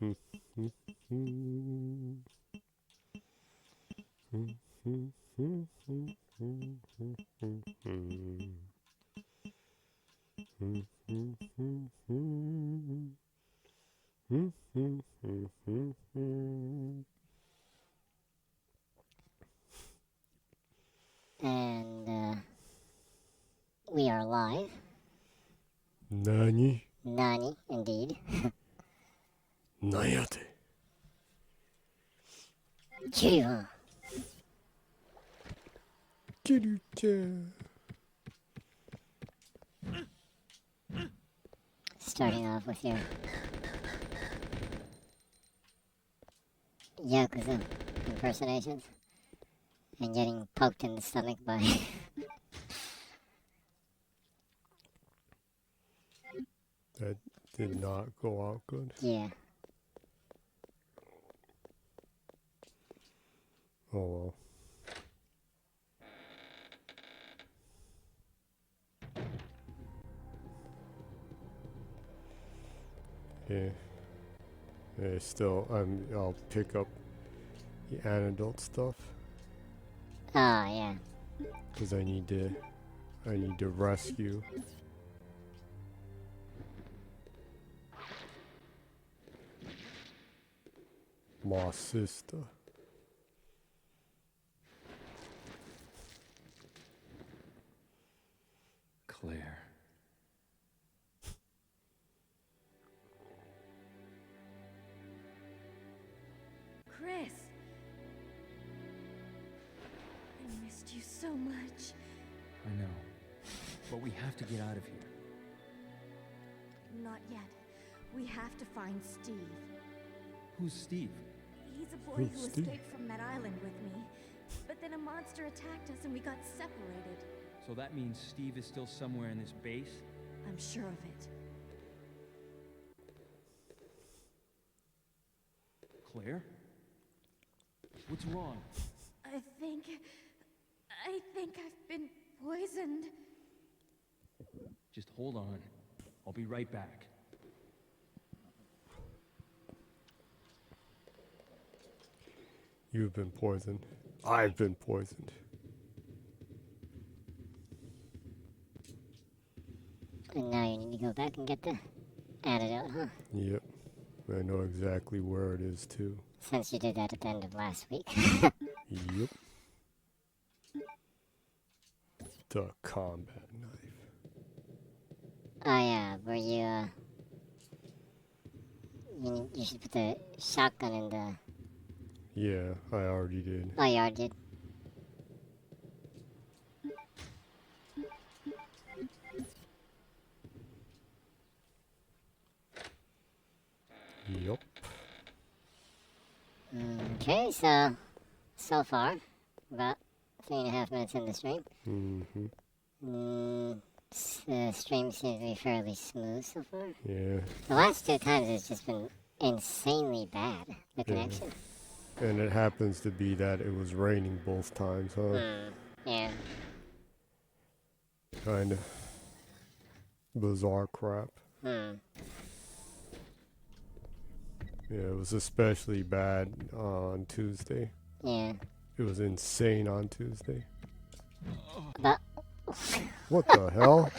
And we are live. Nani? Nani, indeed. Nayate. Kiryu. Kiryu-chan. Starting off with your Yakuza impersonations and getting poked in the stomach by That did not go out good. yeah. Oh well. Yeah. Yeah, still, I'll pick up the antidote stuff. Oh yeah. Because I need to rescue my sister. Claire. Chris! I missed you so much. I know. But we have to get out of here. Not yet. We have to find Steve. Who's Steve? He's a boy Who's who Steve? escaped from that island with me. But then a monster attacked us and we got separated. So that means Steve is still somewhere in this base? I'm sure of it. Claire? What's wrong? I think I've been poisoned. Just hold on. I'll be right back. You've been poisoned. I've been poisoned. And now you need to go back and get the antidote, huh? Yep. I know exactly where it is too. Since you did that at the end of last week. Yep. The combat knife. Oh yeah, were you you should put the shotgun in the... Yeah, I already did. Oh, you already did? Yup. Okay, so far, about 3.5 minutes in the stream. The stream seems to be fairly smooth so far. Yeah. The last 2 times it's just been insanely bad, the connection. And it happens to be that it was raining both times, huh? Yeah. Kinda bizarre crap. Yeah, it was especially bad on Tuesday. Yeah. It was insane on Tuesday. But What the hell?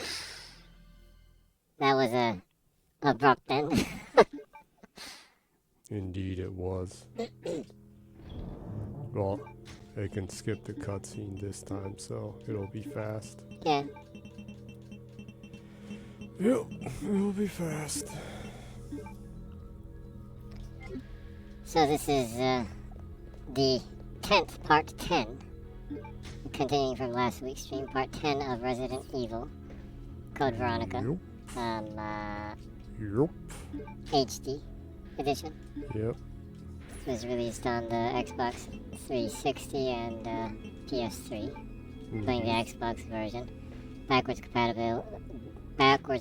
that was a abrupt end. Indeed it was. Well, I can skip the cutscene this time, so it'll be fast. Yeah. Yep, it'll be fast. So this is the 10th, part 10. Continuing from last week's stream, part 10 of Resident Evil. Code Veronica. Yep. HD edition. Yep. It was released on the Xbox 360 and PS3. Playing the Xbox version. Backwards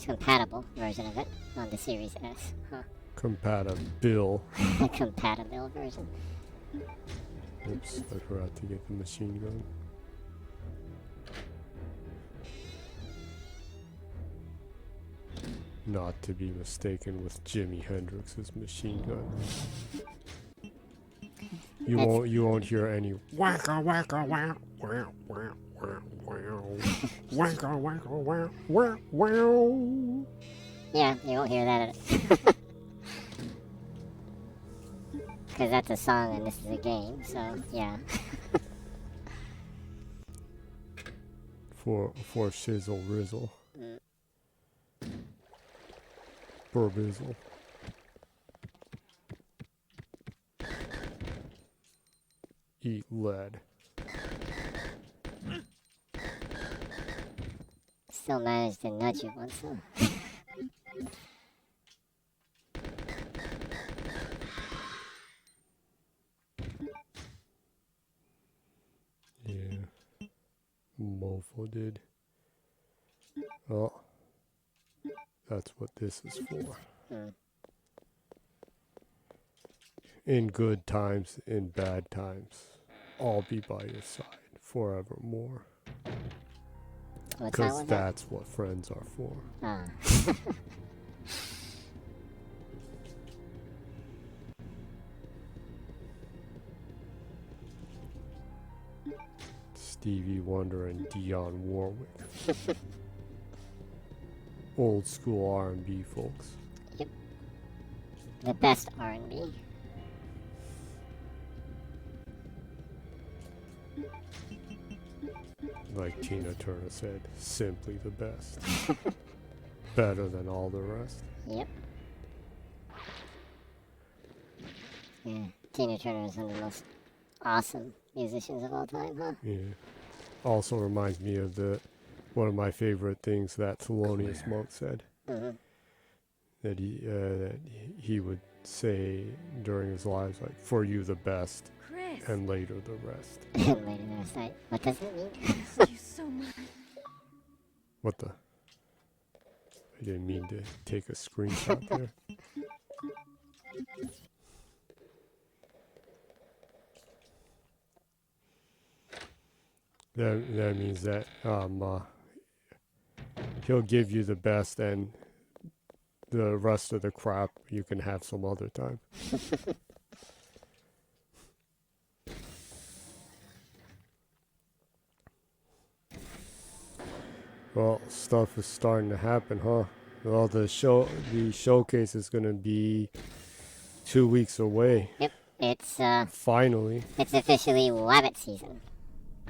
compatible version of it on the Series S. Huh. Compatible. Compatible version. Oops, I forgot to get the machine gun. Not to be mistaken with Jimi Hendrix's machine gun. You won't hear any wacka wacka wow wow wow wow wow wacka wacka wow wow wow. Yeah, you won't hear that. Because that's a song and this is a game, so yeah. For shizzle rizzle. Burbizzle. Eat lead. Still managed to nudge it once, huh? Yeah. Mofo did. Oh. That's what this is for. In good times, in bad times, I'll be by your side forevermore. Because that's what friends are for. Ah. Stevie Wonder and Dionne Warwick. Old school R&B folks. Yep. The best R&B. Like Tina Turner said, simply the best. Better than all the rest. Yep. Yeah, Tina Turner is one of the most awesome musicians of all time, huh? Yeah. Also reminds me of one of my favorite things that Thelonious Monk said. That he would say during his lives, like, for you the best, Chris. and later the rest. And later the rest, what does it mean? Thank you so much. What the? I didn't mean to take a screenshot there. That means that he'll give you the best, and the rest of the crap you can have some other time. Well, stuff is starting to happen, huh? Well, the showcase is gonna be 2 weeks away. Yep, it's Finally. it's officially Wabbit season.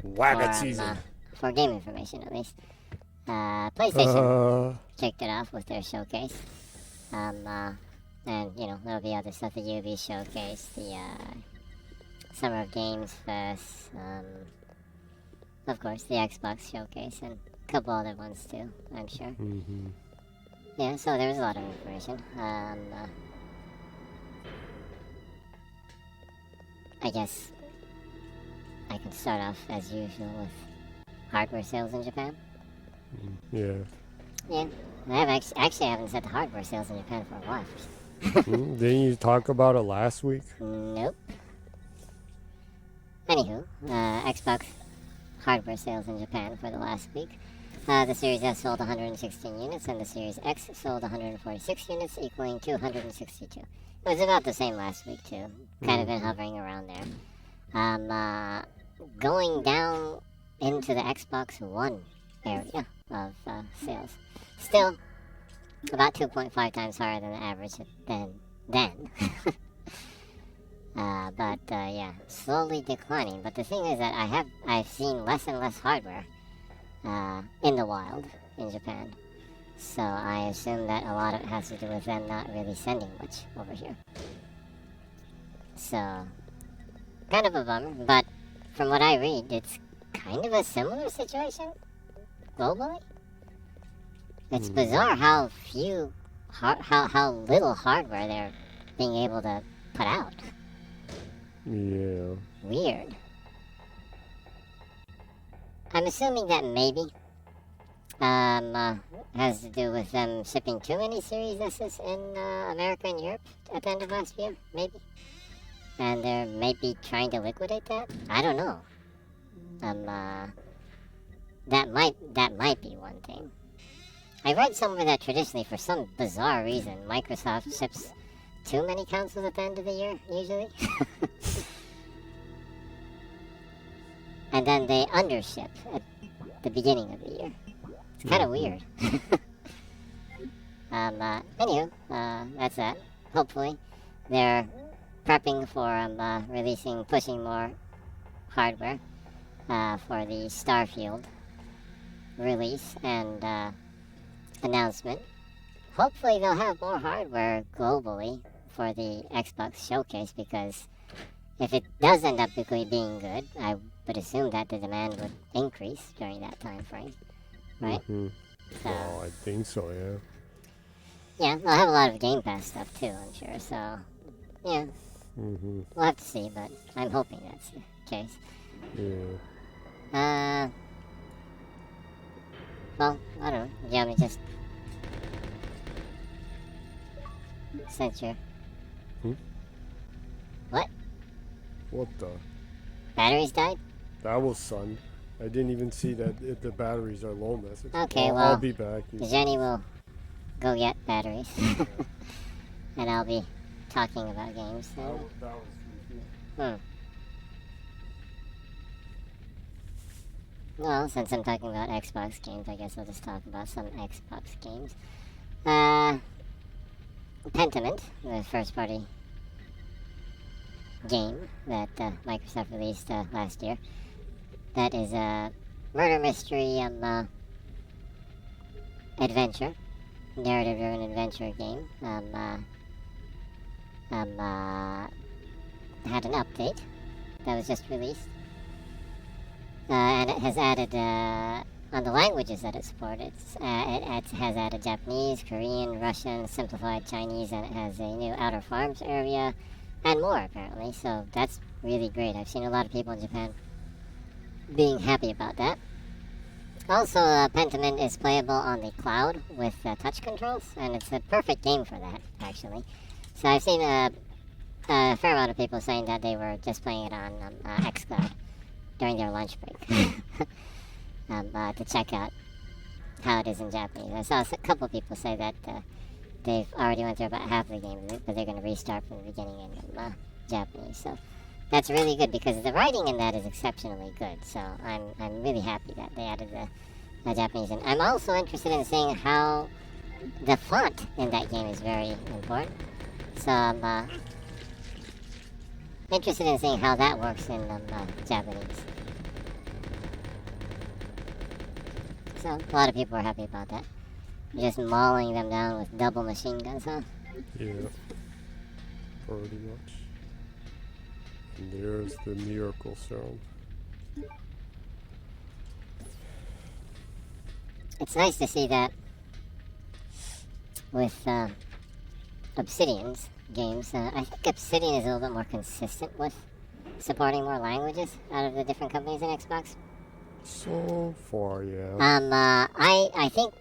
Wabbit season. For Game Information, at least. PlayStation kicked it off with their showcase. And, you know, there'll be other stuff, the UV showcase, the Summer of Games Fest, of course, the Xbox showcase, and a couple other ones too, I'm sure. Mm-hmm. Yeah, so there was a lot of information. I guess I can start off as usual with hardware sales in Japan. Yeah. Yeah, I haven't said the hardware sales in Japan for a while. Didn't you talk about it last week? Nope. Anywho, Xbox hardware sales in Japan for the last week. The Series S sold 116 units, and the Series X sold 146 units, equaling 262. It was about the same last week, too. Kind of been hovering around there. Going down into the Xbox One area of sales. Still, about 2.5 times higher than the average then. But yeah, slowly declining. But the thing is that I've seen less and less hardware in the wild in Japan. So I assume that a lot of it has to do with them not really sending much over here. So, kind of a bummer. But from what I read, it's kind of a similar situation globally. It's bizarre how few, how little hardware they're being able to put out. Yeah. Weird. I'm assuming that maybe has to do with them shipping too many Series S's in America and Europe at the end of last year, maybe. And they're maybe trying to liquidate that. I don't know. That might be one thing. I read somewhere that traditionally, for some bizarre reason, Microsoft ships too many consoles at the end of the year, usually. And then they undership at the beginning of the year. It's kind of weird. Anywho, that's that. Hopefully, they're prepping for pushing more hardware for the Starfield release and announcement. Hopefully, they'll have more hardware globally for the Xbox showcase, because if it does end up being good, I would assume that the demand would increase during that time frame, right? Mm-hmm. So, Well, I think so, yeah. yeah, they'll have a lot of Game Pass stuff too, I'm sure. So, yeah, Mm-hmm. we'll have to see, but I'm hoping that's the case. Yeah. Well, I don't know. Do you want me to just censor? Hmm? What? What the? Batteries died? That was sun. I didn't even see that the batteries are low message. Okay, I'll well, be back. Jenny will go get batteries. And I'll be talking about games. So. That was Well, since I'm talking about Xbox games, I guess I'll just talk about some Xbox games. Pentiment, the first-party game that Microsoft released last year. That is a murder mystery adventure, narrative-driven adventure game. Had an update that was just released, and it has added on the languages that it supported. It has added Japanese, Korean, Russian, simplified Chinese, and it has a new Outer Farms area, and more apparently. So that's really great. I've seen a lot of people in Japan being happy about that. Also, Pentiment is playable on the cloud with touch controls, and it's a perfect game for that, actually. So I've seen a fair amount of people saying that they were just playing it on xCloud during their lunch break to check out how it is in Japanese. I saw a couple people say that they've already went through about half the game, but they're going to restart from the beginning in Japanese. So that's really good, because the writing in that is exceptionally good. So I'm really happy that they added the Japanese. And I'm also interested in seeing how the font in that game is very important. So I'm interested in seeing how that works in Japanese. So a lot of people are happy about that. Just mauling them down with double machine guns, huh? Yeah. Pretty much. And there's the miracle serum. It's nice to see that with Obsidian's games. I think Obsidian is a little bit more consistent with supporting more languages out of the different companies in Xbox. So far, yeah. I think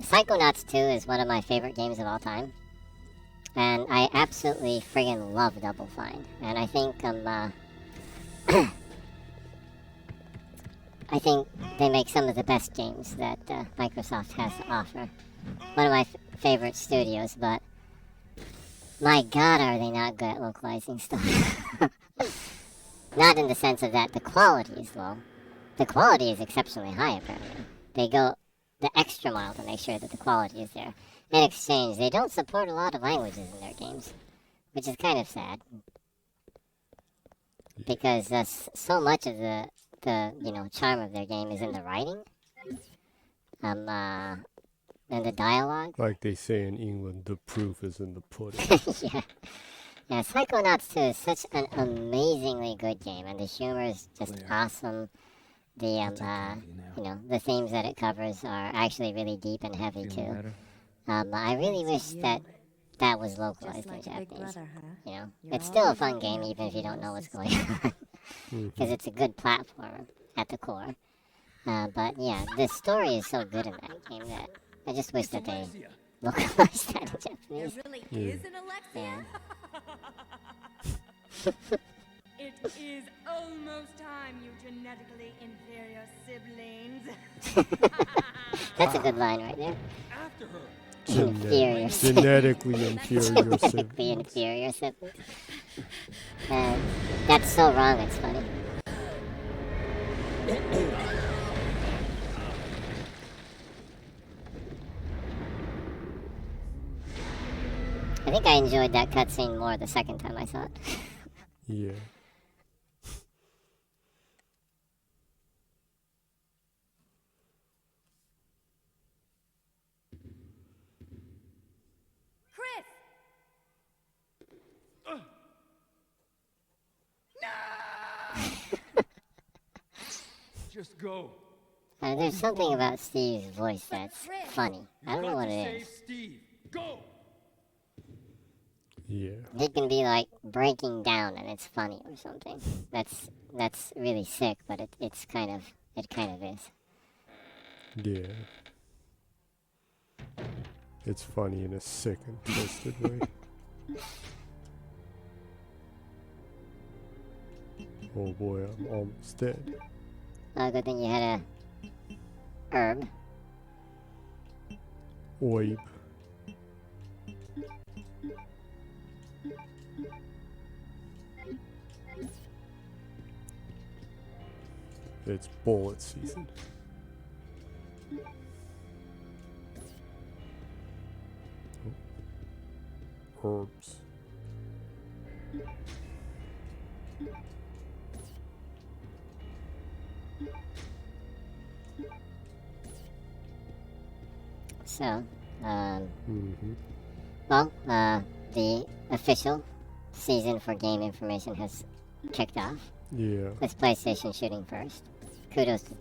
Psychonauts 2 is one of my favorite games of all time. And I absolutely friggin' love Double Fine. And I think I think they make some of the best games that Microsoft has to offer. One of my favorite studios, but my god, are they not good at localizing stuff. Not in the sense of that the quality is low. The quality is exceptionally high, apparently. They go the extra mile to make sure that the quality is there. In exchange, they don't support a lot of languages in their games, which is kind of sad. Because so much of the charm of their game is in the writing, and the dialogue. Like they say in England, the proof is in the pudding. Yeah, Psychonauts 2 is such an amazingly good game, and the humor is just awesome. The the themes that it covers are actually really deep and heavy too. I really wish that was localized in Japanese. You know, it's still a fun game even if you don't know what's going on, because it's a good platform at the core. But yeah, the story is so good in that game that I just wish that they localized that in Japanese. There really is an Alexia? It is almost time, you genetically inferior siblings. That's a good line right there. After her. Inferior Genetically inferior Genetically siblings. inferior siblings. That's so wrong, it's funny. I think I enjoyed that cutscene more the second time I saw it. Yeah. Chris! Just go. There's something about Steve's voice that's funny. I don't know what it Save is. Steve. Go. Yeah. He can be like breaking down and it's funny or something. That's really sick, but it kind of is. Yeah. It's funny in a sick and twisted way. Oh boy, I'm almost dead. Good thing you had a herb. Oib. It's bullet season. Herbs. So, Mm-hmm. well, the official season for game information has kicked off. Yeah. With PlayStation shooting first. Kudos to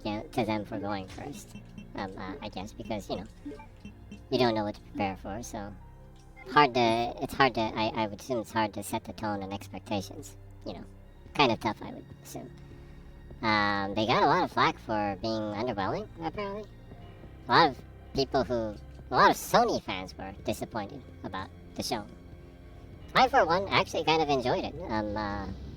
them for going first. I guess because you don't know what to prepare for, so it's hard to I would assume it's hard to set the tone and expectations. Kind of tough, I would assume. They got a lot of flack for being underwhelming, apparently. A lot of Sony fans were disappointed about the show. I, for one, actually kind of enjoyed it.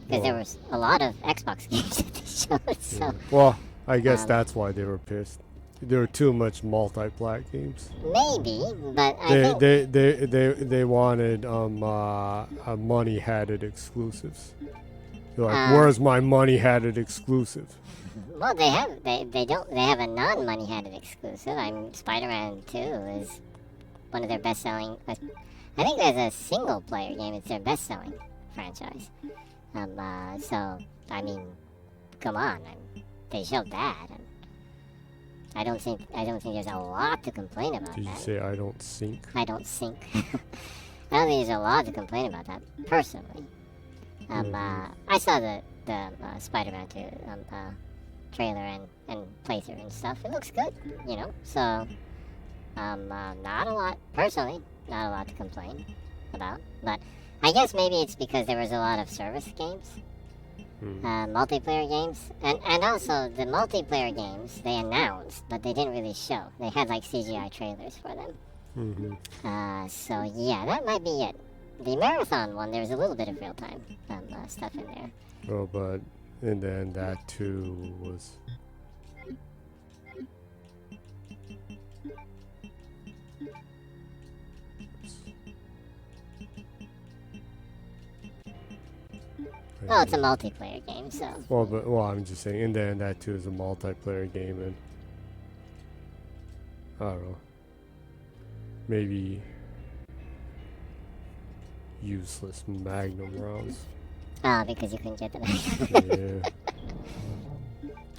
Because there was a lot of Xbox games at the show, so... Yeah. Well, I guess that's why they were pissed. There were too much multi-plat games. Maybe, but I think... They wanted money-hatted exclusives. They're like, where's my money-hatted exclusive? Well, they have a non-money-hatted exclusive. Spider-Man 2 is one of their best-selling... I think as a single-player game, it's their best-selling franchise. So, come on, they showed that. And I don't think there's a lot to complain about Did that. you say I don't sink? I don't think there's a lot to complain about that, personally. I saw the Spider-Man 2 trailer and playthrough and stuff. It looks good, So, not a lot, personally, not a lot to complain about. But I guess maybe it's because there was a lot of service games, multiplayer games, and also the multiplayer games they announced, but they didn't really show. They had like CGI trailers for them. Mm-hmm. So yeah, that might be it. The marathon one, there was a little bit of real-time stuff in there. Oh, but and then that too was. Well, it's a multiplayer game, so. Well, I'm just saying, and then that too is a multiplayer game, and I don't know, maybe useless Magnum rounds. Because you couldn't get them. Yeah.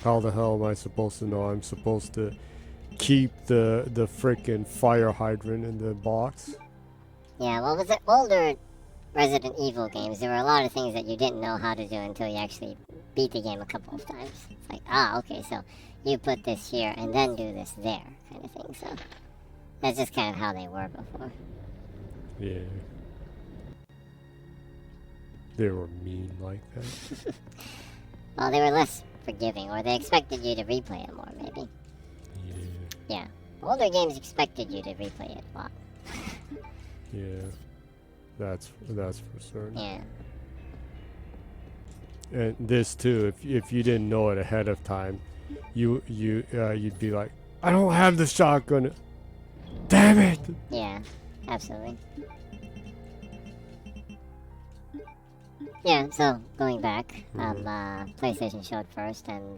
How the hell am I supposed to know? I'm supposed to keep the frickin' fire hydrant in the box. Yeah, well, with the older Resident Evil games, there were a lot of things that you didn't know how to do until you actually beat the game a couple of times. It's like, okay, so you put this here and then do this there, kind of thing. So that's just kind of how they were before. Yeah. They were mean like that. Well, they were less forgiving, or they expected you to replay it more, maybe. Yeah. Yeah. Older games expected you to replay it a lot. Yeah. That's for certain. Yeah. And this too, if you didn't know it ahead of time, you'd be like, I don't have the shotgun. Damn it! Yeah, absolutely. Yeah, so going back, PlayStation showed first, and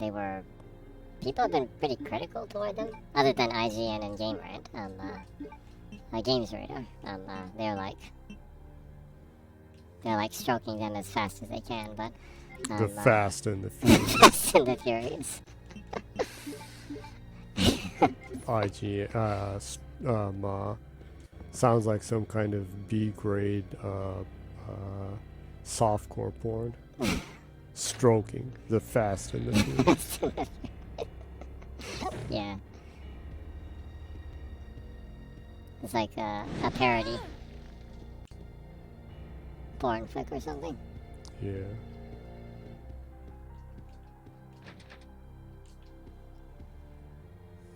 people have been pretty critical toward them, other than IGN and Game Rant. Games Radar. They're like stroking them as fast as they can, but The Fast and the Furious. Fast and the Furious. Sounds like some kind of B-grade softcore porn. Stroking the Fast and the Furious. Yeah. It's like a parody porn flick or something. Yeah.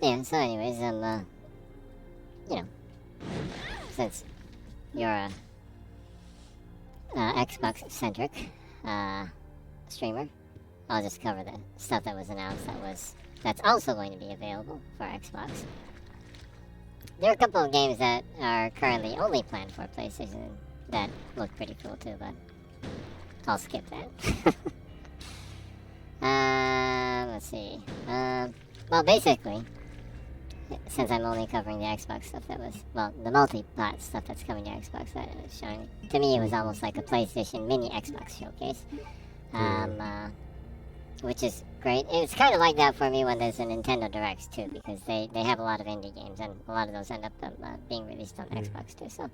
Yeah, so anyways, since you're a Xbox-centric streamer, I'll just cover the stuff that was announced that's also going to be available for Xbox. There are a couple of games that are currently only planned for PlayStation that look pretty cool too, but I'll skip that. Let's see. Well, basically, since I'm only covering the Xbox stuff the multi-plat stuff that's coming to Xbox that was showing, to me it was almost like a PlayStation mini Xbox showcase. Which is great. It's kind of like that for me when there's a Nintendo Directs too, because they have a lot of indie games, and a lot of those end up being released on Xbox too. So,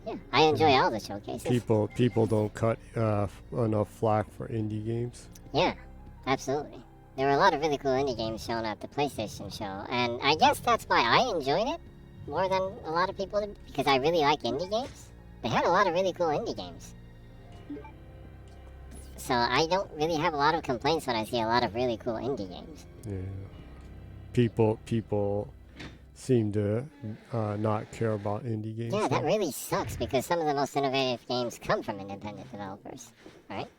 yeah, I enjoy all the showcases. People don't cut enough flack for indie games. Yeah, absolutely. There were a lot of really cool indie games shown at the PlayStation show, and I guess that's why I enjoyed it more than a lot of people did, because I really like indie games. They had a lot of really cool indie games. So I don't really have a lot of complaints when I see a lot of really cool indie games. Yeah. People seem to not care about indie games. Yeah, that really sucks, because some of the most innovative games come from independent developers, right?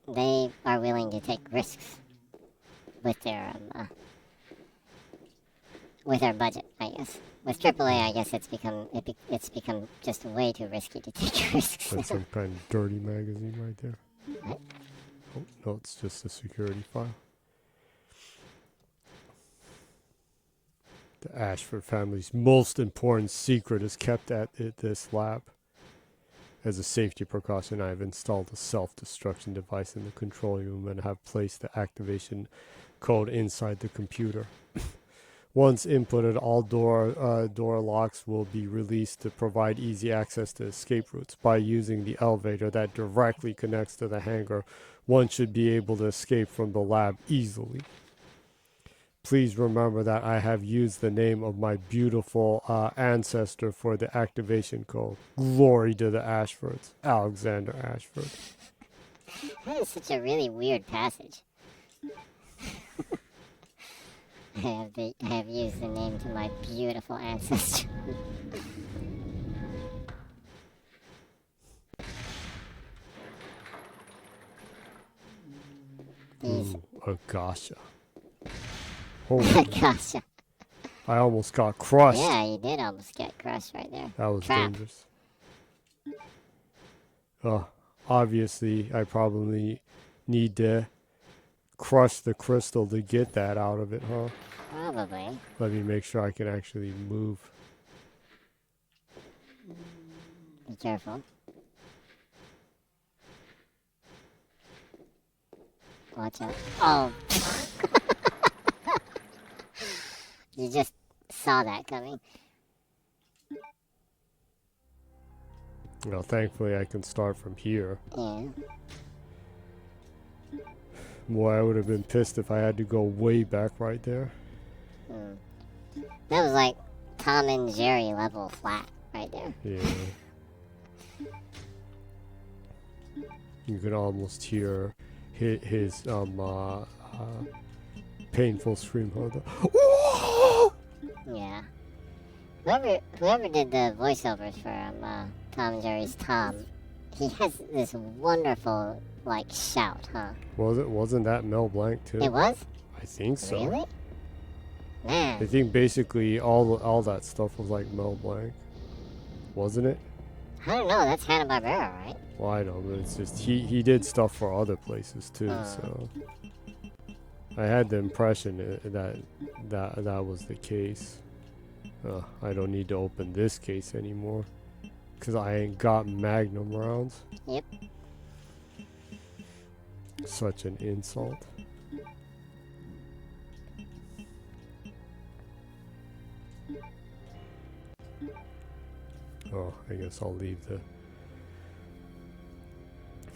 They are willing to take risks with their budget, I guess. With AAA, I guess it's become just way too risky to take risks. That's some kind of dirty magazine right there. What? Oh, no, it's just a security file. The Ashford family's most important secret is kept at this lab. As a safety precaution, I have installed a self-destruction device in the control room and have placed the activation code inside the computer. Once inputted, all door locks will be released to provide easy access to escape routes. By using the elevator that directly connects to the hangar, one should be able to escape from the lab easily. Please remember that I have used the name of my beautiful ancestor for the activation code. Glory to the Ashfords. Alexander Ashford. That is such a really weird passage. I have used the name to my beautiful ancestor. Agasha. Holy, Gotcha. I almost got crushed. Yeah, you did almost get crushed right there. That was Trap. dangerous. Obviously, I probably need to crush the crystal to get that out of it, huh? Probably. Let me make sure I can actually move. Be careful. Watch out. Oh! You just saw that coming. Well, thankfully I can start from here. Yeah. Boy, I would have been pissed if I had to go way back right there. That was like Tom and Jerry level flat right there. Yeah. You can almost hear his painful scream. Yeah. Whoever did the voiceovers for Tom and Jerry's Tom, he has this wonderful like shout, huh? Wasn't that Mel Blanc too? It was? I I think so. Really? Man. I think basically all that stuff was like Mel Blanc, wasn't it? I don't know. That's Hanna-Barbera, right? Well, I know, but it's just he did stuff for other places too. So I had the impression that was the case. I don't need to open this case anymore because I ain't got Magnum rounds. Yep. Such an insult. Oh, I guess I'll leave the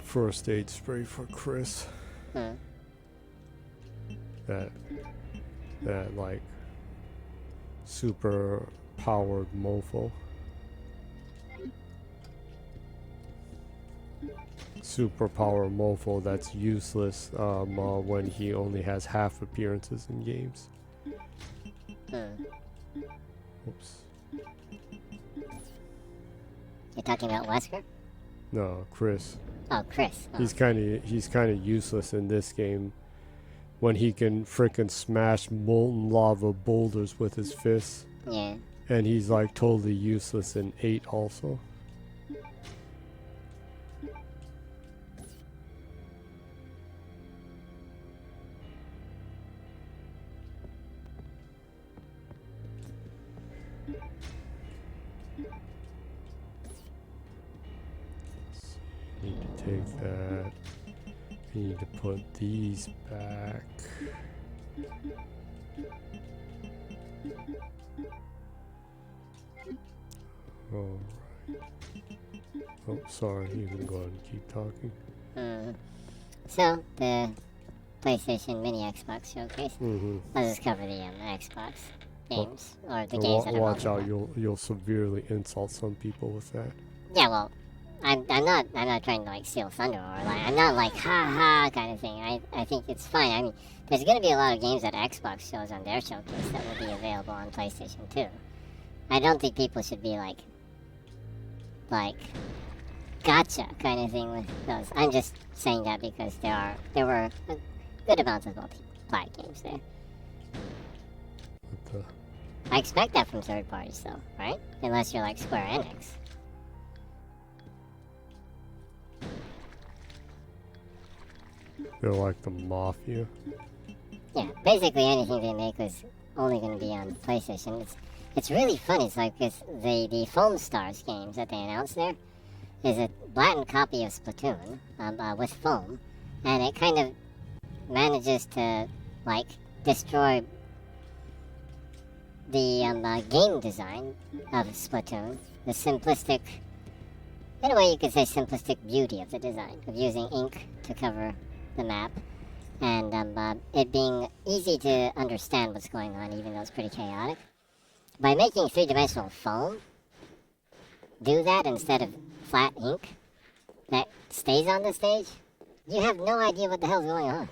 first aid spray for Chris. That like super powered mofo. Super power mofo that's useless when he only has half appearances in games. Oops. You're talking about Wesker? No, Chris. Oh, Chris. Oh. He's kind of useless in this game when he can frickin' smash molten lava boulders with his fists. Yeah. And he's like totally useless in 8 also. Need to take that. We need to put these back. Alright. Oh, sorry. You can go ahead and keep talking. So, the PlayStation Mini Xbox Showcase. Mm-hmm. Let's just cover the Xbox games, or the games that are watch out, multiple. you'll severely insult some people with that. Yeah, well, I'm not trying to like steal thunder or like I'm not like ha ha kind of thing. I think it's fine. I mean, there's gonna be a lot of games that Xbox shows on their showcase that will be available on PlayStation too. I don't think people should be like gotcha kind of thing with those. I'm just saying that because there were a good amounts of multi-plat games there. But, I expect that from third parties though, right? Unless you're like Square Enix. they're like the mafia. Yeah, basically anything they make is only going to be on PlayStation. It's really funny. It's like this, the Foam Stars games that they announced there is a blatant copy of Splatoon with foam, and it kind of manages to like destroy the game design of Splatoon. The simplistic, in a way you could say simplistic beauty of the design of using ink to cover the map. And it being easy to understand what's going on, even though it's pretty chaotic. By making three-dimensional foam do that instead of flat ink that stays on the stage, you have no idea what the hell's going on.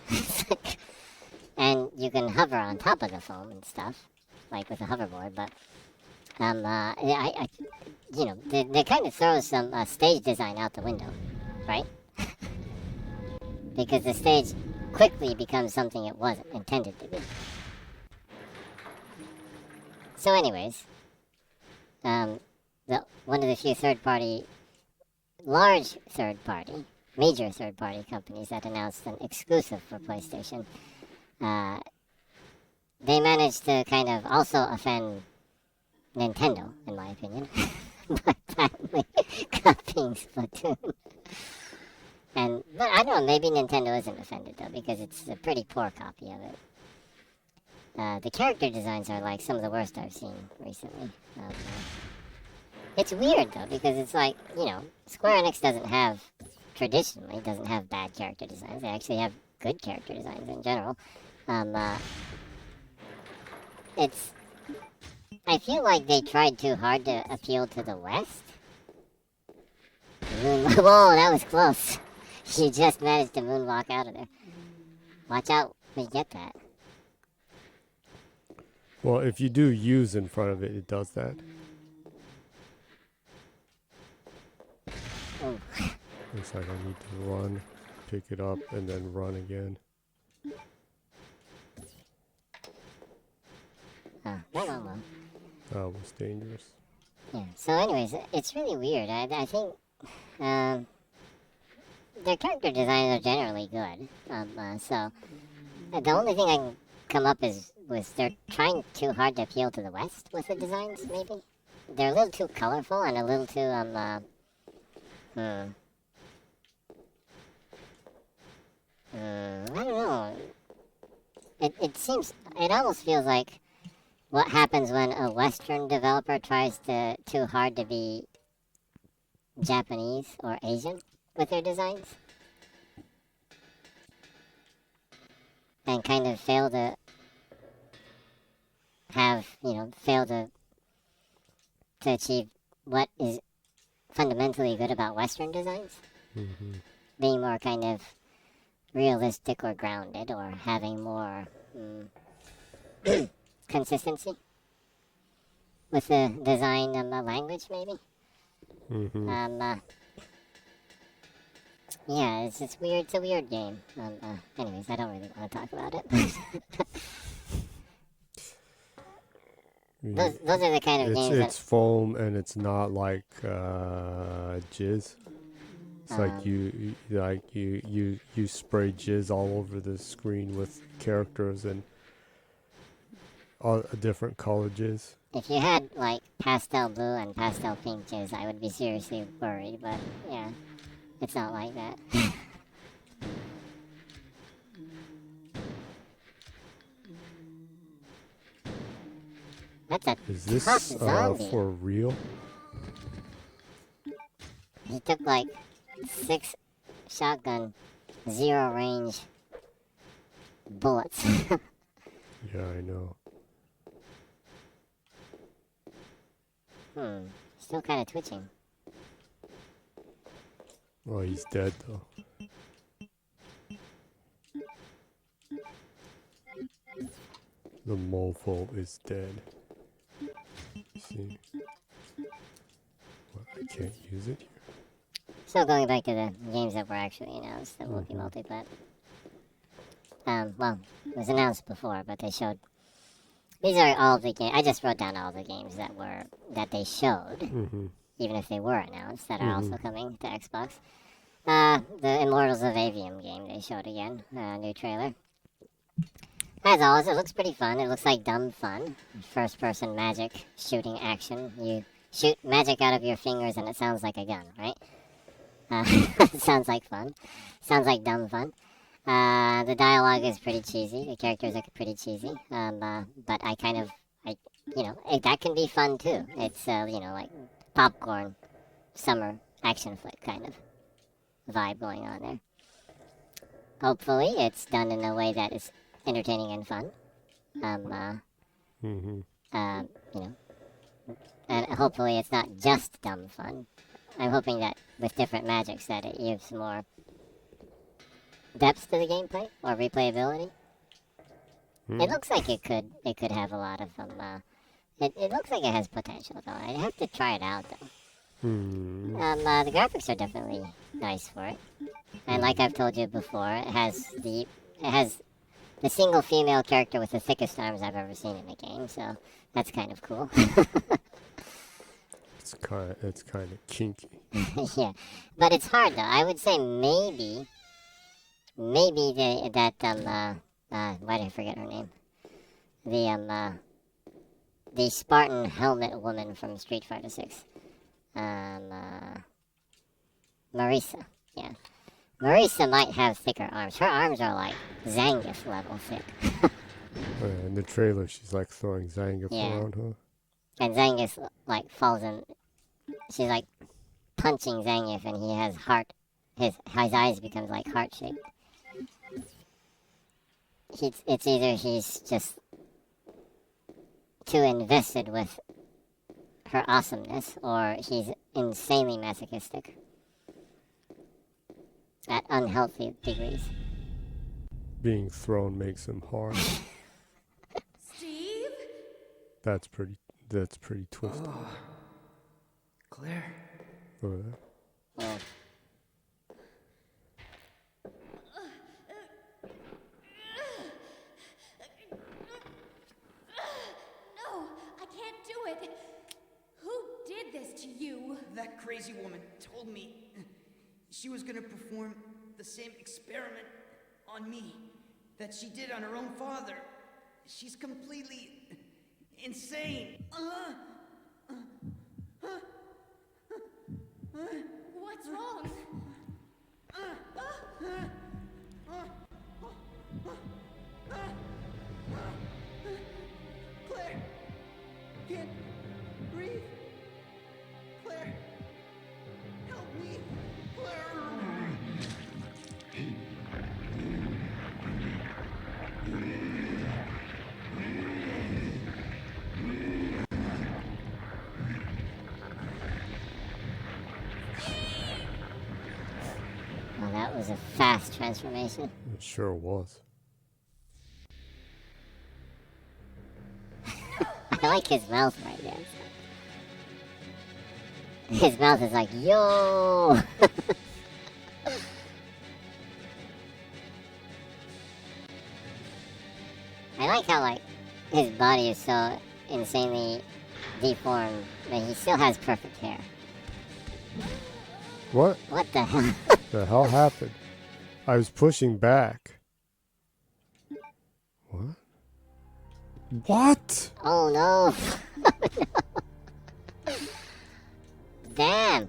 And you can hover on top of the foam and stuff, like with a hoverboard, but they kind of throw some stage design out the window, right? Because the stage quickly becomes something it wasn't intended to be. So anyways, one of the few major third-party companies that announced an exclusive for PlayStation, they managed to kind of also offend Nintendo, in my opinion, by patently copying Splatoon. But I don't know, maybe Nintendo isn't offended though, because it's a pretty poor copy of it. The character designs are like some of the worst I've seen recently. It's weird though, because it's like, Square Enix traditionally doesn't have bad character designs. They actually have good character designs in general. I feel like they tried too hard to appeal to the West. Whoa, that was close. She just managed to moonwalk out of there. Watch out when you get that. Well, if you do use in front of it, it does that. Oh. Looks like I need to run, pick it up, and then run again. dangerous. Yeah. So, anyways, it's really weird. I think their character designs are generally good. So the only thing I can come up is was they're trying too hard to appeal to the West with the designs. Maybe they're a little too colorful and a little too I don't know. It almost feels like what happens when a Western developer tries too hard to be Japanese or Asian with their designs, and kind of fail to achieve what is fundamentally good about Western designs, being more kind of realistic or grounded, or having more consistency with the design and the language, maybe. Yeah, it's weird. It's a weird game. Anyways, I don't really want to talk about it. Those are the kind of games It's foam, and it's not like jizz. It's like you spray jizz all over the screen with characters and all different color jizz. If you had like pastel blue and pastel pink jizz, I would be seriously worried. But yeah, it's not like that. That's a Is this tough zombie. for real? He took like 6 shotgun, 0 range bullets. Yeah, I know. Still kind of twitching. Oh, he's dead though. The mofo is dead. See? What, I can't use it here. So going back to the games that were actually announced that will be multi-plat. Well, it was announced before, but they showed. These are all the games. I just wrote down all the games that they showed, even if they were announced, that are also coming to Xbox. The Immortals of Avium game they showed again, new trailer. As always, it looks pretty fun. It looks like dumb fun. First-person magic shooting action. You shoot magic out of your fingers and it sounds like a gun, right? It sounds like fun. Sounds like dumb fun. The dialogue is pretty cheesy. The characters are pretty cheesy. But that can be fun too. It's, like popcorn, summer action flick kind of vibe going on there. Hopefully, it's done in a way that is entertaining and fun. And hopefully it's not just dumb fun. I'm hoping that with different magics that it gives more depth to the gameplay or replayability. It looks like it could have a lot of it looks like it has potential though. I have to try it out though. The graphics are definitely nice for it, and like I've told you before, it has the single female character with the thickest arms I've ever seen in a game, so that's kind of cool. It's kind of kinky. Yeah, but it's hard though. I would say maybe why did I forget her name? The Spartan helmet woman from Street Fighter 6. Marisa. Yeah. Marisa might have thicker arms. Her arms are like Zangief level thick. In the trailer, she's like throwing Zangief around her. And Zangief like falls in. She's like punching Zangief, and he has his eyes becomes like heart shaped. It's either he's just too invested with her awesomeness, or he's insanely masochistic at unhealthy degrees. Being thrown makes him hard. Steve? That's pretty twisted. Oh. Claire. Look at that. Yeah. No, I can't do it. woman told me she was gonna perform the same experiment on me that she did on her own father. She's completely insane. What's wrong? Claire! Can't breathe. Claire! Help me! Claire! Well, that was a fast transformation. It sure was. I like his mouth right there. His mouth is like, yo! I like how, like, his body is so insanely deformed, but he still has perfect hair. What What the hell? the hell happened? I was pushing back. What? What? Oh no! Damn!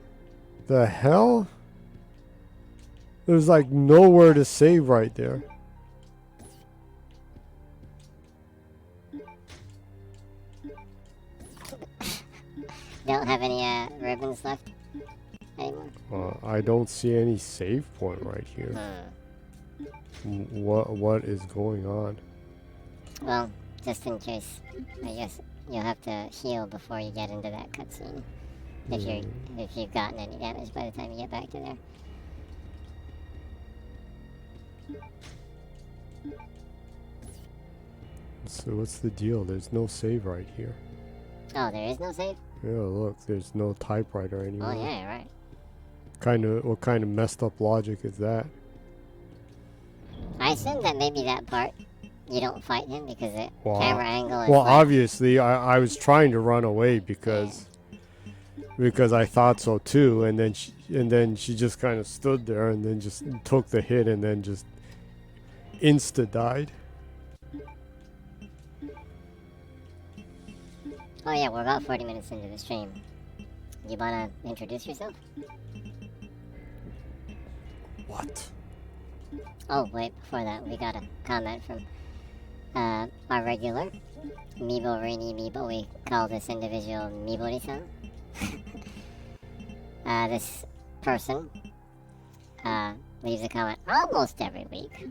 The hell? There's like nowhere to save right there. Don't have any ribbons left anymore. I don't see any save point right here. What is going on? Well, just in case, I guess you'll have to heal before you get into that cutscene. If you've gotten any damage by the time you get back to there. So what's the deal? There's no save right here. Oh, there is no save? Yeah, look, there's no typewriter anymore. Oh yeah, right. What kind of messed up logic is that? I assume that maybe that part you don't fight him because the camera angle is well, like, obviously, I was trying to run away because I thought so too, and then she just kind of stood there and then just took the hit and then just insta died. Oh yeah, we're about 40 minutes into the stream. You wanna introduce yourself? What? Oh wait, before that, we got a comment from our regular Meebo Rainy Meebo. We call this individual Meebori-san. This person leaves a comment almost every week.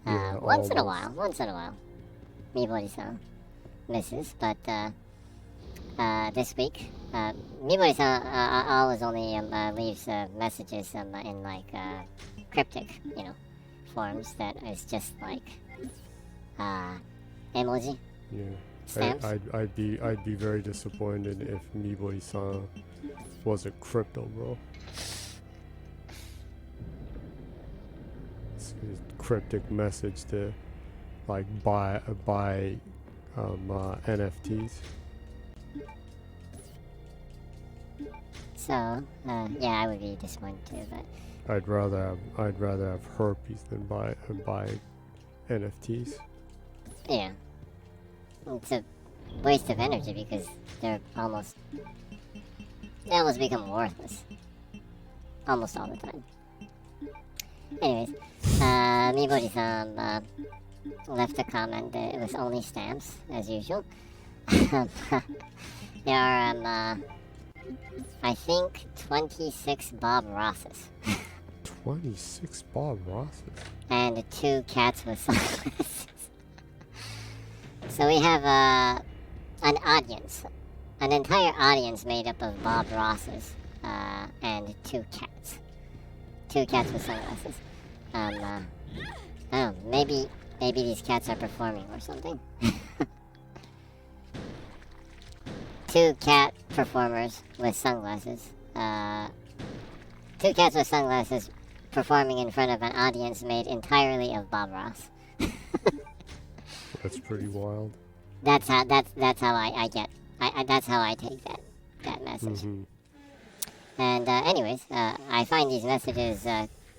Once in a while. Meebori-san misses, but this week, Mibori-san always only leaves messages in like cryptic, forms that is just like emoji. Yeah. Stamps. I'd be very disappointed if Mibori-san was a crypto bro. It's a cryptic message to like buy NFTs. So yeah, I would be disappointed too, but I'd rather have herpes than buy NFTs. yeah, it's a waste of energy because they almost become worthless almost all the time. Anyways, Mibori-san left a comment that it was only stamps as usual. There are I think 26 Bob Rosses. 26 Bob Rosses. And 2 cats with sunglasses. So we have an audience, an entire audience made up of Bob Rosses and 2 cats. 2 cats with sunglasses. I don't know, maybe these cats are performing or something. 2 cat performers with sunglasses. 2 cats with sunglasses performing in front of an audience made entirely of Bob Ross. That's pretty wild. That's how I get. That's how I take that message. Mm-hmm. And anyways, I find these messages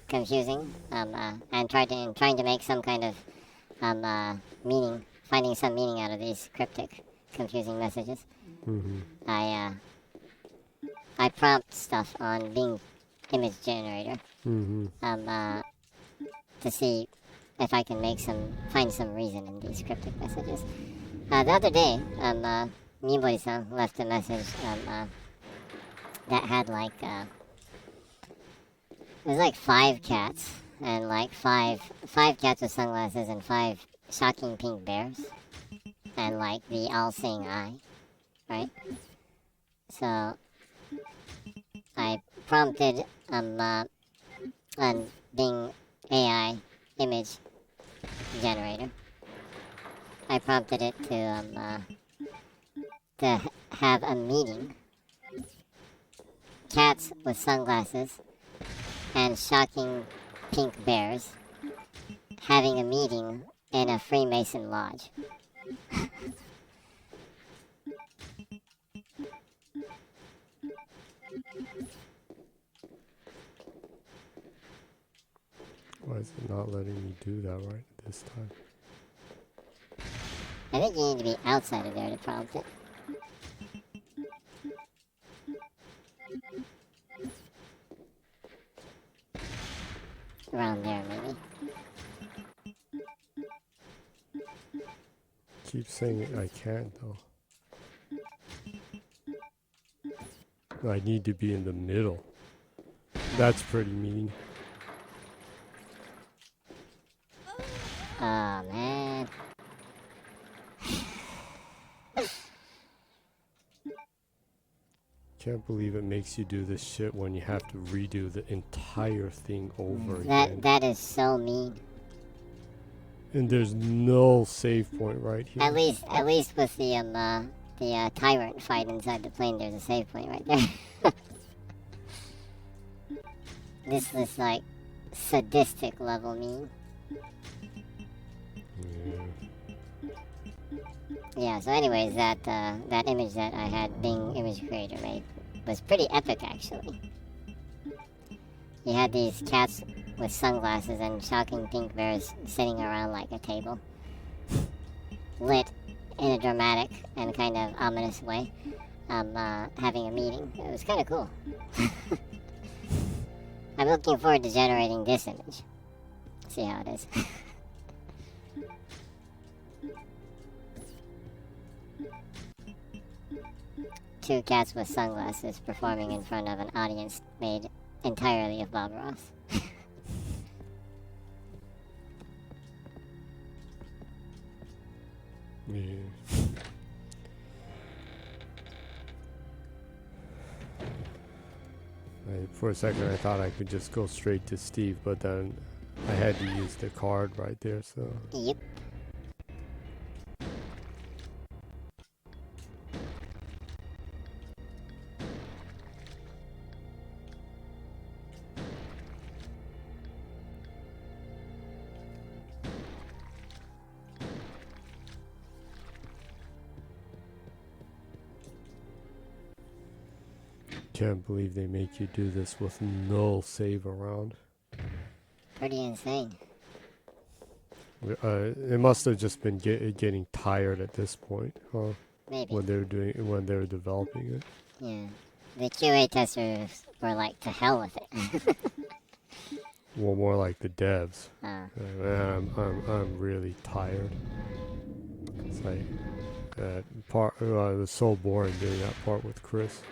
confusing, and trying to make some kind of meaning, finding some meaning out of these cryptic, confusing messages. I prompt stuff on Bing image generator, to see if I can find some reason in these cryptic messages. The other day, Mibori-san left a message that had like it was like 5 cats and like five cats with sunglasses and 5 shocking pink bears and like the all-seeing eye, right? So I prompted on Bing AI image generator. I prompted it to have a meeting. Cats with sunglasses and shocking pink bears having a meeting in a Freemason lodge. Why is it not letting me do that right this time? I think you need to be outside of there to prompt it. Around there, maybe. Keep saying I can't though. I need to be in the middle. That's pretty mean. Oh, man. Can't believe it makes you do this shit when you have to redo the entire thing over again. That is so mean. And there's no save point right here. At least with the tyrant fight inside the plane, there's a save point right there. This is like sadistic level mean. Yeah, so anyways, that image that I had Bing Image Creator made was pretty epic, actually. You had these cats with sunglasses and shocking pink bears sitting around like a table, lit in a dramatic and kind of ominous way, having a meeting. It was kind of cool. I'm looking forward to generating this image. See how it is. Two cats with sunglasses performing in front of an audience made entirely of Bob Ross. Yeah. For a second I thought I could just go straight to Steve, but then I had to use the card right there, so... Yep. Can't believe they make you do this with no save around. Pretty insane. It must have just been getting tired at this point, huh? Maybe. When they were developing it. Yeah. The QA testers were like, to hell with it. Well, more like the devs. I'm really tired. It's like that part. It was so boring doing that part with Chris.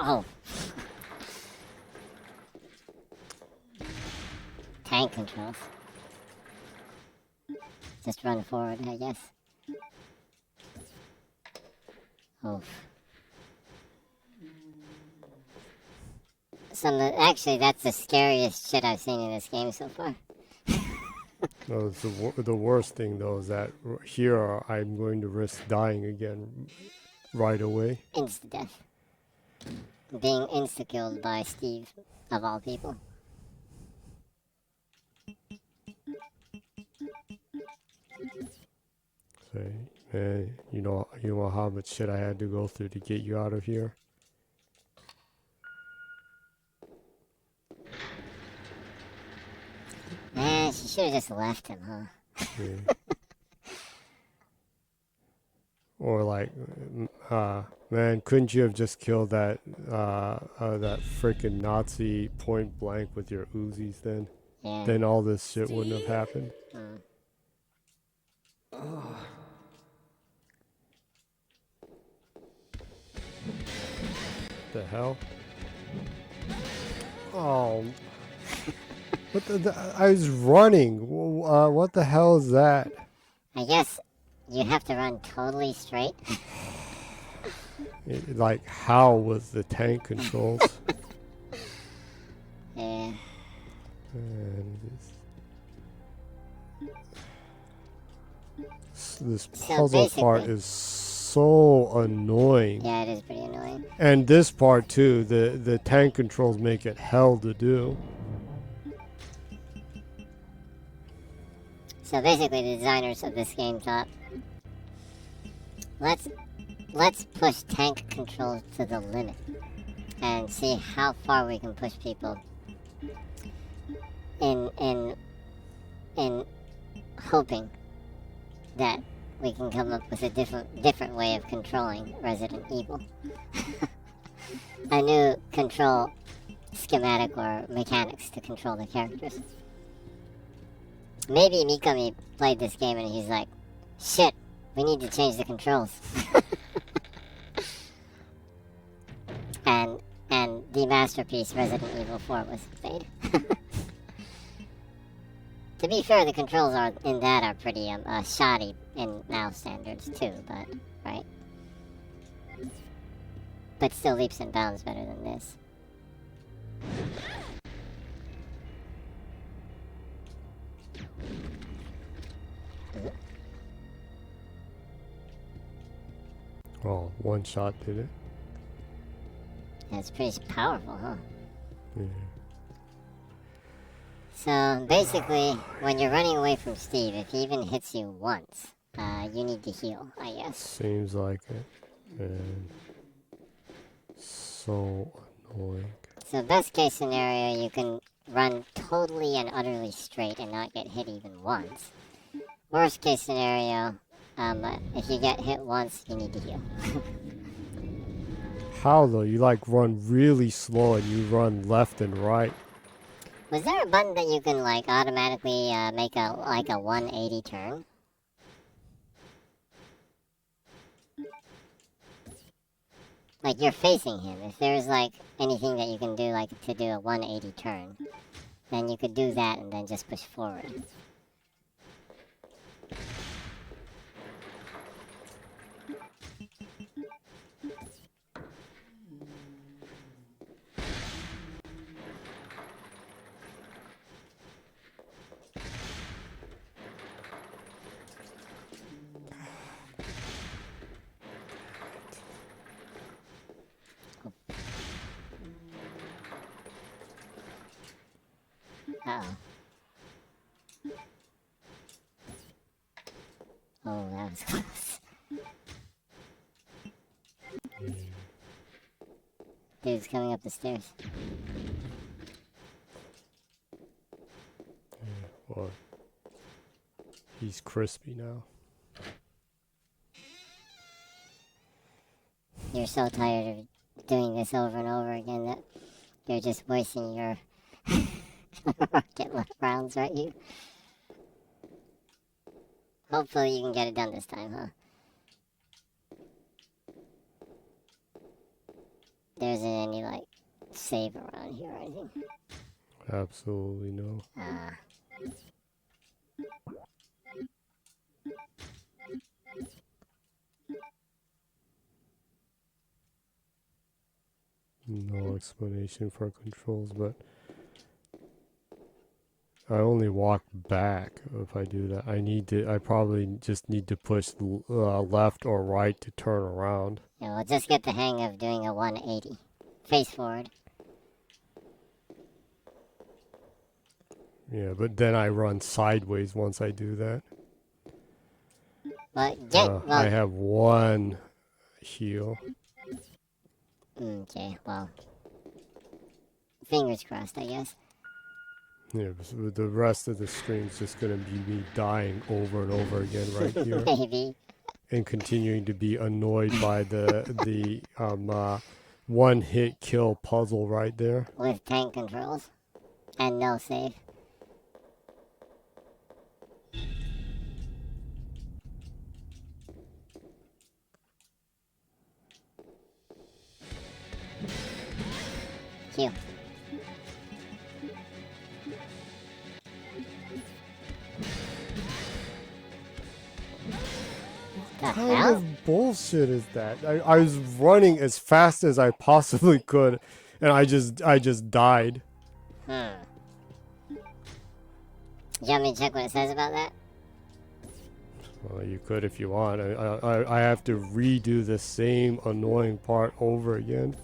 Oh. Tank controls. Just run forward, I guess. Oh. Actually, that's the scariest shit I've seen in this game so far. No, it's the worst thing though is that here I'm going to risk dying again right away. Insta-death. Being insta-killed by Steve, of all people. Say, man, you know how much shit I had to go through to get you out of here. Man, she should have just left him, huh? Yeah. Or like, man, couldn't you have just killed that that freaking Nazi point blank with your Uzis then? Yeah. Then all this shit wouldn't have happened. The hell? Oh. What I was running. What the hell is that? I guess you have to run totally straight. Like, how was the tank controls? Yeah. And this puzzle part is so annoying. Yeah, it is pretty annoying. And this part too, the tank controls make it hell to do. So basically, the designers of this game thought, let's push tank controls to the limit and see how far we can push people in hoping that we can come up with a different way of controlling Resident Evil. A new control schematic or mechanics to control the characters. Maybe Mikami played this game and he's like, shit, we need to change the controls. and the masterpiece Resident Evil 4 was made. To be fair, the controls in that are pretty shoddy in now standards too, but right? But still leaps and bounds better than this. Oh, one shot did it. That's pretty powerful, huh? Yeah. So basically, when you're running away from Steve, if he even hits you once, you need to heal, I guess. Seems like it. And so annoying. So best case scenario, you can run totally and utterly straight and not get hit even once. Worst case scenario, if you get hit once, you need to heal. How though? You like run really slow and you run left and right. Was there a button that you can like automatically make a 180 turn? Like you're facing him. If there's like anything that you can do like to do a 180 turn, then you could do that and then just push forward. Uh-oh. Oh, that was close. Dude's coming up the stairs. Well, he's crispy now. You're so tired of doing this over and over again that you're just wasting your rocket rounds, right? You. Hopefully you can get it done this time, huh? There isn't any, like, save around here or anything. Absolutely no. No explanation for controls, but I only walk back if I do that. I probably just need to push left or right to turn around. Yeah, we'll just get the hang of doing a 180. Face forward. Yeah, but then I run sideways once I do that. Well, I have one heal. Okay, well. Fingers crossed, I guess. Yeah, but the rest of the stream's just gonna be me dying over and over again right here. Maybe. And continuing to be annoyed by the one hit kill puzzle right there. With tank controls. And no save. Q. What kind of bullshit is that? I was running as fast as I possibly could, and I just died. Do you want me to check what it says about that? Well, you could if you want. I have to redo the same annoying part over again.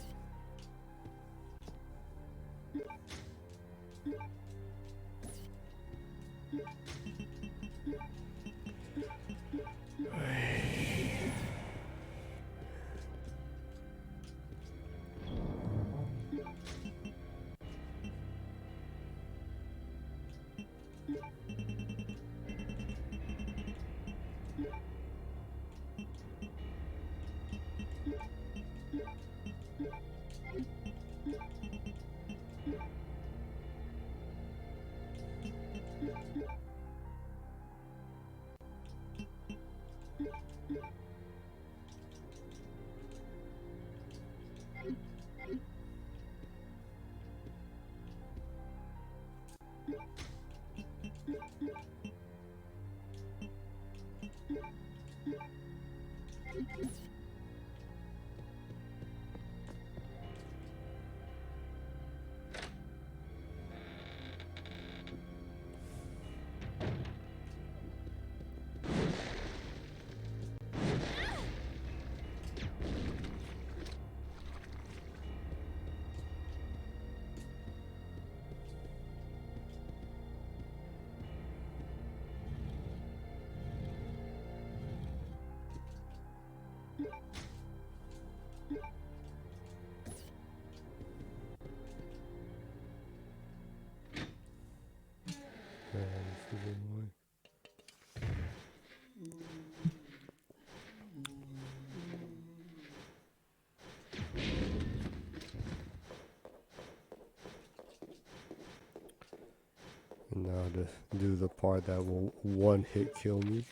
Now to do the part that will one hit kill me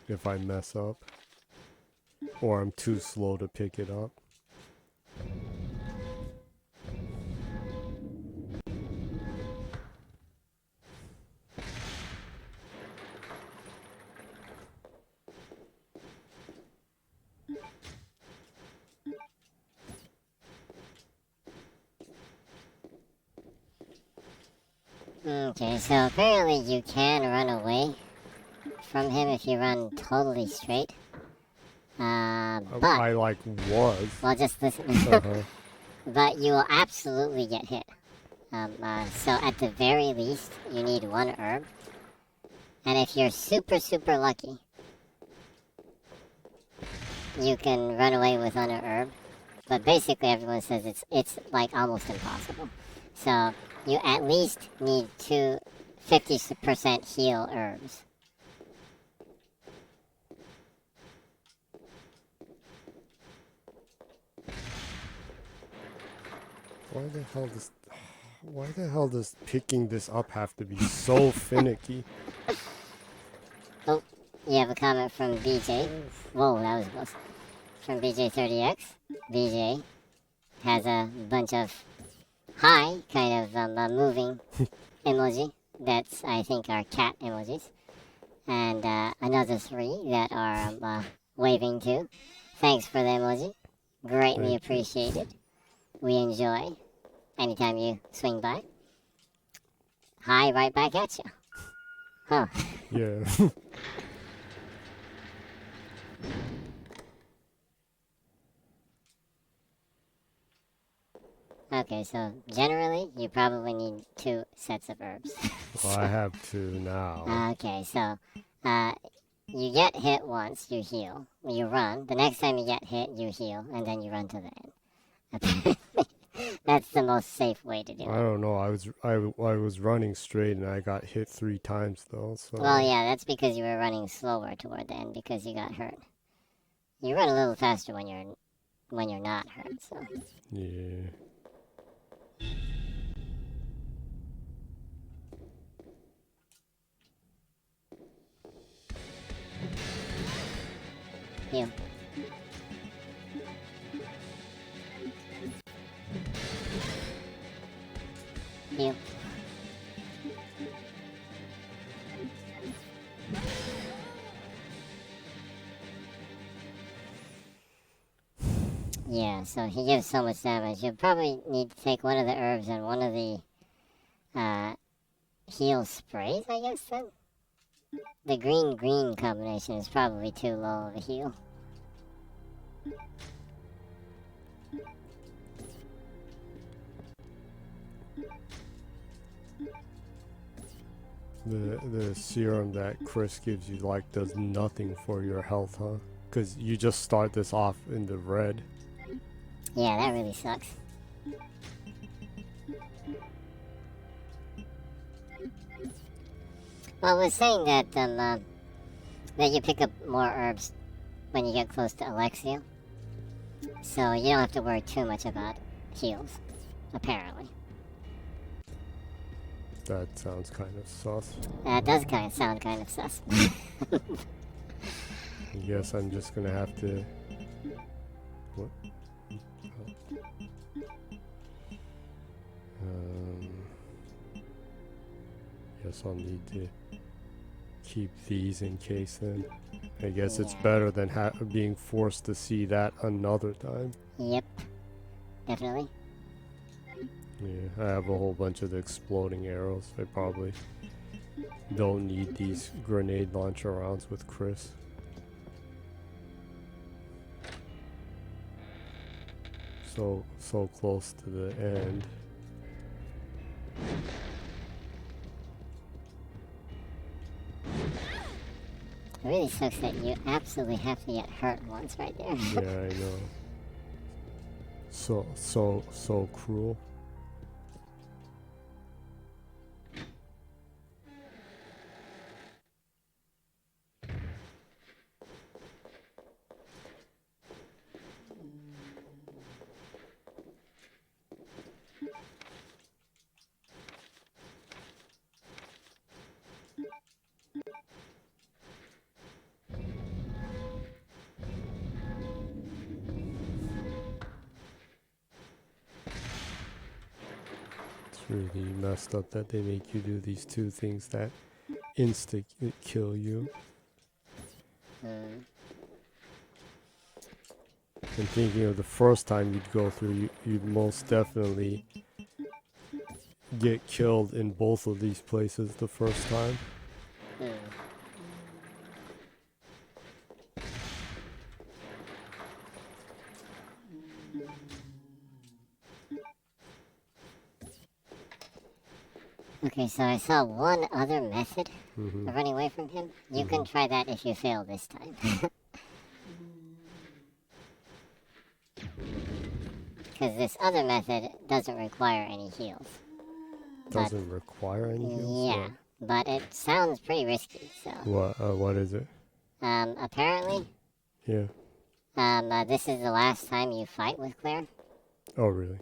if I mess up or I'm too slow to pick it up. Okay, so apparently you can run away from him if you run totally straight. But I like was. well, just listen. But you will absolutely get hit. So at the very least, you need one herb, and if you're super lucky, you can run away with one herb. But basically, everyone says it's like almost impossible. So you at least need 50% heal herbs. Why the hell does picking this up have to be so finicky? Oh, you have a comment from BJ. Whoa, that was close. From BJ30X. BJ has a bunch of hi kind of moving emoji. That's, I think, are cat emojis. And another 3 that are waving too. Thanks for the emoji. Greatly appreciated. we enjoy anytime you swing by. Hi, right back at you. Huh. Yeah. Okay, so generally, you probably need 2 sets of herbs. Well, I have to now. Okay, so you get hit once, you heal. You run. The next time you get hit, you heal, and then you run to the end. That's the most safe way to do I it. don't know. I was running straight and I got hit 3 times though. So Well, yeah, that's because you were running slower toward the end because you got hurt. You run a little faster when you're not hurt. So yeah. heal. Heal. Yeah, so he gives so much damage. You'll probably need to take one of the herbs and one of the heal sprays, I guess, then? The green-green combination is probably too low of a heal. The serum that Chris gives you like does nothing for your health, huh? Because you just start this off in the red. Yeah, that really sucks. Well, I was saying that that you pick up more herbs when you get close to Alexia, so you don't have to worry too much about heals, apparently. That sounds kind of sus. That does sound kind of sus. I guess I'm just gonna have to. What? Oh. Guess I'll need to keep these in case then. I guess it's Yeah. better than being forced to see that another time. Yep, definitely. Yeah, I have a whole bunch of the exploding arrows. I probably don't need these grenade launcher rounds with Chris. So close to the end. It really sucks that you absolutely have to get hurt once right there. Yeah, I know. So cruel. Really messed up that they make you do these 2 things that insta kill you. Mm. And thinking of the first time you'd go through, you'd most definitely get killed in both of these places the first time. Mm. Okay, so I saw one other method Mm-hmm. of running away from him. You can try that if you fail this time. Because this other method doesn't require any heals. Doesn't require any heals? Yeah, but it sounds pretty risky, so... What is it? Apparently, Yeah. this is the last time you fight with Claire, Oh, really?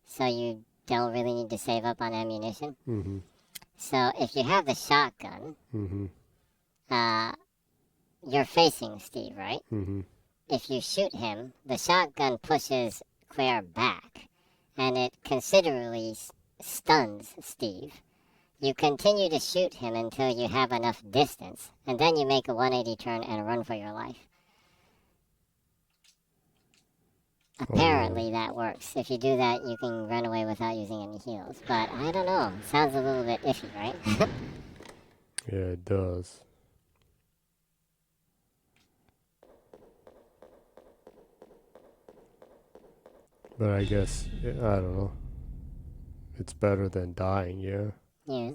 so you don't really need to save up on ammunition. Mm-hmm. So if you have the shotgun, Mm-hmm. you're facing Steve, right? Mm-hmm. If you shoot him, the shotgun pushes Claire back, and it considerably stuns Steve. You continue to shoot him until you have enough distance, and then you make a 180 turn and run for your life. Apparently that works. If you do that, you can run away without using any heals. But I don't know. Sounds a little bit iffy, right? Yeah, it does. But I guess, I don't know. It's better than dying, yeah. Yeah.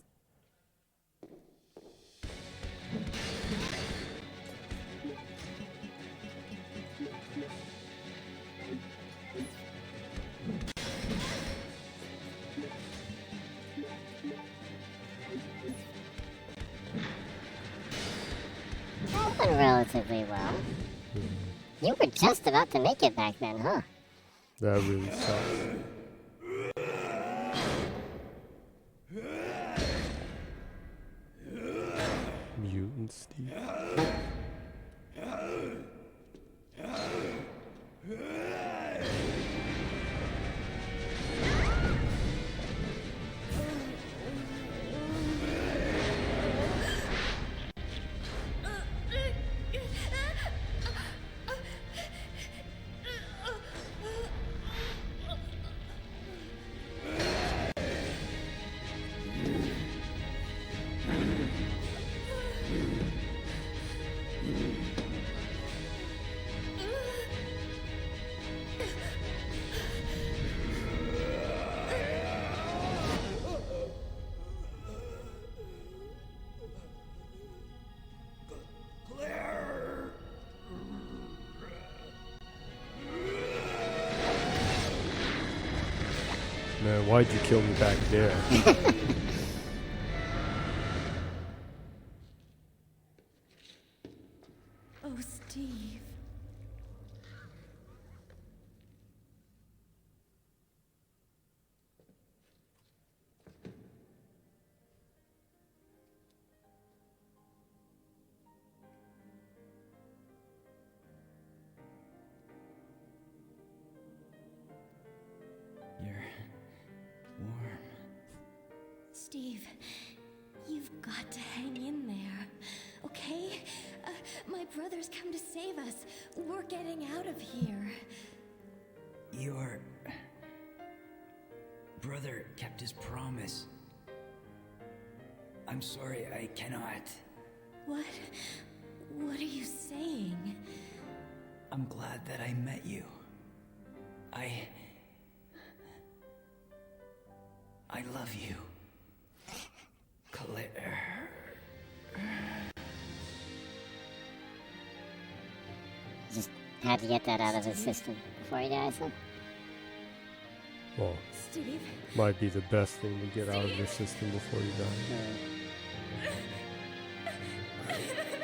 That went relatively well. You were just about to make it back then, huh? That really sucks. Mutant Steve. Man, why'd you kill me back there? Oh, Steve. You're warm. Steve, you've got to hang in there, okay? My brother's come to save us. We're getting out of here. Your brother kept his promise. I'm sorry, I cannot. What? What are you saying? I'm glad that I met you. I love you. Claire. Just had to get that out of his system before he dies, huh? Well, Steve? might be the best thing to get out of your system before you die.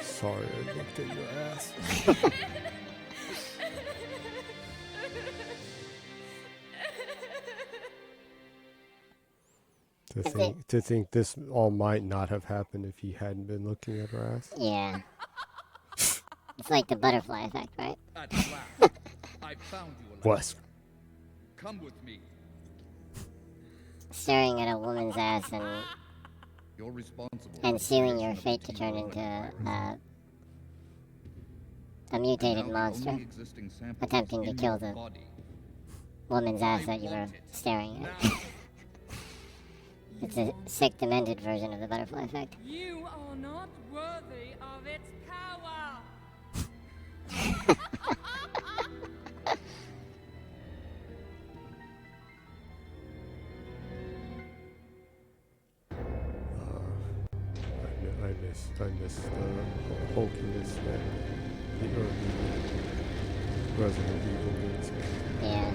Sorry, I looked at your ass. To think this all might not have happened if he hadn't been looking at her ass. Yeah. It's like the butterfly effect, right? At last, I found you alive. What? Come with me. Staring at a woman's ass You're responsible. and sealing your fate to turn into a mutated monster, attempting to kill the woman's ass that you were staring at. It's a sick, demented version of the butterfly effect. You are not worthy of its power. I miss the hulkiness that the early Resident Evil games had. Yeah.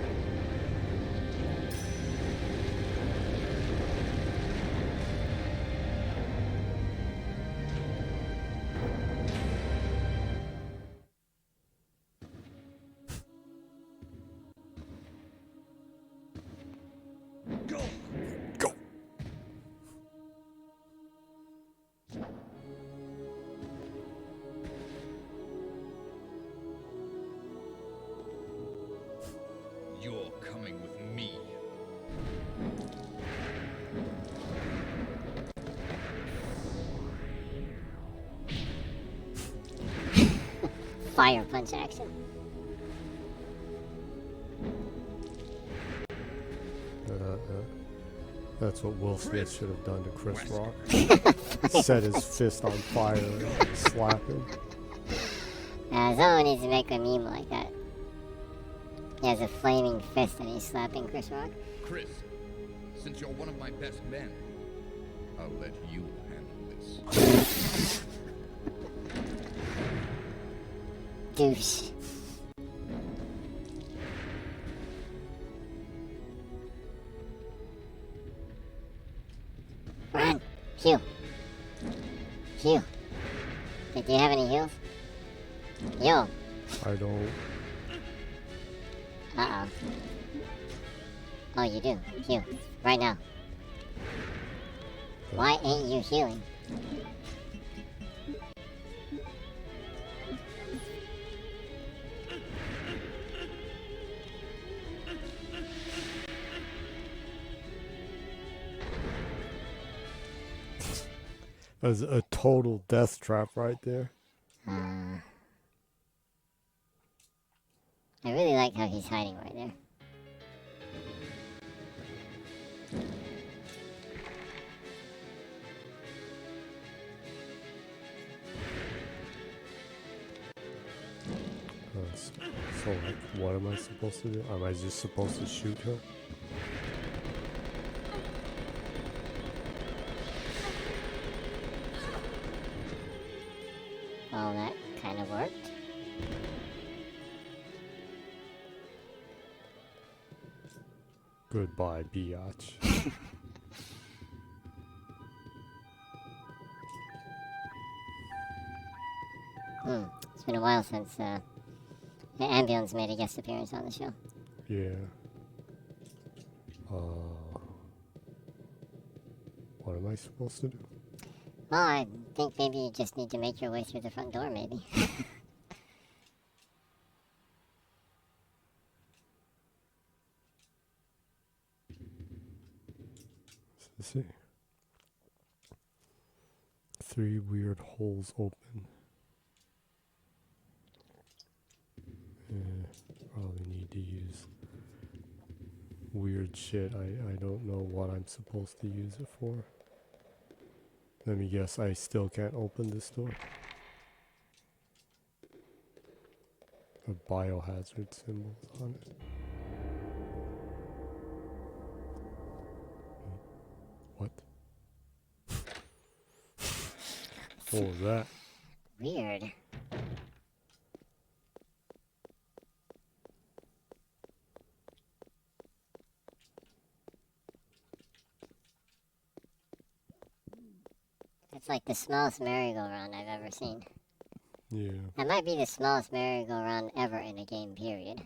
You're coming with me. Fire punch action. That's what Will Smith should have done to Chris Rock. Set his fist on fire and slap him. Someone needs to make a meme like that. He has a flaming fist and he's slapping Chris Rock. Chris, since you're one of my best men, I'll let you handle this. Douche. Run! Heal. Heal. Do you have any heals? Yo. I don't. Uh-oh. Oh, you do. Heal. Right now. Why ain't you healing? That was a total death trap right there. I really like how he's hiding right there. So like, what am I supposed to do? Am I just supposed to shoot her? Well, that kind of worked. Goodbye, biatch. It's been a while since the ambulance made a guest appearance on the show. Yeah. What am I supposed to do? Well, I think maybe you just need to make your way through the front door, maybe. Let's see. 3 weird holes open. Probably need to use weird shit. I don't know what I'm supposed to use it for. Let me guess, I still can't open this door. A biohazard symbols on it. What? What was that? Weird. It's like the smallest merry-go-round I've ever seen. Yeah, That might be the smallest merry-go-round ever in a game, period.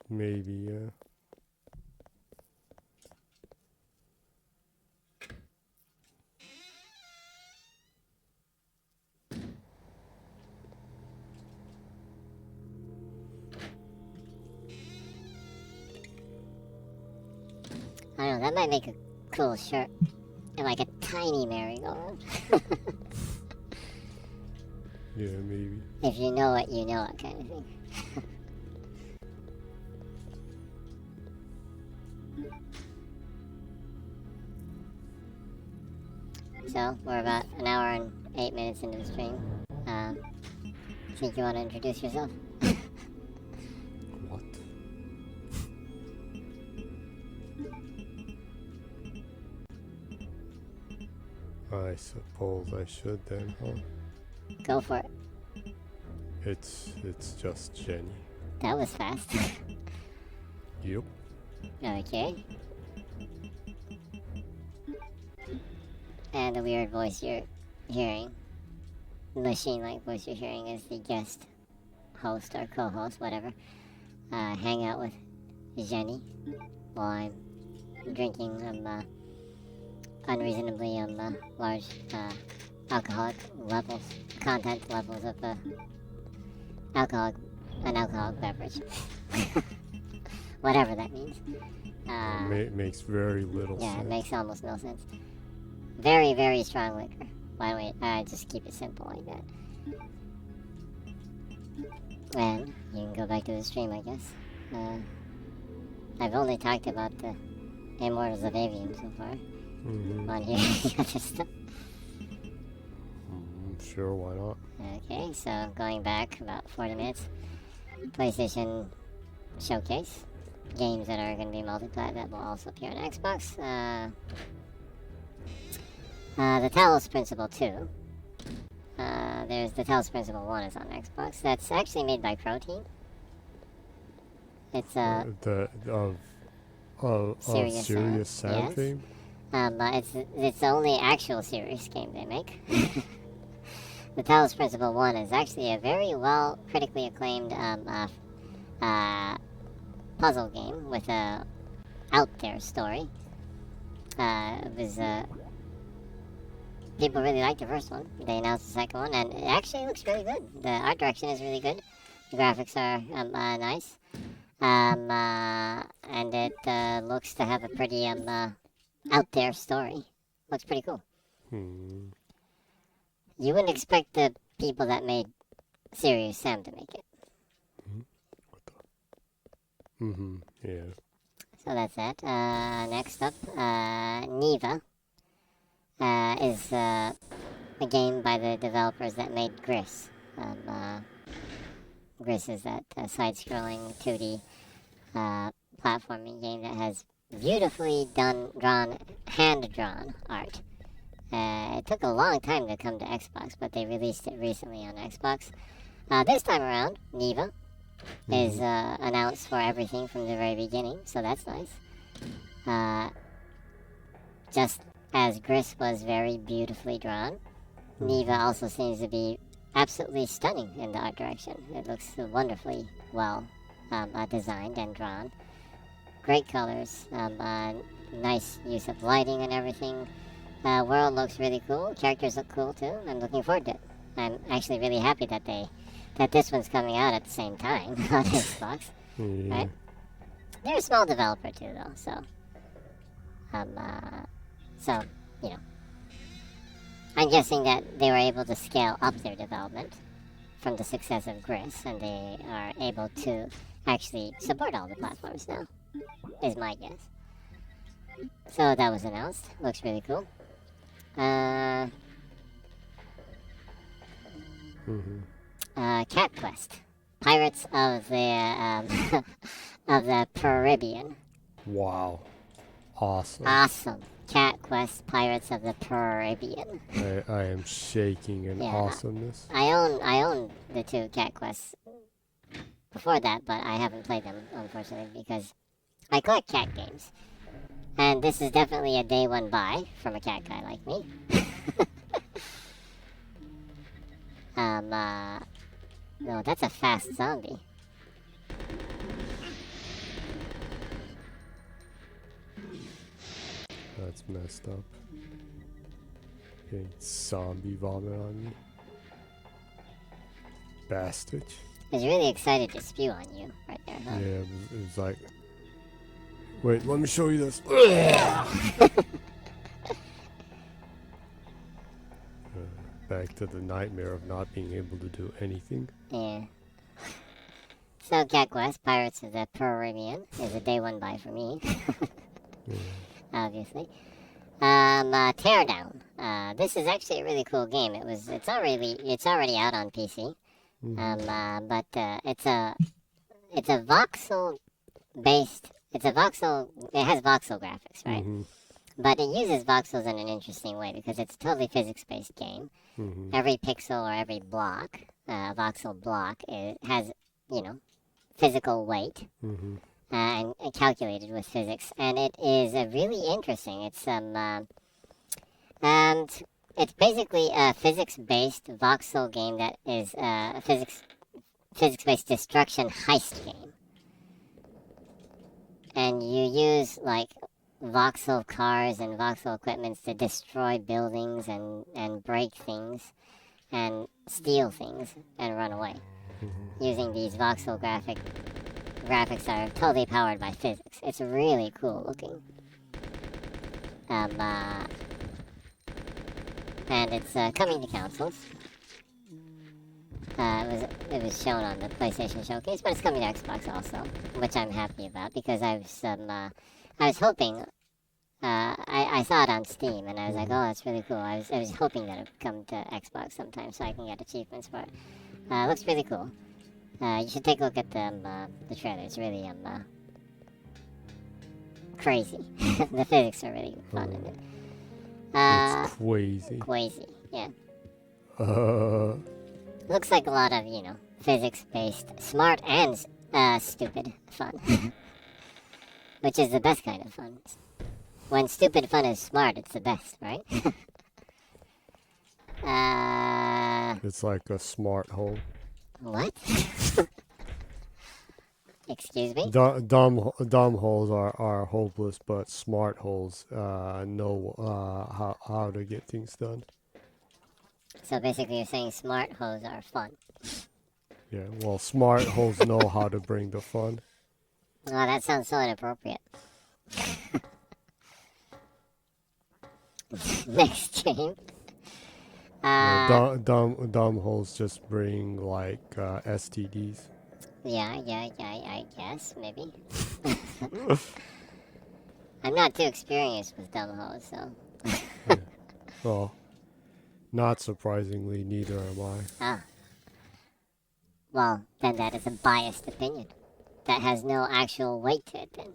maybe, yeah. I don't know, that might make a cool shirt. And like a tiny merry-go-round. Yeah, maybe. If you know it, you know it kind of thing. So, we're about an hour and 8 minutes into the stream. Think you want to introduce yourself? What? I suppose I should then, huh? Go for it. It's just Jenny. That was fast. Yep. Okay. And the weird voice you're hearing, machine-like voice you're hearing, is the guest host or co-host, whatever. Hang out with Jenny while I'm drinking unreasonably large alcoholic levels, content levels of an alcoholic beverage. Whatever that means. Makes very little Yeah, sense. it makes almost no sense. Very, very strong liquor. Why don't we just keep it simple like that? And you can go back to the stream, I guess. I've only talked about the Immortals of Avium so far. On here, the other stuff. Sure, why not? Okay, so going back about 40 minutes, PlayStation Showcase. Games that are going to be multi-plat that will also appear on Xbox. The Talos Principle 2. There's the Talos Principle 1 is on Xbox. That's actually made by Protein. It's Serious Serious Sam, Sam yes. fame? It's the only actual serious game they make. The Talos Principle 1 is actually a very well critically acclaimed puzzle game with a out there story. People really liked the first one. They announced the second one, and it actually looks really good. The art direction is really good. The graphics are nice. And it looks to have a pretty out there story. Looks pretty cool. You wouldn't expect the people that made Serious Sam to make it. Yeah. So that's that. Next up, Neva is a game by the developers that made Gris. Gris is that side-scrolling 2D platforming game that has beautifully hand-drawn art. It took a long time to come to Xbox, but they released it recently on Xbox. This time around, Neva is announced for everything from the very beginning, so that's nice. Just as Gris was very beautifully drawn, Neva also seems to be absolutely stunning in the art direction. It looks wonderfully well designed and drawn. Great colors, nice use of lighting and everything. World looks really cool. Characters look cool too. I'm looking forward to it. I'm actually really happy that this one's coming out at the same time on Xbox. Right? They're a small developer too, though. So you know, I'm guessing that they were able to scale up their development from the success of Gris, and they are able to actually support all the platforms now. Is my guess. So that was announced. Looks really cool. Cat Quest, Pirates of the of the Caribbean. Wow. Awesome. Awesome. Cat Quest, Pirates of the Caribbean. I am shaking in awesomeness. I own the two Cat Quests before that, but I haven't played them, unfortunately, because I collect cat games. And this is definitely a day one buy from a cat guy like me. No, that's a fast zombie. That's messed up. Getting zombie vomit on me. Bastard. He's really excited to spew on you right there, huh? Yeah, it was like... Wait, let me show you this. Back to the nightmare of not being able to do anything. Yeah. So, Cat Quest, Pirates of the Caribbean, is a day one buy for me. Obviously. Teardown. This is actually a really cool game. It's already out on PC. But it's a voxel based. It has voxel graphics, right? But it uses voxels in an interesting way because it's a totally physics-based game. Every pixel or every block, voxel block, it has, physical weight and calculated with physics. And it is really interesting. It's it's basically a physics-based voxel game that is a physics-based destruction heist game. And you use, voxel cars and voxel equipments to destroy buildings and break things and steal things and run away. Using these voxel graphics are totally powered by physics. It's really cool looking. And it's coming to consoles. It was shown on the PlayStation Showcase, but it's coming to Xbox also, which I'm happy about because I was hoping. I I saw it on Steam, and I was like, oh, that's really cool. I was hoping that it would come to Xbox sometime so I can get achievements for it. It looks really cool. You should take a look at the trailer. It's really crazy. The physics are really fun in it. It's crazy. Crazy, yeah. Looks like a lot of, physics-based, smart and stupid fun. Which is the best kind of fun. When stupid fun is smart, it's the best, right? It's like a smart hole. What? Excuse me? Dumb holes are hopeless, but smart holes know how to get things done. So basically you're saying smart hoes are fun. Yeah, well, smart holes know how to bring the fun. Oh, that sounds so inappropriate. Next game. Dumb holes just bring like STDs. Yeah, I guess, maybe. I'm not too experienced with dumb hoes, so. Yeah. Well, not surprisingly, neither am I. Ah. Well, then that is a biased opinion. That has no actual weight to it, then.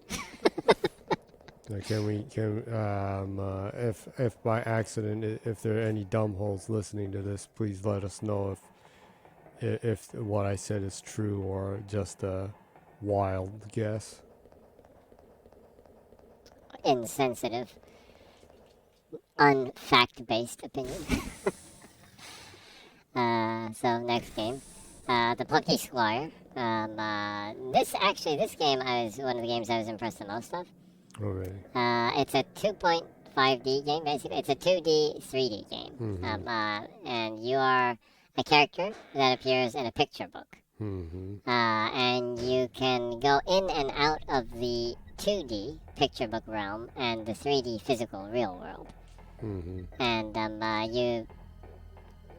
If by accident, if there are any dumb holes listening to this, please let us know if what I said is true or just a wild guess. Insensitive, unfact-based opinion. So next game, the Plucky Squire. This game was one of the games I was impressed the most of. Oh, really? It's a 2.5D game, basically. It's a 2D, 3D game. Mm-hmm. And you are a character that appears in a picture book. Mm-hmm. And you can go in and out of the 2D picture book realm and the 3D physical real world. Mm-hmm. And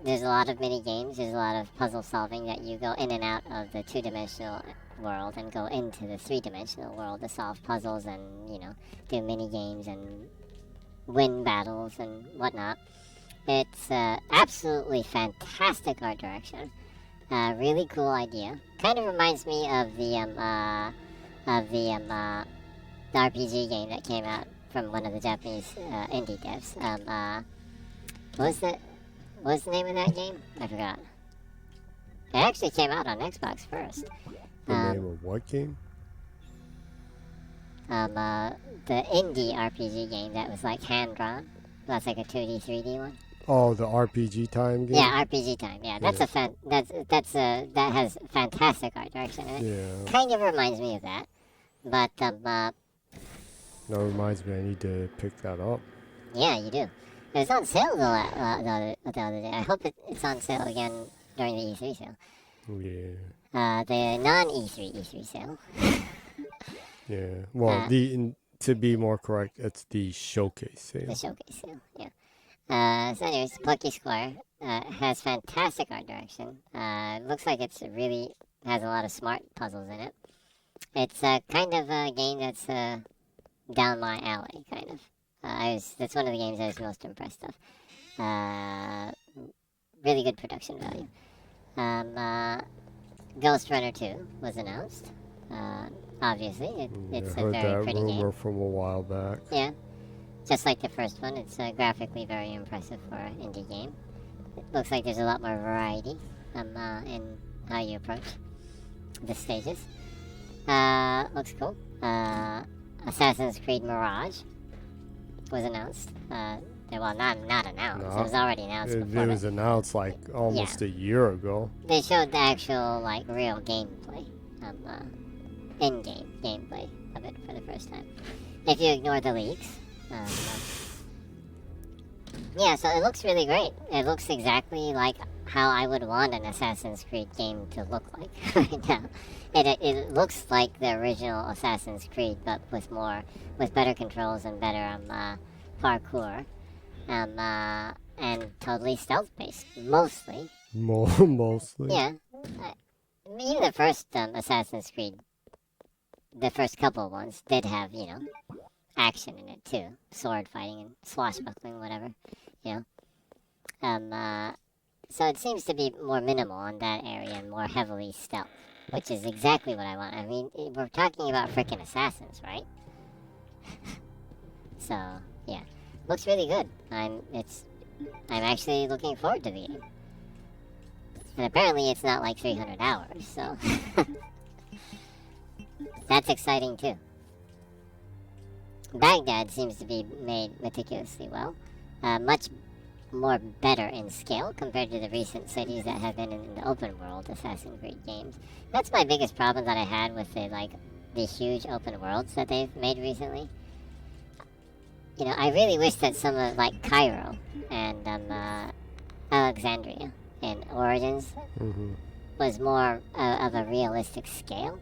there's a lot of mini games. There's a lot of puzzle solving that you go in and out of the two-dimensional world and go into the three-dimensional world to solve puzzles and do mini games and win battles and whatnot. It's absolutely fantastic art direction. Really cool idea. Kind of reminds me of the RPG game that came out from one of the Japanese indie devs. What was the name of that game? I forgot. It actually came out on Xbox first. The name of what game? The indie RPG game that was like hand-drawn. That's like a 2D, 3D one. Oh, the RPG Time game? Yeah, RPG Time. Yeah, that has fantastic art direction in it. Yeah. Kind of reminds me of that. But, That reminds me, I need to pick that up. yeah, you do. It was on sale the other day. I hope it's on sale again during the E3 sale. Yeah. The non-E3 sale. Yeah. Well, to be more correct, it's the showcase The sale. showcase sale, yeah. So anyways, Plucky Squire has fantastic art direction. Looks like it's really has a lot of smart puzzles in it. It's kind of a game that's down my alley, kind of. That's one of the games I was most impressed of. Really good production value. Ghost Runner 2 was announced. Obviously, it's I a heard very that pretty rumor game. from a while back. Yeah, just like the first one, it's graphically very impressive for an indie game. It looks like there's a lot more variety in how you approach the stages. Looks cool. Assassin's Creed Mirage was announced. Well, not announced. No, It was already announced It before. was announced like almost a year ago. They showed the actual real gameplay, in-game gameplay of it for the first time. If you ignore the leaks. Yeah, so it looks really great. It looks exactly like how I would want an Assassin's Creed game to look like right now. It looks like the original Assassin's Creed, but with better controls and better parkour, and totally stealth-based, mostly. Mostly. Yeah, even the first Assassin's Creed, the first couple ones did have action in it too, sword fighting and swashbuckling, whatever, you know. So it seems to be more minimal on that area and more heavily stealth, which is exactly what I want. I mean, we're talking about freaking assassins, right? So yeah, looks really good. I'm actually looking forward to the game. And apparently it's not like 300 hours, so that's exciting too. Baghdad seems to be made meticulously well, much more better in scale compared to the recent cities that have been in the open world Assassin's Creed games. That's my biggest problem that I had with the huge open worlds that they've made recently. You know, I really wish that some of like Cairo and Alexandria in Origins was more of a realistic scale,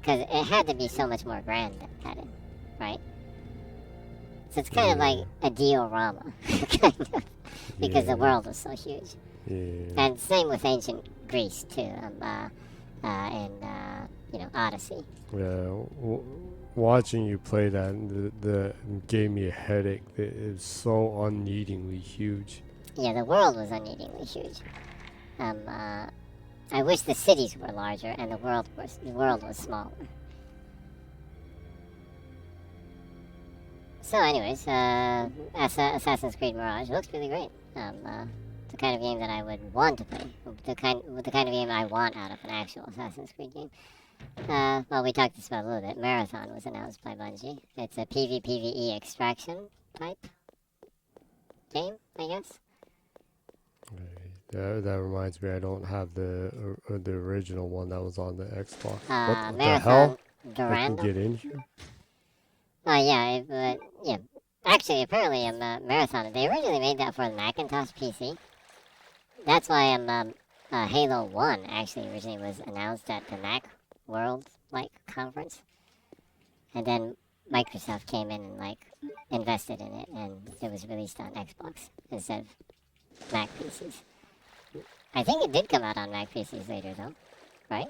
because it had to be so much more grand at it, right? So it's kind of like a diorama, kind of, because the world was so huge. Yeah. And same with ancient Greece too, and Odyssey. Yeah. Watching you play that, the gave me a headache. It is so unneedingly huge. Yeah, the world was unneedingly huge. I wish the cities were larger and the world was smaller. So, anyways, Assassin's Creed Mirage looks really great. The kind of game that I would want to play. The kind of game I want out of an actual Assassin's Creed game. Well, we talked this about a little bit. Marathon was announced by Bungie. It's a PvPvE extraction type game, I guess. That reminds me, I don't have the original one that was on the Xbox. What the Marathon hell? I Durandal? can get in here? Oh, yeah, yeah. Actually, apparently, Marathon, they originally made that for the Macintosh PC. That's why Halo 1 actually originally was announced at the Mac World, conference. And then Microsoft came in and, invested in it, and it was released on Xbox instead of Mac PCs. I think it did come out on Mac PCs later, though, right?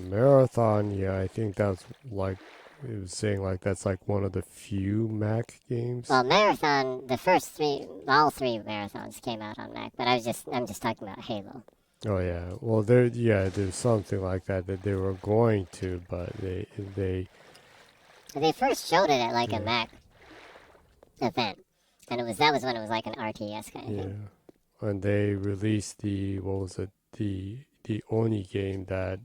Marathon, yeah, I think that's it was saying that's one of the few Mac games. Well, Marathon, all three Marathons came out on Mac, but I'm just talking about Halo. Oh yeah, well there's something like that they were going to, but they first showed it at a Mac event, and that was when it was an RTS kind of thing. And they released the Oni game that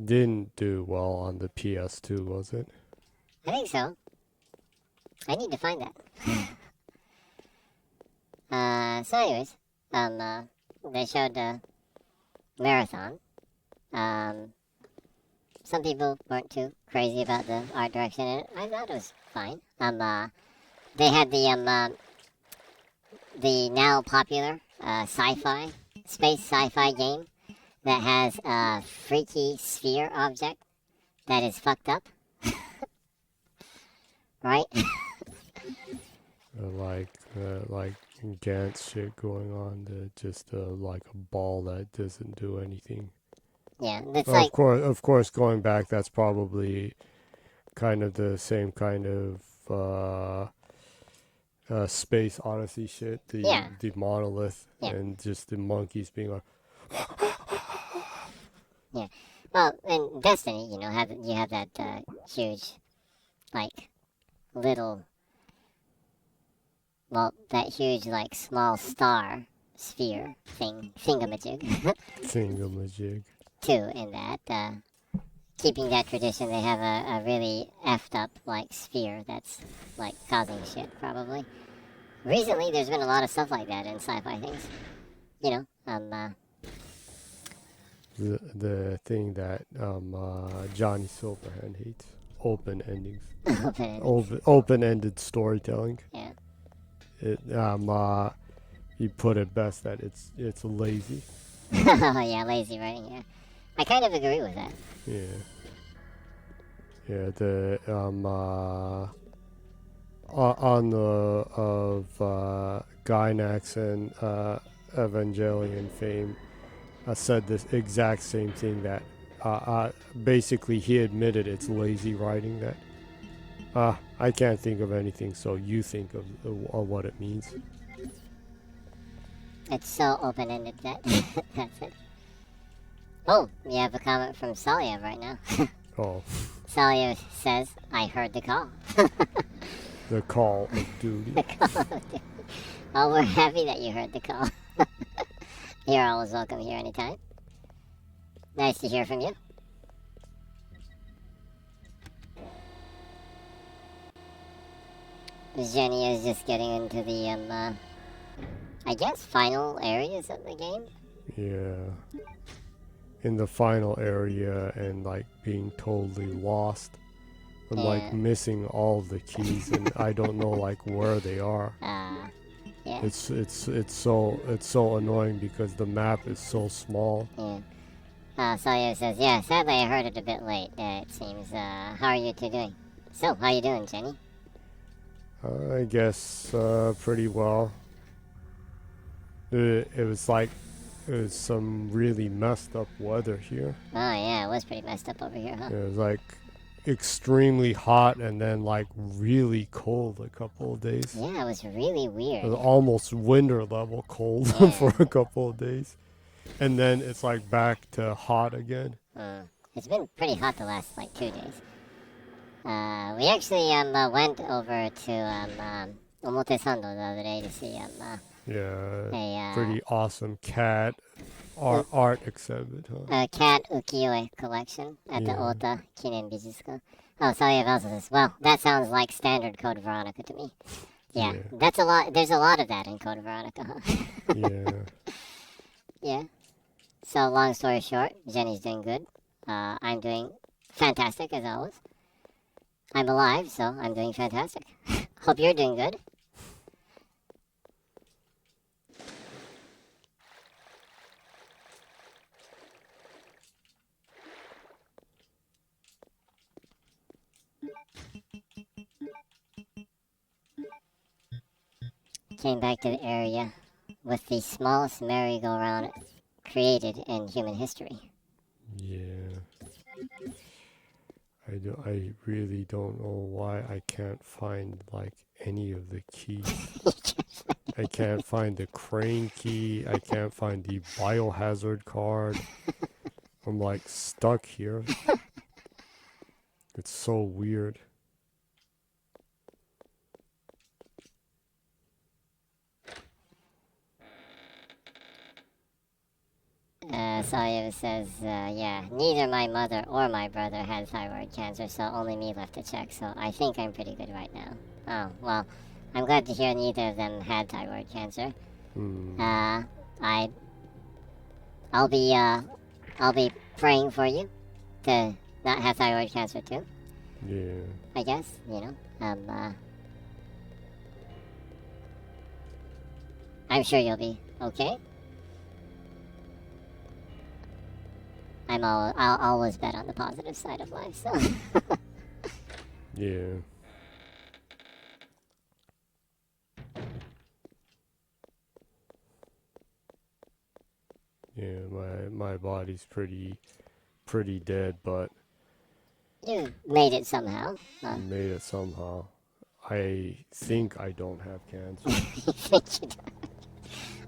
didn't do well on the PS2, was it? I think so. I need to find that. So anyways, they showed Marathon. Some people weren't too crazy about the art direction in it. I thought it was fine. They had the now popular space sci-fi game that has a freaky sphere object that is fucked up. Right? like Gantz shit going on, just a ball that doesn't do anything. Yeah, it's of course, going back, that's probably kind of the same kind of Space Odyssey shit. The monolith and just the monkeys being like. Yeah, well, in Destiny, you have that huge, that huge small star sphere thingamajig. Thingamajig. Too, in that, keeping that tradition, they have a really effed up, sphere that's, causing shit, probably. Recently, there's been a lot of stuff like that in sci-fi things. The thing that Johnny Silverhand hates. Open endings. Open-ended storytelling. Yeah. He put it best that it's lazy. Oh, yeah, lazy writing, yeah. I kind of agree with that. Yeah. Yeah, the on the Gynax and Evangelion fame, said this exact same thing, that basically he admitted it's lazy writing, that I can't think of anything, so you think of what it means. It's so open-ended that that's it. Oh, we have a comment from Salya right now. Oh, Salya says, I heard the call. the Call of Duty. The call of duty. Oh, we're happy that you heard the call. You're always welcome here anytime. Nice to hear from you. Jenny is just getting into the, I guess, final areas of the game. Yeah. In the final area and like being totally lost. I'm Yeah. like missing all of the keys and I don't know like where they are. Yeah. It's so annoying because the map is so small. Yeah. Salya says, yeah, sadly I heard it a bit late, it seems. How are you two doing? So, how you doing, Jenny? I guess pretty well. It was some really messed up weather here. Oh, yeah, it was pretty messed up over here, huh? It was like extremely hot and then like really cold a couple of days. Yeah, it was really It weird. was almost winter level cold Yeah. for a couple of days. And then it's like back to hot again. It's been pretty hot the last, like, 2 days. We actually, went over to, Omotesando the other day to see, Yeah, a, pretty awesome cat art exhibit, huh? cat ukiyo-e collection at the Yeah. Ota Kinen Bijutsuko. Oh, Salya also says, well, that sounds like standard Code Veronica to me. Yeah, Yeah. that's a lot. There's a lot of that in Code Veronica, huh? Yeah. Yeah. So, long story short, Jenny's doing good. I'm doing fantastic, as always. I'm alive, so I'm doing fantastic. Hope you're doing good. Came back to the area with the smallest merry-go-round created in human history. Yeah. I really don't know why I can't find like any of the keys. I can't find the crane key. I can't find the biohazard card. I'm like stuck here. It's so weird. Salya says, yeah, neither my mother or my brother had thyroid cancer, so only me left to check, so I think I'm pretty good right now. Oh, well, I'm glad to hear neither of them had thyroid cancer. I'll be praying for you to not have thyroid cancer too, Yeah. I guess, I'm sure you'll be okay. I'll always bet on the positive side of life, so. Yeah. Yeah, my body's pretty dead, but You made it somehow. made it somehow. I think I don't have cancer.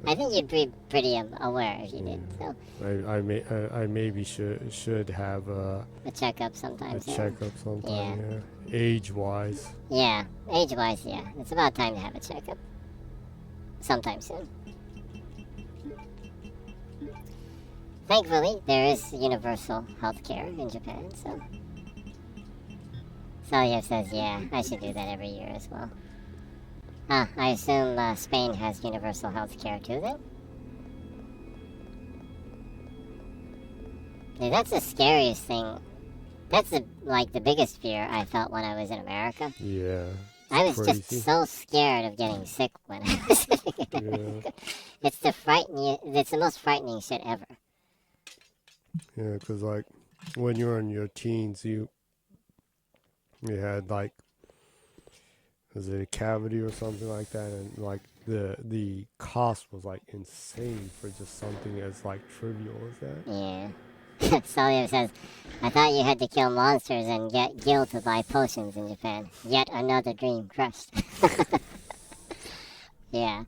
I think you'd be pretty aware if you did. So I maybe should have a checkup a sometime soon. checkup sometime. Yeah. Age wise. Yeah, age-wise, yeah, it's about time to have a checkup. Sometime soon. Thankfully, there is universal health care in Japan, so. Salya says, yeah, I should do that every year as well. I assume Spain has universal health care too, then? Yeah, that's the scariest thing. That's the biggest fear I felt when I was in America. Yeah. I was crazy. just so scared of getting sick when I was in America. It's the most frightening shit ever. Yeah, because like when you were in your teens, you had like, was it a cavity or something like that, and like the cost was like insane for just something as like trivial as that. Yeah. Solio says, I thought you had to kill monsters and get Gil to buy potions in Japan. Yet another dream crushed. Yeah.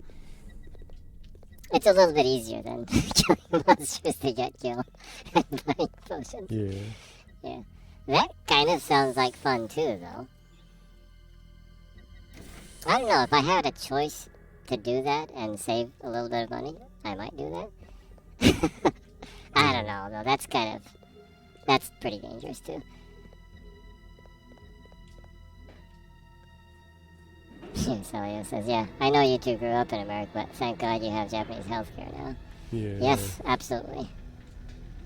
It's a little bit easier than killing monsters to get Gil and buying potions. Yeah. Yeah. That kind of sounds like fun too, though. I don't know, if I had a choice to do that and save a little bit of money, I might do that. I don't know, though. That's pretty dangerous too. Solio says, yeah, I know you two grew up in America, but thank God you have Japanese healthcare now. Yeah. Yes, absolutely.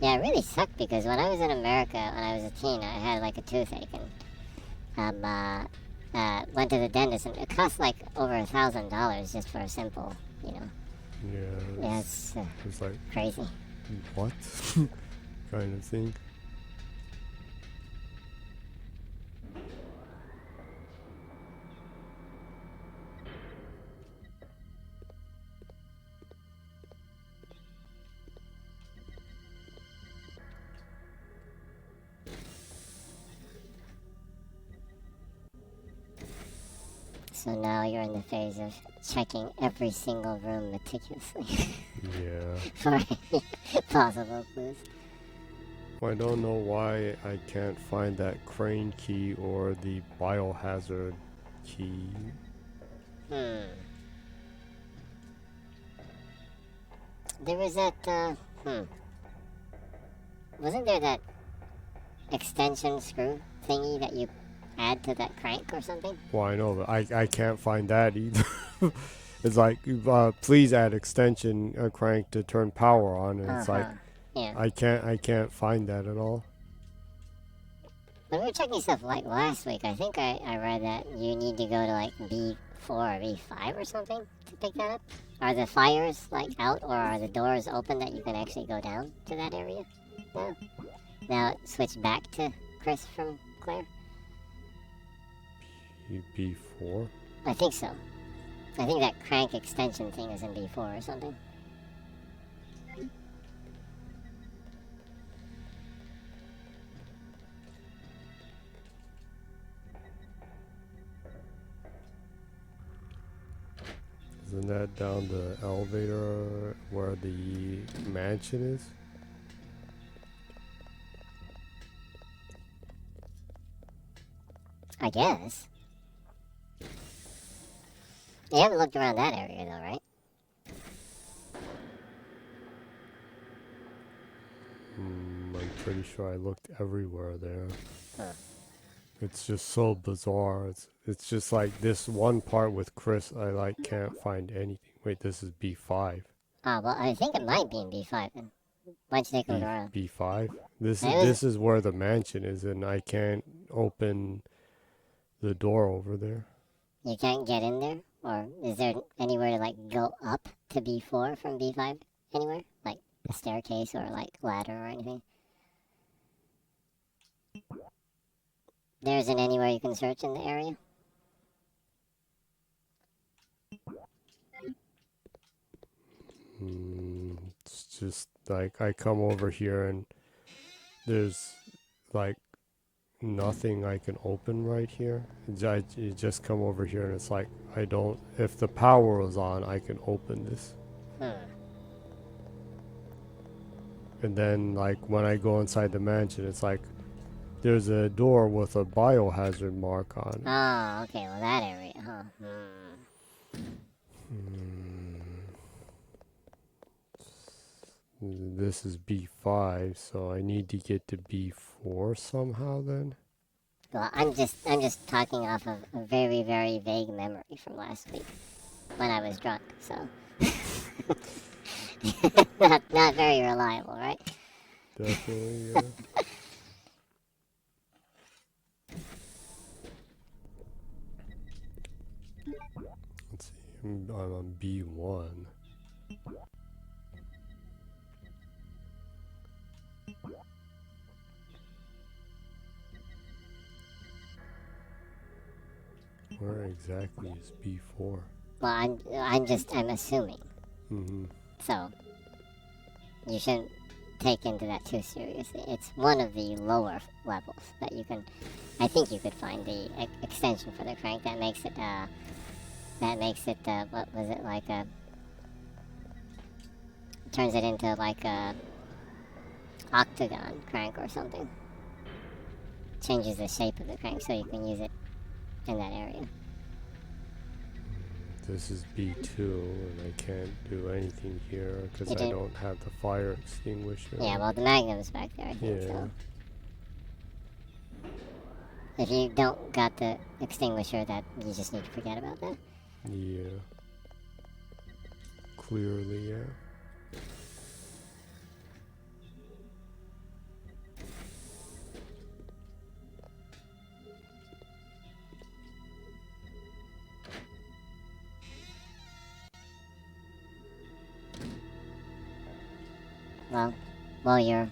Yeah, it really sucked because when I was in America, when I was a teen, I had like a toothache and went to the dentist and it cost like over $1,000 just for a simple, you know. Yeah. Yeah, it's It's like, crazy. what? kind of thing. So now you're in the phase of checking every single room meticulously Yeah. for any possible clues. I don't know why I can't find that crane key or the biohazard key. There was that, wasn't there that extension screw thingy that you add to that crank or something? Well, I know, but I can't find that either. It's like, please add extension crank to turn power on, and it's like, Yeah. I can't find that at all. When we were checking stuff like last week, I think I read that you need to go to like B4 or B5 or something to pick that up. Are the fires like out or are the doors open that you can actually go down to that area? No. Now it switched back to Chris from Claire? B4? I think so. I think that crank extension thing is in B4 or something. Isn't that down the elevator where the mansion is? I guess. You haven't looked around that area though, right? I'm pretty sure I looked everywhere there. Huh. It's just so bizarre. It's just like this one part with Chris, I like can't find anything. Wait, this is B5. Oh, well, I think it might be in B5 then. Why don't you take a look around? B5. This Maybe. this is where the mansion is, and I can't open the door over there. You can't get in there? Or is there anywhere to, like, go up to B4 from B5? Anywhere? Like, a staircase or, like, ladder or anything? There isn't anywhere you can search in the area? It's just like I come over here and there's like nothing I can open right here. You just come over here and it's like I don't. If the power was on, I can open this. And then like when I go inside the mansion, it's like there's a door with a biohazard mark on it. Oh, okay, well that area, huh? This is B5, so I need to get to B4 somehow then. Well, I'm just talking off of a very, very vague memory from last week when I was drunk, so not very reliable, right? Definitely, yeah. Let's see, I'm on B1. Where exactly is B4? Well, I'm assuming. Mm-hmm. So you shouldn't take into that too seriously. It's one of the lower levels that you can. I think you could find the extension for the crank that makes it. What was it like a? Turns it into like a octagon crank or something. Changes the shape of the crank so you can use it in that area. This is B2, and I can't do anything here because I don't have the fire extinguisher. Yeah, well, the Magnum's back there, I think, so. If you don't got the extinguisher, that you just need to forget about that. Yeah. Clearly, yeah. Well, while you're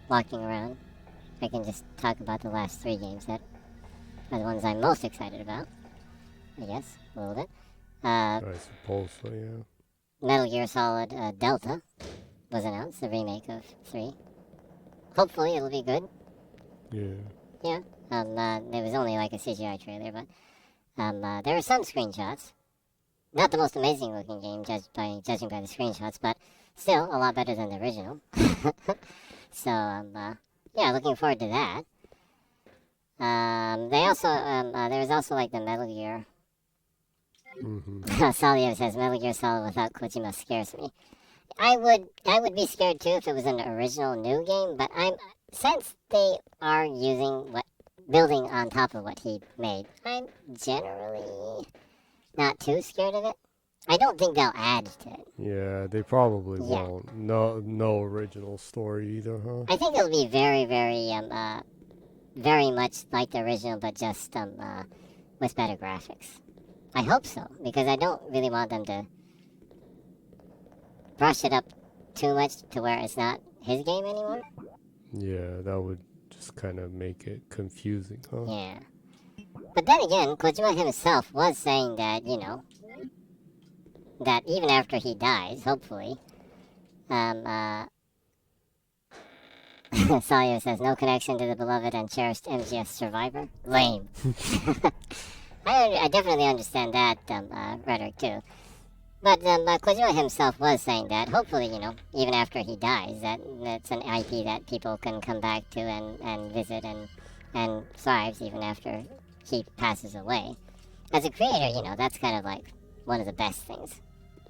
walking around, I can just talk about the last 3 games that are the ones I'm most excited about. I guess, a little bit. I suppose so, yeah. Metal Gear Solid Delta was announced, the remake of 3. Hopefully it'll be good. Yeah. Yeah. There was only like a CGI trailer, but there were some screenshots. Not the most amazing looking game, judging by the screenshots, but still a lot better than the original. So, yeah, looking forward to that. They also, there was also like the Metal Gear. Salio says Metal Gear Solid without Kojima scares me. I would be scared too if it was an original new game, but since they are building on top of what he made, I'm generally not too scared of it. I don't think they'll add to it. Yeah, they probably won't. No original story either, huh? I think it'll be very, very, very much like the original, but just with better graphics. I hope so, because I don't really want them to brush it up too much to where it's not his game anymore. Yeah, that would just kind of make it confusing, huh? Yeah. But then again, Kojima himself was saying that, you know, that even after he dies, hopefully, Salio says, no connection to the beloved and cherished MGS survivor? Lame. I definitely understand that rhetoric too. But Kojima himself was saying that, hopefully, you know, even after he dies, that's an IP that people can come back to and visit and thrives even after he passes away. As a creator, you know, that's kind of like one of the best things.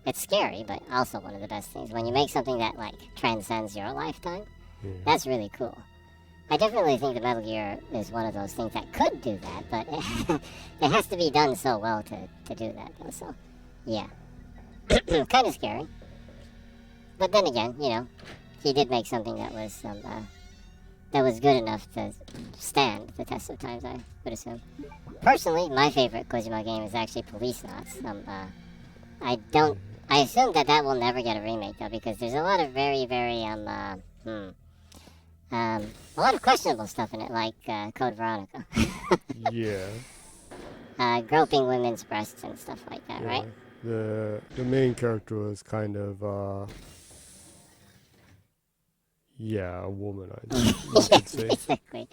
It's scary, but also one of the best things. When you make something that, like, transcends your lifetime, that's really cool. I definitely think the Metal Gear is one of those things that could do that, but it has to be done so well to do that, though, so, yeah. Kind of scary. But then again, you know, he did make something that was good enough to stand the test of times, I would assume. Personally, my favorite Kojima game is actually Police Knots. I assume that will never get a remake, though, because there's a lot of very, very, a lot of questionable stuff in it, like Code Veronica. Yeah. Groping women's breasts and stuff like that, right? The main character was kind of, a womanizer, you could say. Basically.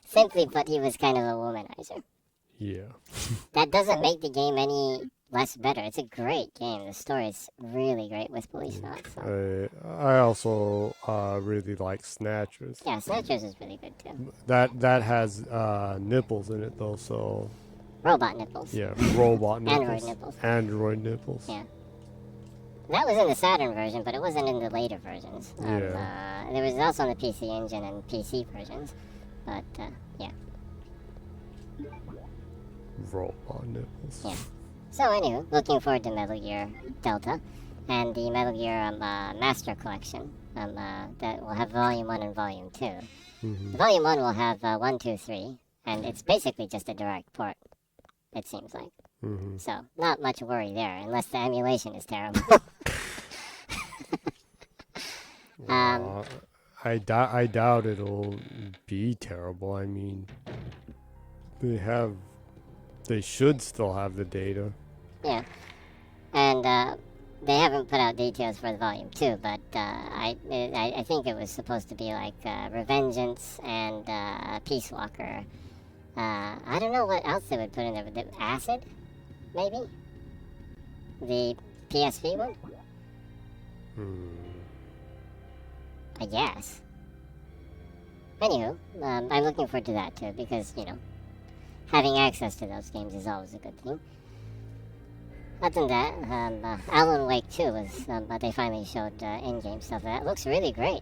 Simply put, he was kind of a womanizer. Yeah. That doesn't make the game any less better. It's a great game. The story is really great with Police Knots. So. I also really like Snatchers. Yeah, Snatchers is really good too. That has nipples in it though, so. Robot nipples. Yeah, robot nipples. Android nipples. Android nipples. Yeah. That was in the Saturn version, but it wasn't in the later versions. Yeah. There was also in the PC Engine and PC versions, but yeah. Robot nipples. Yeah. So anyway, looking forward to Metal Gear Delta and the Metal Gear Master Collection that will have Volume 1 and Volume 2. The Volume 1 will have 1, 2, 3, and it's basically just a direct port, it seems like. So, not much worry there, unless the emulation is terrible. I doubt it'll be terrible. I mean, they should still have the data. Yeah. And they haven't put out details for the Volume 2, but I think it was supposed to be like Revengeance and Peace Walker. I don't know what else they would put in there. The Acid, maybe? The PSP one? I guess. Anywho, I'm looking forward to that too, because, you know, having access to those games is always a good thing. Other than that, Alan Wake 2 was, they finally showed in-game stuff. That looks really great.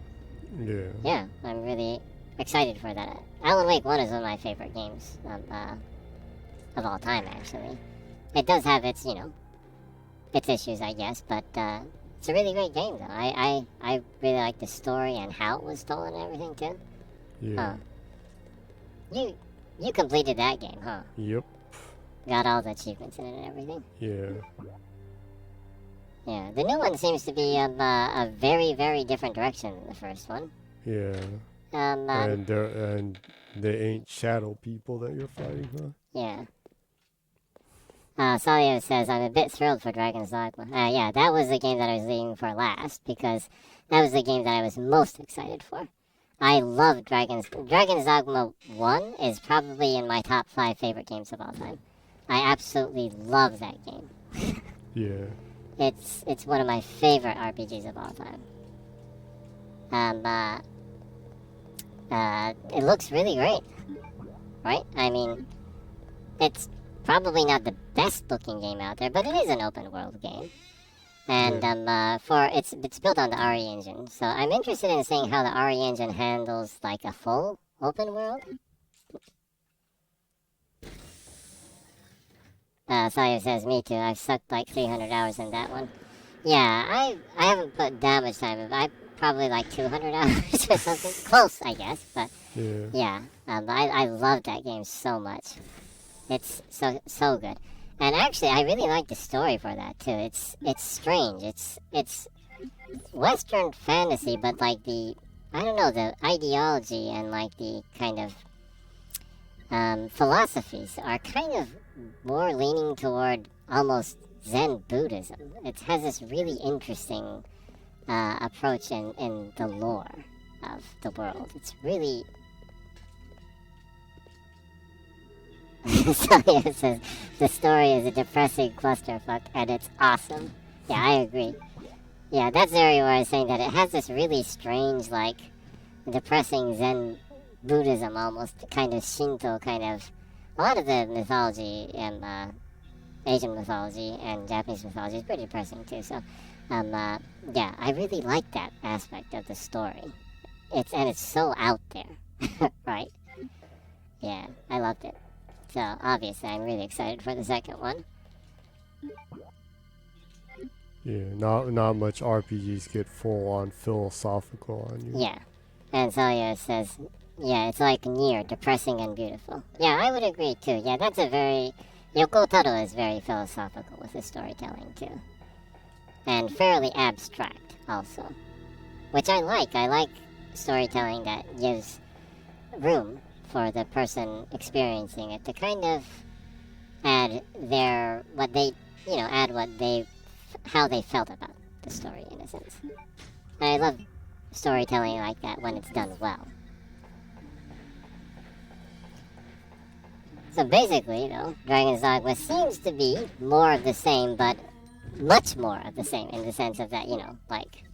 Yeah. Yeah, I'm really excited for that. Alan Wake 1 is one of my favorite games of all time, actually. It does have its, you know, its issues, I guess, but it's a really great game, though. I really like the story and how it was told and everything, too. Yeah. You completed that game, huh? Yep. Got all the achievements in it and everything? Yeah. Yeah, the new one seems to be a very, very different direction than the first one. Yeah. And they ain't shadow people that you're fighting, huh? Yeah. Salio says, I'm a bit thrilled for Dragon's Dogma. Yeah, that was the game that I was leaving for last, because that was the game that I was most excited for. I love Dragon's Dogma 1 is probably in my top 5 favorite games of all time. I absolutely love that game. Yeah. It's one of my favorite RPGs of all time. It looks really great, right? I mean, it's probably not the best looking game out there, but it is an open world game. And it's built on the RE engine, so I'm interested in seeing how the RE engine handles like a full open world. Sawyer says, me too. I've sucked like 300 hours in that one. Yeah, I haven't put that much time in, I probably like 200 hours or something. Close, I guess, but yeah. I love that game so much. It's so good. And actually, I really like the story for that too. It's strange. It's Western fantasy, but like the ideology and like the kind of philosophies are kind of more leaning toward almost Zen Buddhism. It has this really interesting approach in the lore of the world. It's really... Sonia says, the story is a depressing clusterfuck, and it's awesome. Yeah, I agree. Yeah, that's the area where I was saying that it has this really strange, like, depressing Zen Buddhism almost, kind of Shinto, kind of... A lot of the mythology and Asian mythology and Japanese mythology is pretty depressing too, so... yeah, I really like that aspect of the story. It's so out there, right? Yeah, I loved it. So, obviously, I'm really excited for the second one. Yeah, not much RPGs get full-on philosophical on you. Yeah. And Celia says, yeah, it's like near, depressing and beautiful. Yeah, I would agree, too. Yeah, that's a very... Yoko Taro is very philosophical with his storytelling, too. And fairly abstract, also. Which I like. I like storytelling that gives room for the person experiencing it to kind of add how they felt about the story, in a sense. And I love storytelling like that when it's done well. So basically, though, Dragon's Dogma seems to be more of the same, but much more of the same in the sense of that, like,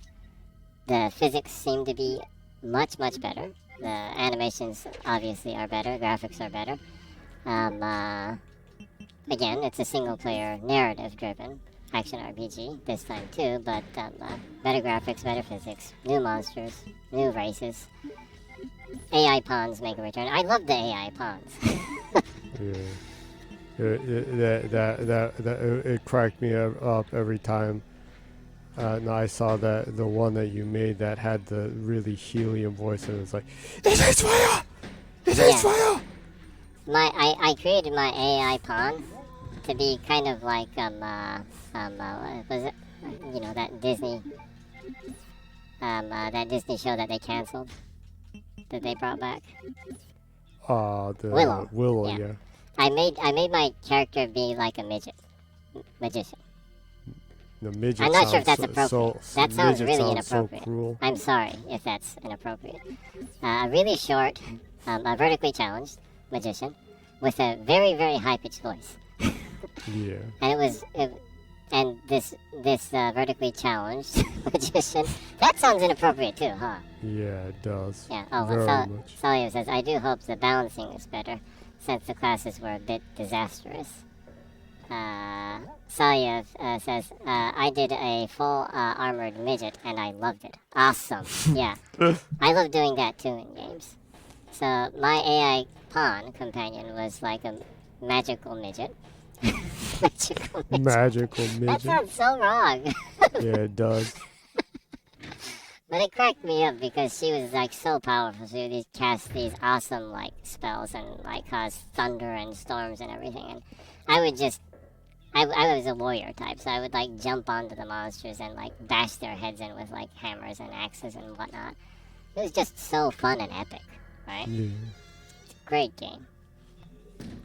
the physics seem to be much, much better. The animations obviously are better, graphics are better. Again, it's a single-player, narrative-driven action RPG this time too, but better graphics, better physics, new monsters, new races. AI pawns make a return. I love the AI pawns. It cracked me up every time. And I saw the one that you made that had the really helium voice, and it was like, "It is fire! It is fire!" I created my AI pawn to be kind of like what was it? That Disney show that they canceled, that they brought back. Willow, yeah. I made my character be like a magician. The midget I'm not sure if sounds that's so- appropriate. so- That sounds midget really sounds so inappropriate. cruel. I'm sorry if that's inappropriate. A really short, a vertically challenged magician with a very, very high-pitched voice. Yeah. And this vertically challenged magician, that sounds inappropriate too, huh? Yeah, it does. Yeah. Oh, Very well, much. Salia says, I do hope the balancing is better, since the classes were a bit disastrous. Salia says, I did a full armored midget and I loved it. Awesome. Yeah. I love doing that too in games. So my AI pawn companion was like a magical midget. Magical midget. Magical That midget. sounds so wrong. Yeah, it does. But it cracked me up because she was like so powerful. She would cast these awesome like spells and like cause thunder and storms and everything. And I would just, I was a warrior type, so I would like jump onto the monsters and like bash their heads in with like hammers and axes and whatnot. It was just so fun and epic, right? Yeah. Great game.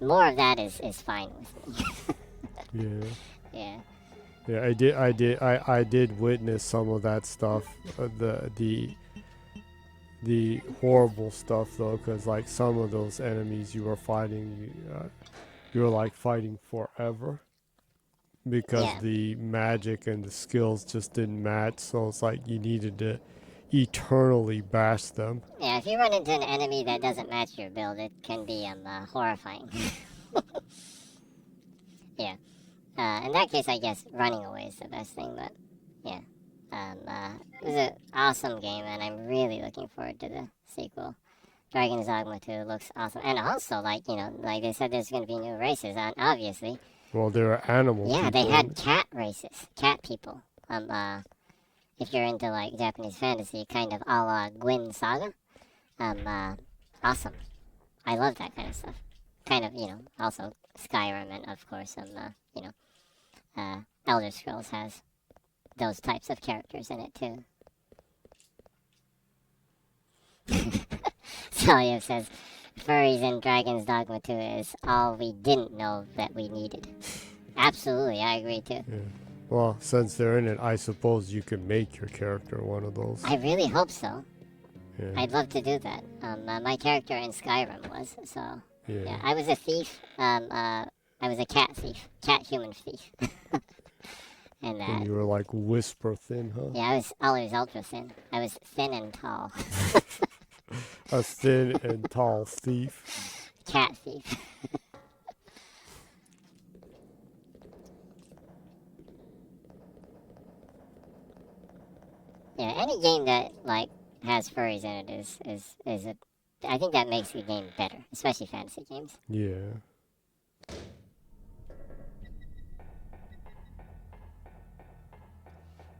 More of that is fine with me. Yeah. Yeah. Yeah, I did witness some of that stuff. The horrible stuff though, because like some of those enemies you were fighting, you were like fighting forever because Yeah. the magic and the skills just didn't match. So it's like you needed to eternally bash them. Yeah, if you run into an enemy that doesn't match your build, it can be horrifying. Yeah. In that case, I guess running away is the best thing, but yeah. It was an awesome game, and I'm really looking forward to the sequel. Dragon's Dogma 2 looks awesome. And also, like, you know, like they said there's going to be new races, and obviously. Well, there are animal Yeah, people. they had cat races. Cat people. If you're into, like, Japanese fantasy, kind of a la Gwyn Saga. Awesome. I love that kind of stuff. Kind of, you know, also Skyrim and, of course, you know, Elder Scrolls has those types of characters in it, too. Salia says, furries in Dragon's Dogma 2 is all we didn't know that we needed. Absolutely, I agree, too. Yeah. Well, since they're in it, I suppose you could make your character one of those. I really hope so. Yeah. I'd love to do that. My character in Skyrim was, so... Yeah. Yeah, I was a thief. I was a cat thief. Cat-human thief. And And you were like whisper thin, huh? yeah, I was always ultra thin. I was thin and tall. A thin and tall thief. Cat thief. Yeah, any game that like has furries in it is a. I think that makes the game better, especially fantasy games. Yeah.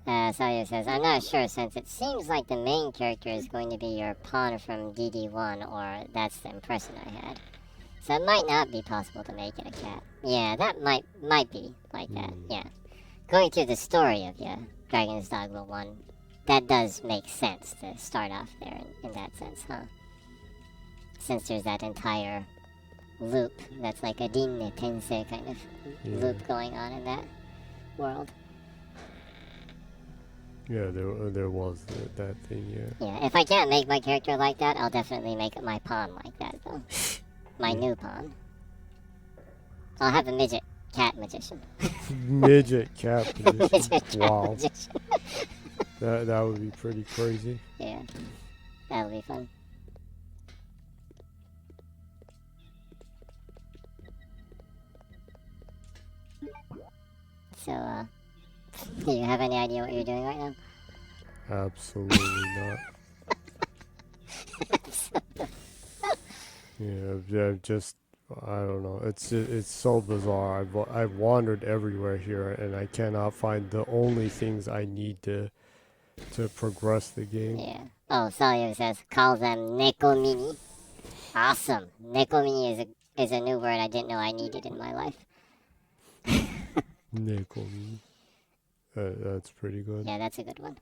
Saya says, I'm not sure since it seems like the main character is going to be your pawn from DD1, or that's the impression I had. So it might not be possible to make it a cat. Yeah, that might be like that, yeah. Going through the story of Dragon's Dogma 1, that does make sense to start off there in that sense, huh? Since there's that entire loop that's like a Rinne Tensei kind of loop going on in that world. Yeah, there was that thing, yeah. Yeah, if I can't make my character like that, I'll definitely make my pawn like that, though. My new pawn. I'll have a midget cat magician. Midget cat magician. Midget cat Wow. magician. That would be pretty crazy. Yeah, that'll be fun. So, do you have any idea what you're doing right now? Absolutely not. Yeah, just I don't know. It's so bizarre. I've wandered everywhere here, and I cannot find the only things I need to progress the game. Yeah. Oh, Salia says, call them Nekomini. Awesome. Nekomini is a new word I didn't know I needed in my life. Nickel. That's pretty good. Yeah, that's a good one.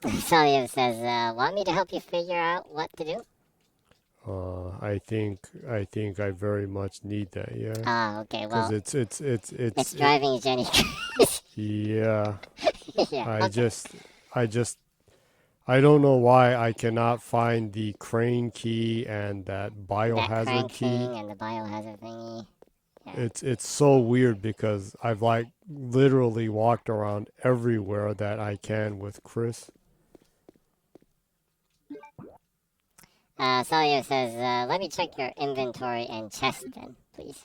Salia says, want me to help you figure out what to do? I think I very much need that. Yeah. Ah, okay. Well, Because it's driving Jenny crazy. yeah. Yeah. I Okay. just I don't know why I cannot find the crane key and that That biohazard crank key. thing and the biohazard thingy. Yeah. It's so weird because I've like literally walked around everywhere that I can with Chris. Salio says, let me check your inventory and chest then, please.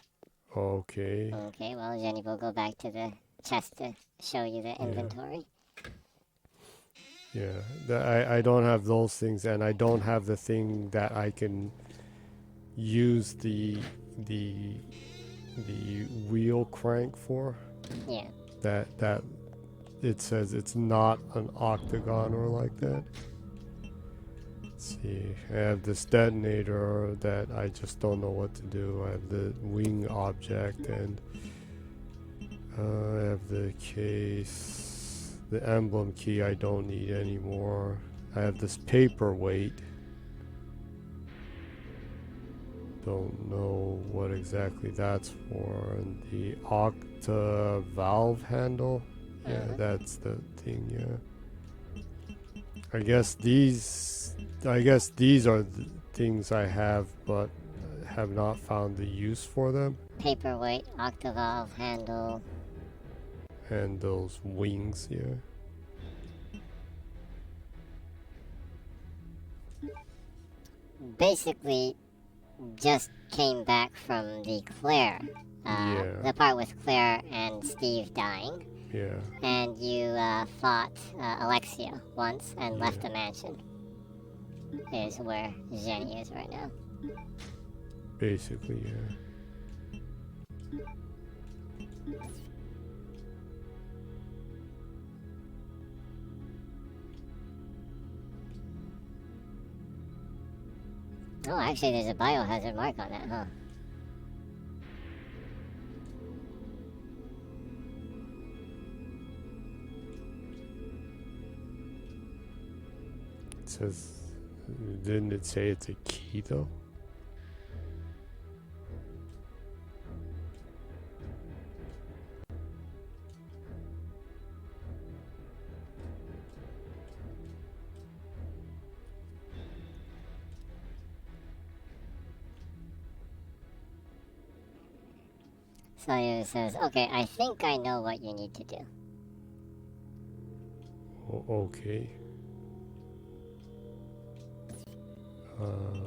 Okay. Okay, well, Jenny will go back to the chest to show you the inventory. Yeah. I don't have those things, and I don't have the thing that I can use the wheel crank for. Yeah. That it says it's not an octagon or like that. Let's see. I have this detonator that I just don't know what to do. I have the wing object, and I have the case. The emblem key I don't need anymore. I have this paperweight. Don't know what exactly that's for. And the octa valve handle. Yeah, that's the thing. Yeah. I guess these are the things I have, but have not found the use for them. Paperweight, octavalve, handle. And those wings, yeah. Basically, just came back from the Claire. Yeah. The part with Claire and Steve dying. Yeah. And you fought Alexia once and left the mansion. Is where Jenny is right now. Basically, yeah. Oh, actually, there's a biohazard mark on that, huh? It says, didn't it say it's a key though? Sawyer says, okay, I think I know what you need to do. Okay.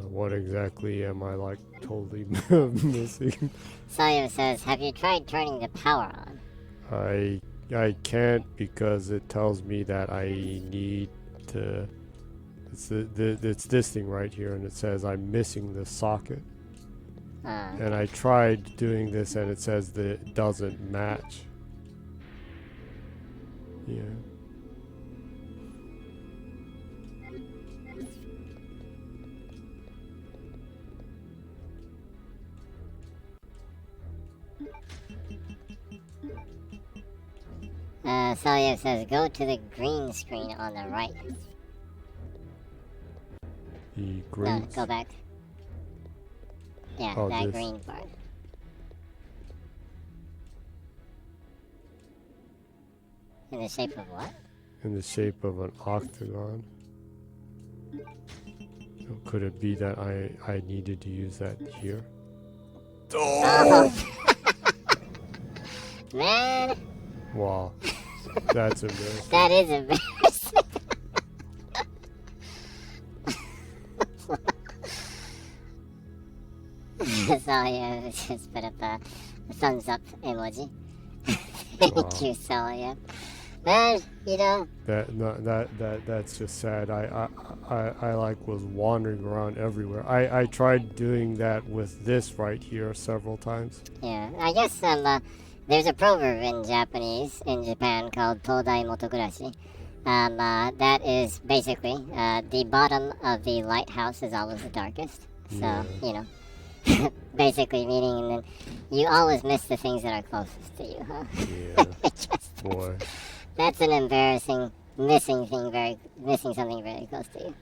What exactly am I like totally missing? Sawyer says, have you tried turning the power on? I can't because it tells me that I need to. It's this thing right here, and it says I'm missing the socket. And I tried doing this, and it says that it doesn't match. Yeah. Sawyer says, go to the green screen on the right. The green. No, go back. Yeah, Oh, that this. green part. In the shape of what? In the shape of an octagon. So could it be that I needed to use that here? Oh! Man! Wow. That's embarrassing. That is embarrassing. Sawyer just put up a thumbs up emoji. Thank you, Sawyer. Man, you know. That's just sad. I like was wandering around everywhere. I tried doing that with this right here several times. Yeah, I guess there's a proverb in Japanese in Japan called Todai Motogurashi. That is basically the bottom of the lighthouse is always the darkest. So, Yeah. you know, basically meaning that you always miss the things that are closest to you, huh? Yeah. Boy. That's an embarrassing missing something very close to you.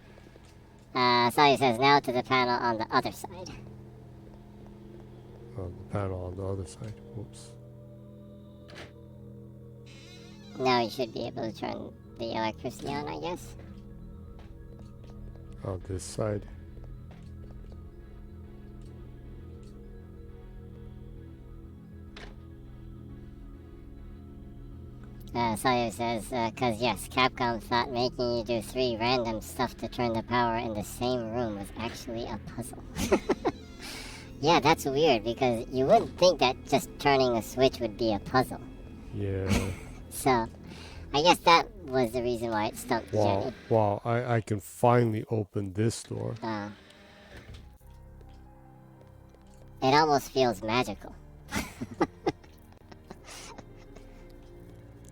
Sally says now to the panel on the other side. Oh, the panel on the other side. Whoops. Now you should be able to turn the electricity on, I guess. On this side. Sawyer says, cause yes, Capcom thought making you do 3 random stuff to turn the power in the same room was actually a puzzle. Yeah, that's weird, because you wouldn't think that just turning a switch would be a puzzle. Yeah. So, I guess that was the reason why it stumped Jenny. Wow, I can finally open this door. It almost feels magical.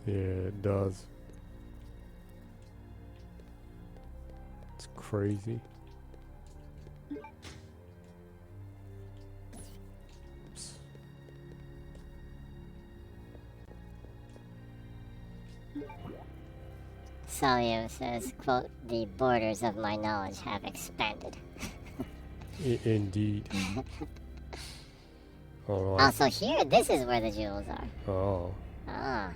Yeah, it does. It's crazy. Oops. Salio says, quote, the borders of my knowledge have expanded. Indeed. Oh, Also here, this is where the jewels are. oh. Ah.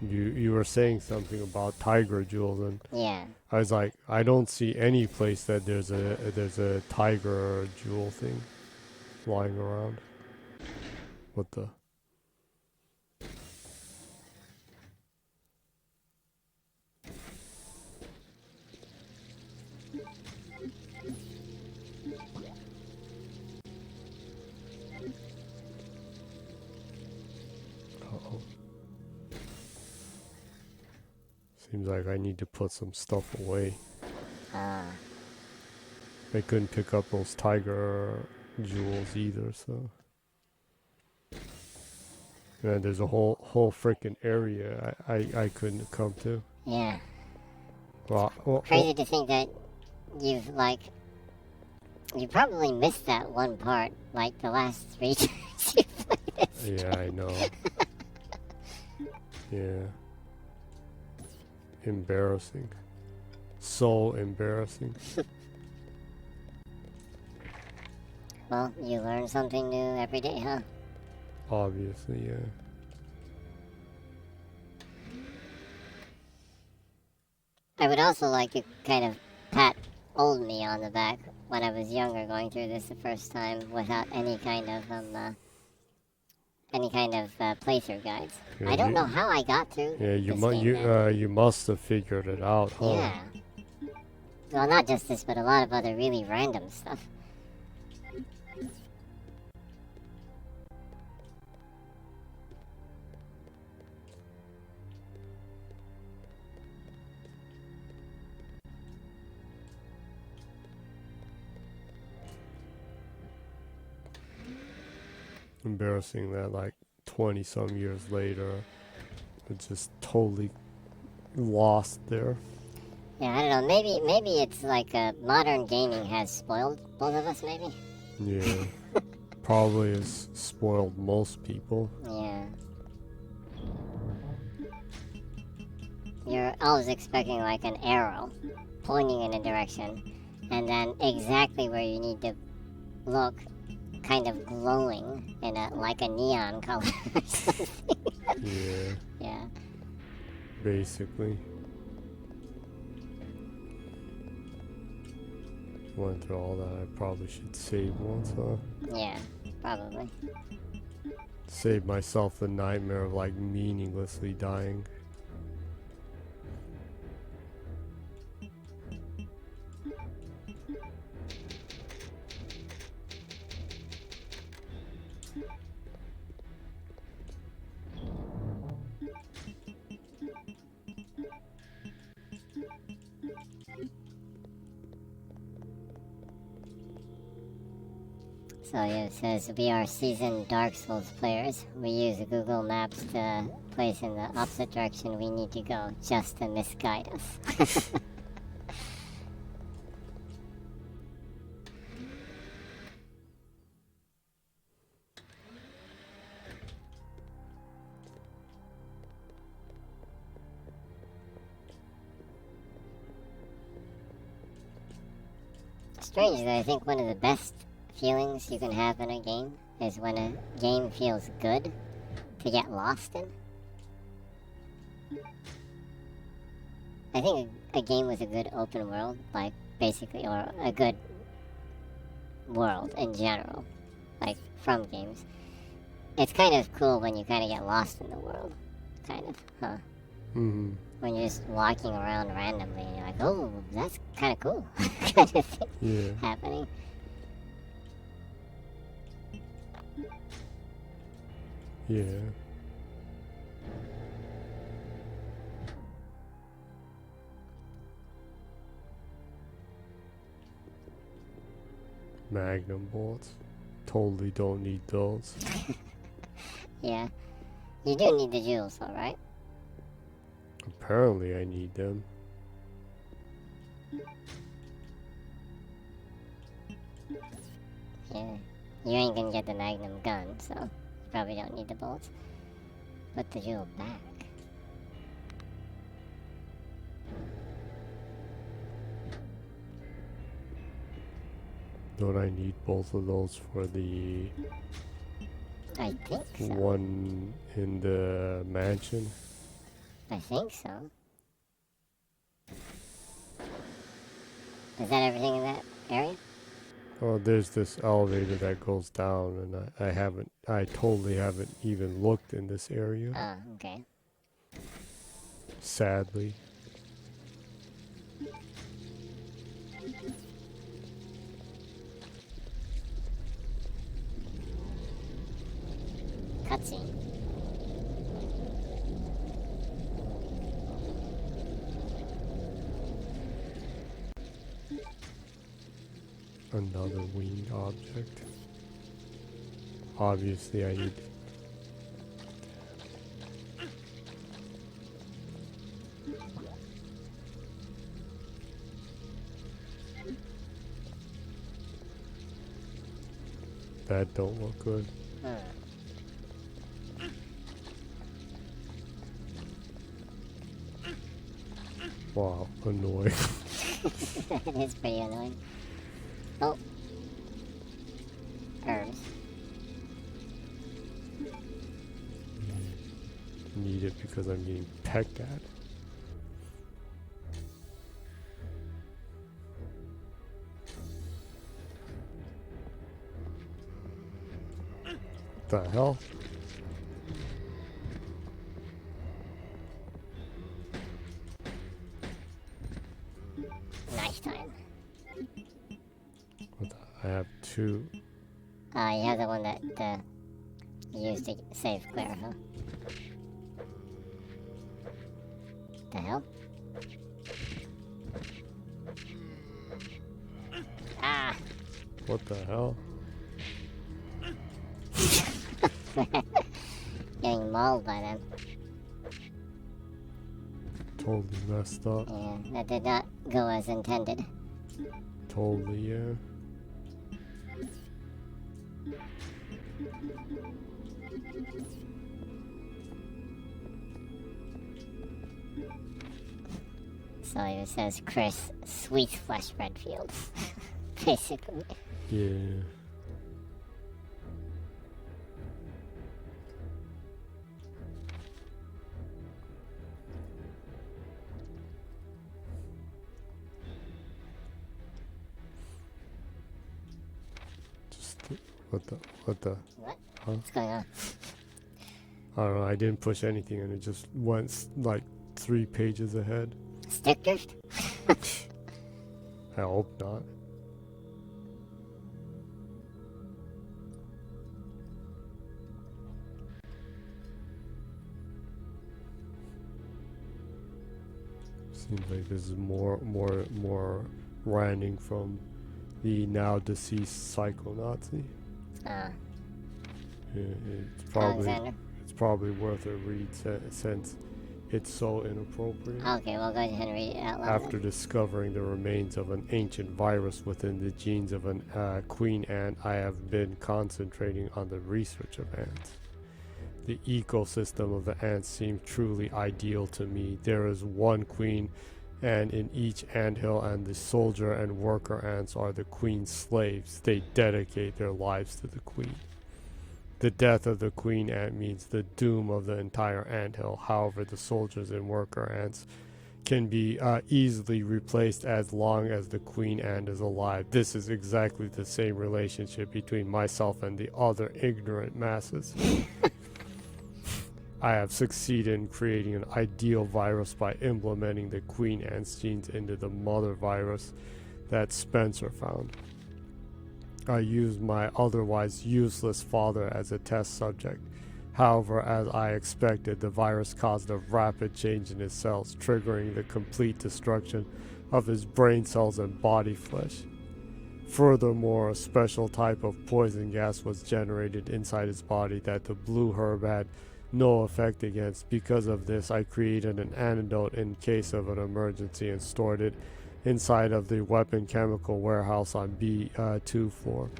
You were saying something about tiger jewels, and Yeah. I was like, I don't see any place that there's a tiger jewel thing flying around. What the? Uh-oh. Seems like I need to put some stuff away. Ah. I couldn't pick up those tiger jewels either, so. Yeah, there's a whole frickin' area I couldn't come to. Yeah. Well, Crazy to think that you've, like, you probably missed that one part, like, the last 3 times you played this. yeah, I know. Yeah. Embarrassing. So embarrassing. Well, you learn something new every day, huh? Obviously, yeah. I would also like to kind of pat old me on the back when I was younger going through this the first time without any kind of playthrough guides. Yeah, I don't you- know how I got through. Yeah, this game then. you must have figured it out, huh? Yeah. Well, not just this, but a lot of other really random stuff. Embarrassing that like 20 some years later, it's just totally lost there. Yeah, I don't know. Maybe it's like modern gaming has spoiled both of us. Maybe. Yeah. Probably has spoiled most people. Yeah. You're always expecting like an arrow pointing in a direction, and then exactly where you need to look, kind of glowing in like a neon color or something. Yeah, Yeah. basically. Went through all that. I probably should save once, huh? Yeah, probably. Save myself the nightmare of like meaninglessly dying. So yeah, it says we are seasoned Dark Souls players. We use Google Maps to place in the opposite direction we need to go just to misguide us. strange though. I think one of the best feelings you can have in a game is when a game feels good to get lost in. I think a game with a good open world, like basically, or a good world in general, like from games, it's kind of cool when you kind of get lost in the world, kind of, huh? Mm-hmm. When you're just walking around randomly and you're like, oh, that's kind of cool, kind of thing Yeah. happening. Yeah. Magnum bolts. Totally don't need those. Yeah. You do need the jewels, though, right? Apparently I need them. Yeah. You ain't gonna get the Magnum gun, so you probably don't need the bullets. Put the jewel back. Don't I need both of those for the I think so. one in the mansion? I think so. Is that everything in that area? Oh, there's this elevator that goes down, and I totally haven't even looked in this area, Oh, okay. sadly. Cutscene. Another winged object. Obviously, I need. That don't look good. Wow, annoying. It is pretty annoying. Oh. Herbs. Need it because I'm getting pecked at. The hell? Nice time. What I have two. You have the one that you used to save Claire, huh? The hell? Ah! What the hell? Getting mauled by them. Totally messed up. Yeah, that did not go as intended. Totally, yeah. So it says Chris, sweet flesh Redfield. Basically. Yeah. Just what the What? huh? What's going on? I don't know, I didn't push anything and it just went like 3 pages ahead. Stick drift? I hope not. Seems like this is more ranting from the now deceased psycho-Nazi. Ah, Yeah, Alexander. it's probably worth a read since it's so inappropriate. Okay, we'll go ahead and read it out loud. After discovering the remains of an ancient virus within the genes of an queen ant, I have been concentrating on the research of ants. The ecosystem of the ants seems truly ideal to me. There is one queen and in each anthill, and the soldier and worker ants are the queen's slaves. They dedicate their lives to the queen. The death of the queen ant means the doom of the entire anthill. However, the soldiers and worker ants can be easily replaced as long as the queen ant is alive. This is exactly the same relationship between myself and the other ignorant masses. I have succeeded in creating an ideal virus by implementing the queen ant's genes into the mother virus that Spencer found. I used my otherwise useless father as a test subject. However, as I expected, the virus caused a rapid change in his cells, triggering the complete destruction of his brain cells and body flesh. Furthermore, a special type of poison gas was generated inside his body that the blue herb had no effect against. Because of this, I created an antidote in case of an emergency and stored it inside of the weapon chemical warehouse on B2 floor.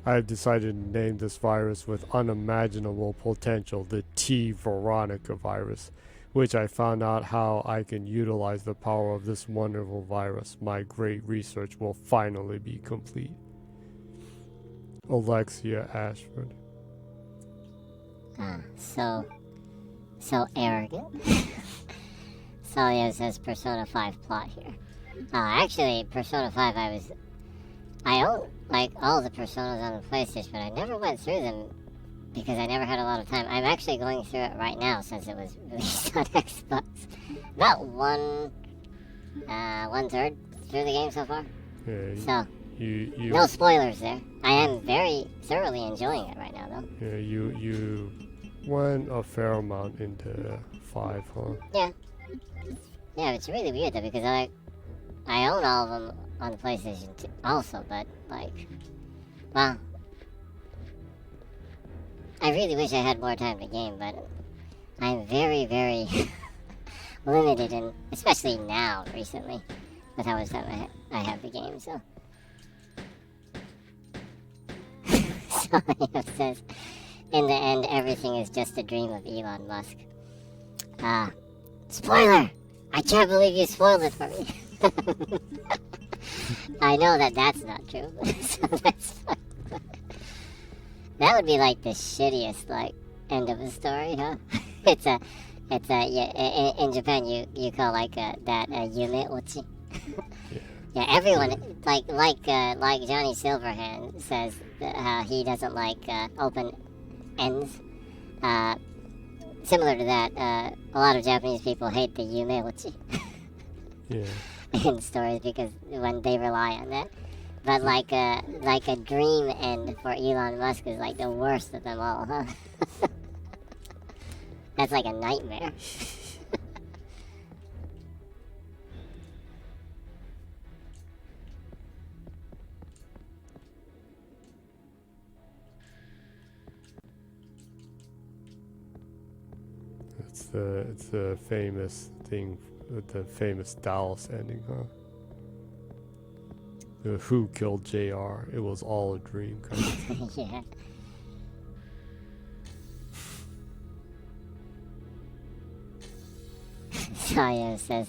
I have decided to name this virus with unimaginable potential the T Veronica virus, which I found out how I can utilize the power of this wonderful virus. My great research will finally be complete. Alexia Ashford. So arrogant. Salio says Persona 5 plot here. Actually, Persona 5 I own, like, all the Personas on the PlayStation, but I never went through them because I never had a lot of time. I'm actually going through it right now since it was released on Xbox. About one third through the game so far. Yeah, So, you no spoilers there. I am very thoroughly enjoying it right now, though. Yeah, you went a fair amount into 5, huh? Yeah. Yeah, it's really weird, though, because I own all of them on the PlayStation also, but, like, well, I really wish I had more time to game, but I'm very, very limited, and especially now, recently, with how much time I have the game, so. So, it says, in the end, everything is just a dream of Elon Musk. Spoiler! I can't believe you spoiled it for me. I know that that's not true, so that's fine. That would be like the shittiest, like, end of a story, huh? Yeah, in Japan you call like that yume ochi. Yeah, everyone, like Johnny Silverhand says how he doesn't like open ends. Similar to that, a lot of Japanese people hate the yume ochi. Yeah. In stories because when they rely on that. But like a dream end for Elon Musk is like the worst of them all, huh? That's like a nightmare. It's the famous thing, the famous Dallas ending, huh? Who killed JR? It was all a dream, kind of thing. Yeah. Sayo says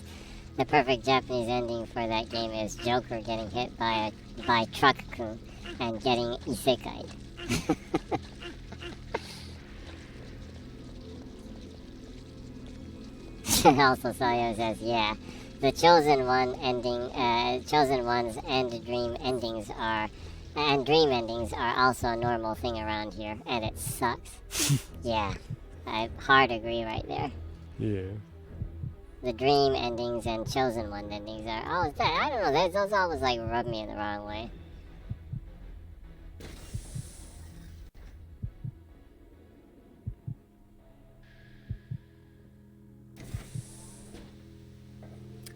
the perfect Japanese ending for that game is Joker getting hit by Truck-kun and getting isekai. Also, Sayo says, yeah, the Chosen One ending, Chosen One's and dream endings are also a normal thing around here, and it sucks. Yeah, I hard agree right there. Yeah. The dream endings and Chosen One endings are, I don't know, those always like rub me in the wrong way.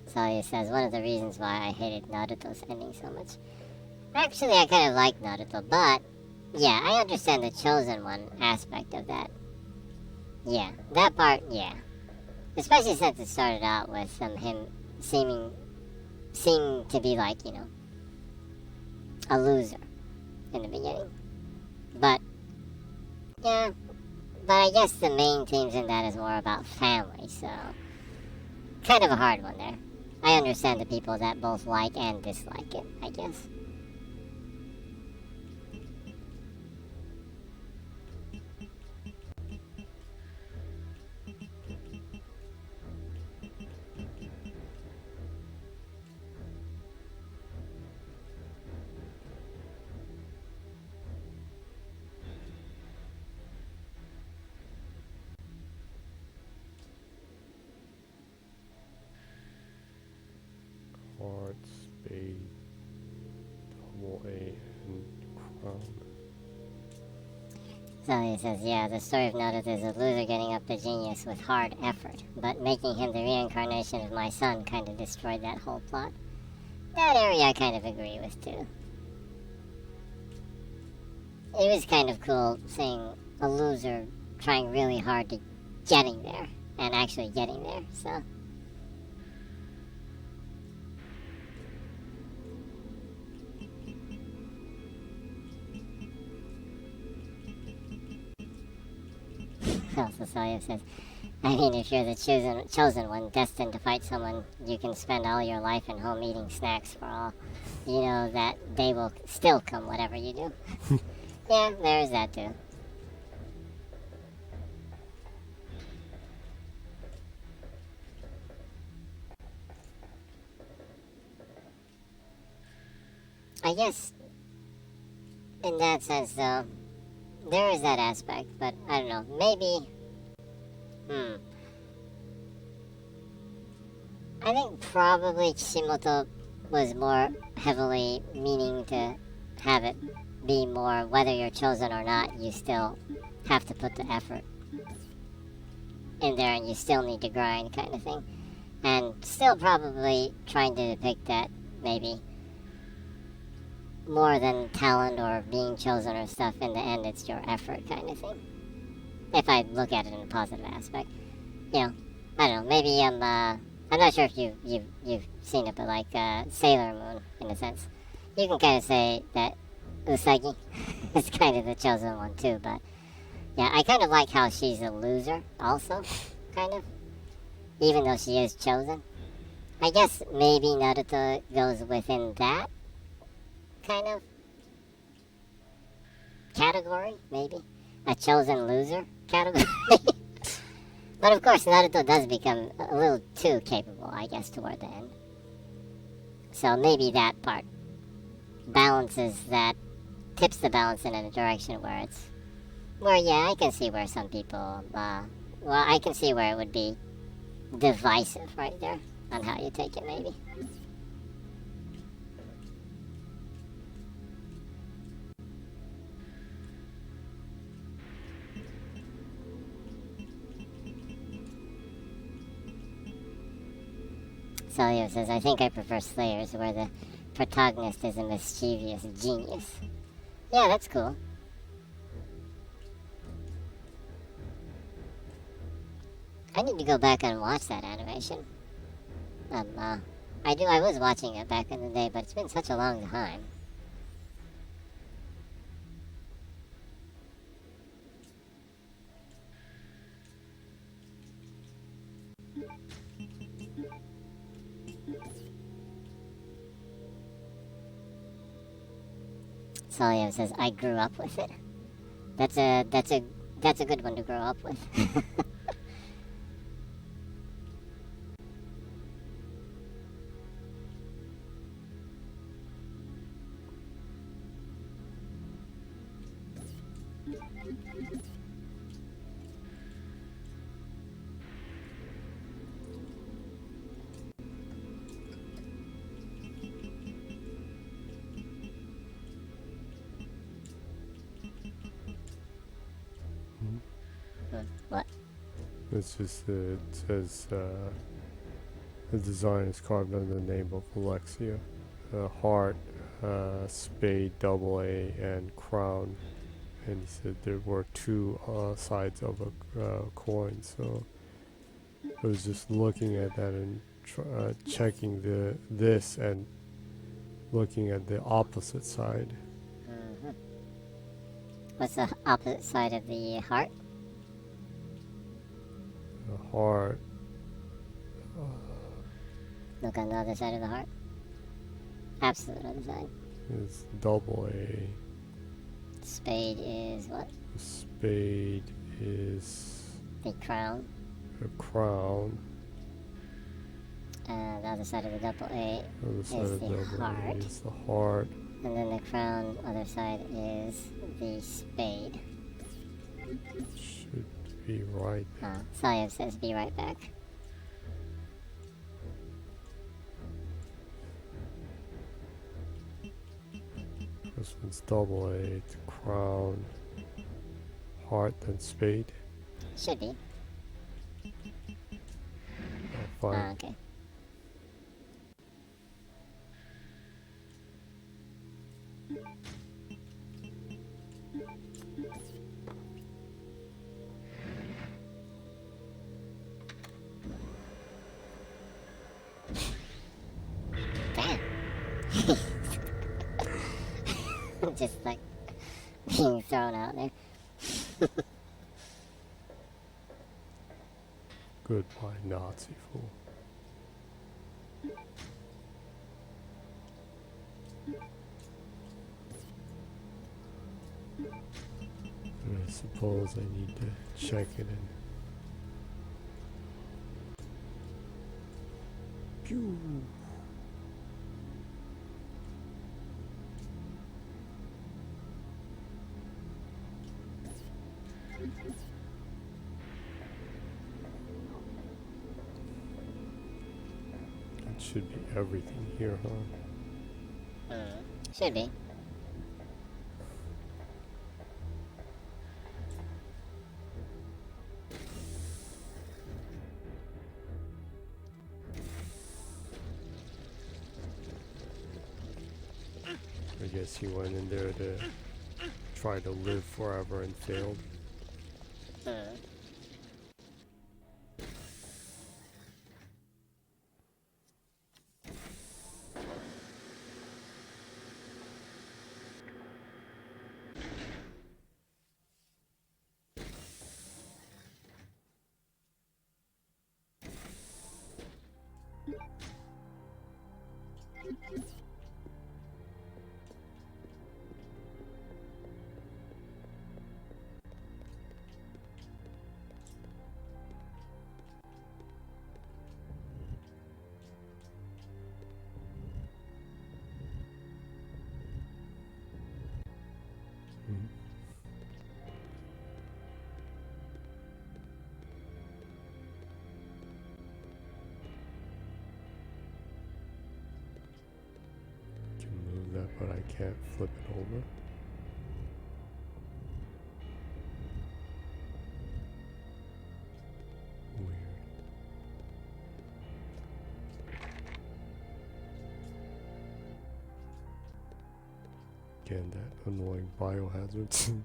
Sawyer says, one of the reasons why I hated Naruto's ending so much. Actually, I kind of like Naruto, but yeah, I understand the Chosen One aspect of that. Yeah, that part, yeah. Especially since it started out with him seeming to be like, you know, a loser in the beginning. But, yeah, but I guess the main themes in that is more about family, so kind of a hard one there. I understand the people that both like and dislike it, I guess. Heart, spade, double A, and crown. So he says, yeah, the story of Naruto is a loser getting up to genius with hard effort, but making him the reincarnation of my son kind of destroyed that whole plot. That area I kind of agree with, too. It was kind of cool seeing a loser trying really hard to getting there, and actually getting there, so... Also, Sawyer says, I mean, if you're the chosen one, destined to fight someone, you can spend all your life in home eating snacks for all you know that they will still come whatever you do. Yeah, there is that too. I guess, in that sense, though, there is that aspect, but I don't know, maybe... I think probably Kishimoto was more heavily meaning to have it be more, whether you're chosen or not, you still have to put the effort in there and you still need to grind kind of thing. And still probably trying to depict that, maybe, more than talent or being chosen or stuff. In the end, it's your effort kind of thing. If I look at it in a positive aspect. You know, I don't know, maybe I'm not sure if you've seen it, but like Sailor Moon, in a sense. You can kind of say that Usagi is kind of the chosen one too, but yeah, I kind of like how she's a loser also, kind of, even though she is chosen. I guess maybe Naruto goes within that kind of category, maybe. A chosen loser category. But of course, Naruto does become a little too capable, I guess, toward the end. So maybe that part balances that, tips the balance in a direction where it's, where yeah, I can see where some people, well, I can see where it would be divisive right there on how you take it, maybe. Celio says, I think I prefer Slayers, where the protagonist is a mischievous genius. Yeah, that's cool. I need to go back and watch that animation. I was watching it back in the day, but it's been such a long time. Solio says, I grew up with it. That's a good one to grow up with. What? It's just it says the design is carved under the name of Alexia. Heart, spade, double A, and crown. And he said there were two sides of a coin. So I was just looking at that and checking this and looking at the opposite side. Mm-hmm. What's the opposite side of the heart? The heart. Look on the other side of the heart. Absolute other side. It's double A. Spade is what? Spade is The crown. a crown. And the other side of the double A Other side is of the double A heart. is the heart. And then the crown, other side is the spade. Should be right. Sayev says be right back. This one's double A. It's crown, heart, then spade. Should be. Fine. Okay. Damn. Just like being thrown out there. Goodbye, Nazi fool. I suppose I need to check it in. Pew. That should be everything here, huh? Should be. I guess he went in there to try to live forever and failed. Can move that, but I can't flip it over. Weird. Again, that annoying biohazard.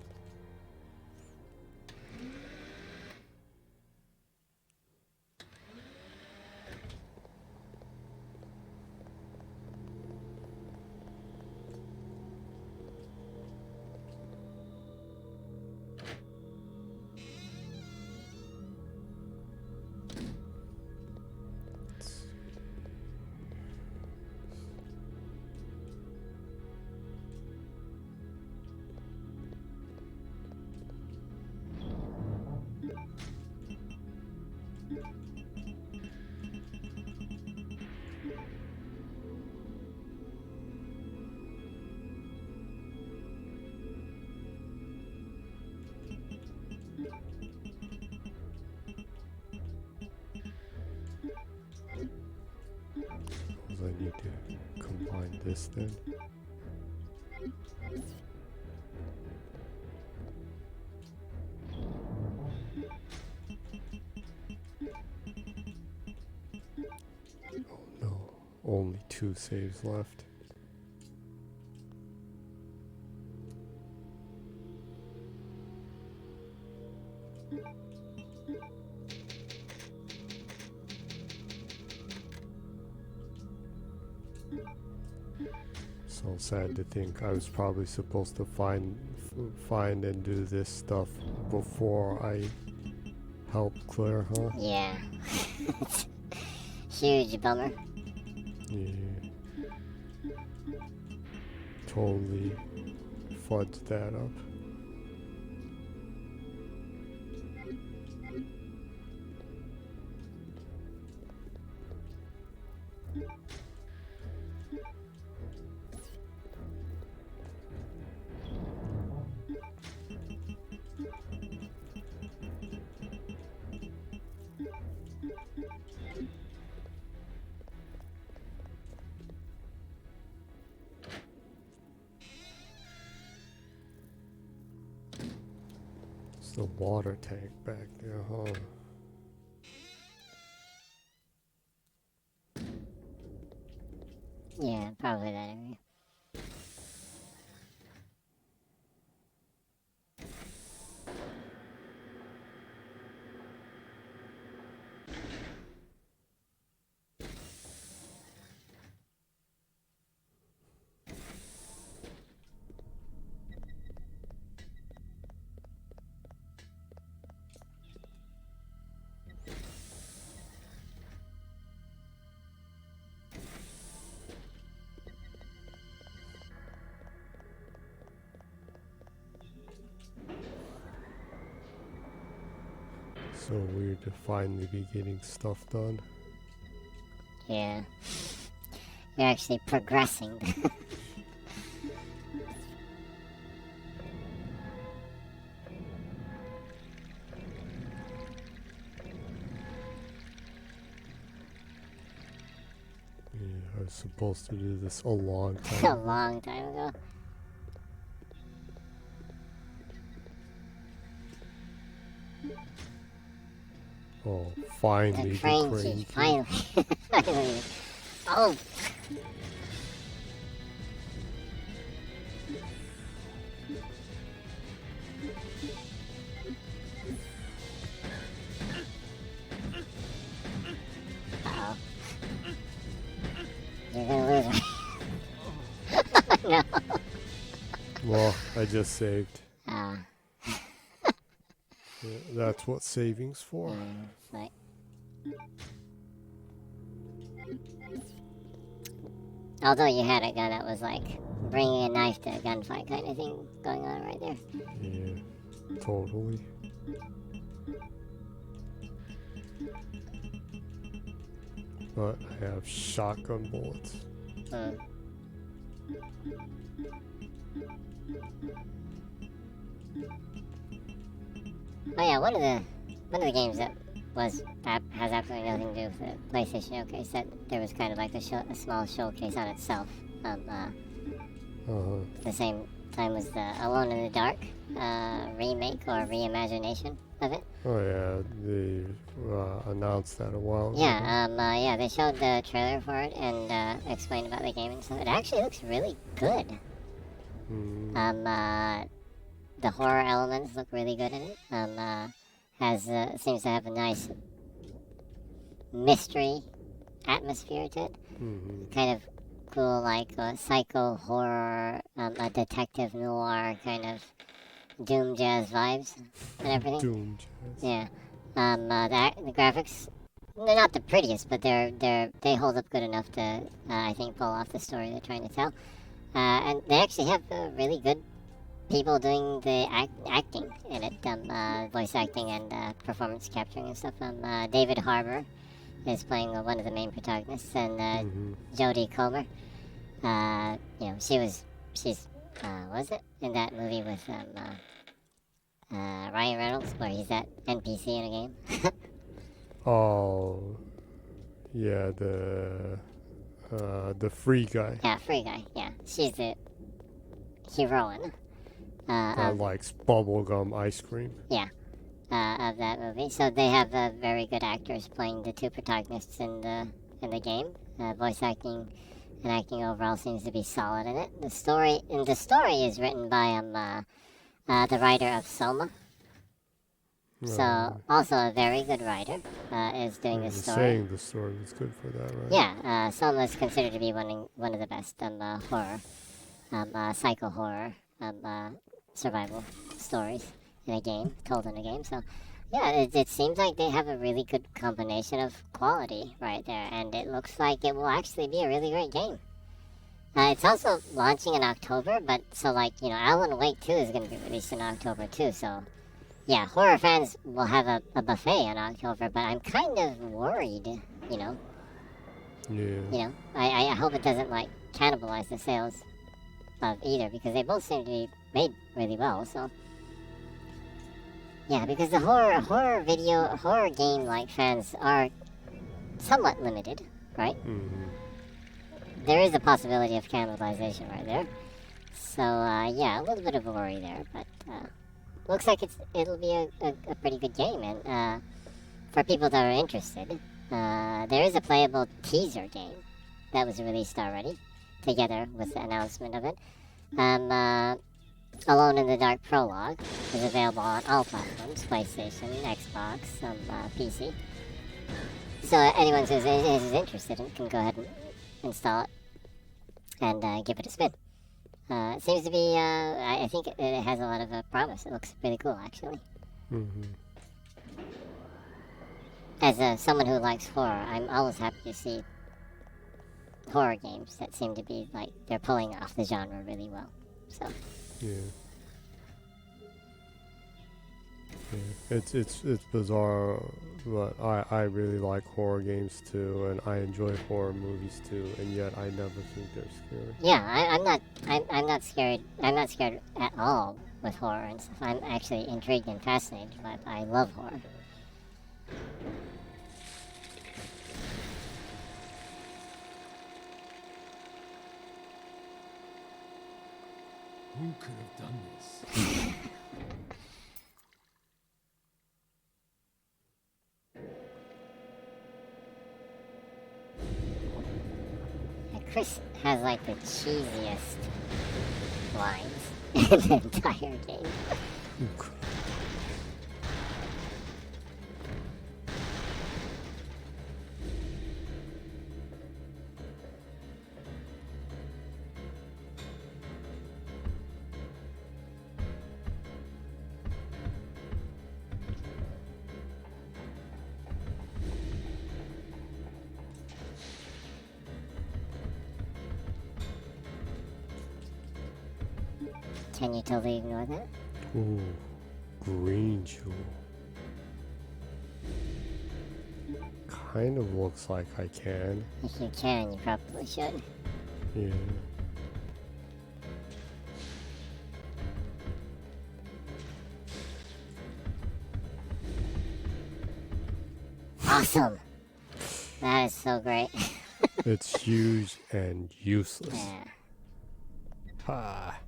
I need to combine this then. Oh no, only 2 saves left. So sad to think I was probably supposed to find and do this stuff before I helped Claire, huh? Yeah. Huge bummer. Yeah. Totally fudged that up. It's the water tank back there, huh? Yeah, probably that area. So weird to finally be getting stuff done. Yeah. We're actually progressing. Yeah, I was supposed to do this a long A time. long time ago. Oh, finally The the crane crane key, key. finally. Finally. Oh! Uh-oh. You're gonna lose her. No. Well, I just saved. Ah. Yeah, that's what saving's for. Right. Although you had a gun that was like bringing a knife to a gunfight kind of thing going on right there. Yeah, totally. But I have shotgun bullets. Hmm. Oh yeah, one of the games that has absolutely nothing to do with the PlayStation Showcase, that there was kind of like a small showcase on itself. The same time as the Alone in the Dark remake or reimagination of it. Oh yeah, they announced that a while ago. Yeah, they showed the trailer for it and explained about the game and stuff. It actually looks really good. The horror elements look really good in it. Seems to have a nice mystery atmosphere to it. Kind of cool, like psycho horror, a detective noir kind of doom jazz vibes and everything. Doom jazz. Yeah. The graphics, they're not the prettiest, but they hold up good enough to I think pull off the story they're trying to tell. And they actually have really good people doing the acting in it, voice acting and performance capturing and stuff. David Harbour is playing one of the main protagonists, and Jodie Comer. She's was it in that movie with Ryan Reynolds, where he's that NPC in a game? Oh, yeah, the free guy Yeah, Free Guy. Yeah, she's the heroine. that likes bubblegum ice cream. Yeah, of that movie. So they have very good actors playing the two protagonists in the game. Voice acting and acting overall seems to be solid in it. The story is written by the writer of Soma. So also a very good writer is doing You're the story. saying the story was good for that, right? Yeah, Soma is considered to be one of the best horror, psycho horror, survival stories in a game, told in a game. So, Yeah, it seems like they have a really good combination of quality right there, and it looks like it will actually be a really great game. It's also launching in October, but so like, you know, Alan Wake 2 is going to be released in October too, so yeah, horror fans will have a buffet in October, but I'm kind of worried, you know. Yeah. You know, I hope it doesn't like cannibalize the sales of either, because they both seem to be made really well, so. Yeah, because the horror game like fans are somewhat limited, right? Mm-hmm. There is a possibility of cannibalization right there. So, yeah, a little bit of a worry there, but looks like it'll be a pretty good game, and for people that are interested, there is a playable teaser game that was released already, together with the announcement of it. Alone in the Dark Prologue is available on all platforms, PlayStation, Xbox, PC. So anyone who's interested in can go ahead and install it and give it a spin. It seems to be, I think it has a lot of promise. It looks really cool, actually. Mm-hmm. As someone who likes horror, I'm always happy to see horror games that seem to be like they're pulling off the genre really well. So. Yeah. Yeah. It's bizarre, but I really like horror games too, and I enjoy horror movies too, and yet I never think they're scary. Yeah, I'm not scared. I'm not scared at all with horror and stuff. I'm actually intrigued and fascinated by it. I love horror. Who could have done this? And Chris has like the cheesiest lines in the entire game. Can you totally ignore that? Ooh, green jewel. Kind of looks like I can. If you can, you probably should. Yeah. Awesome! That is so great. It's huge and useless. Yeah. Ha.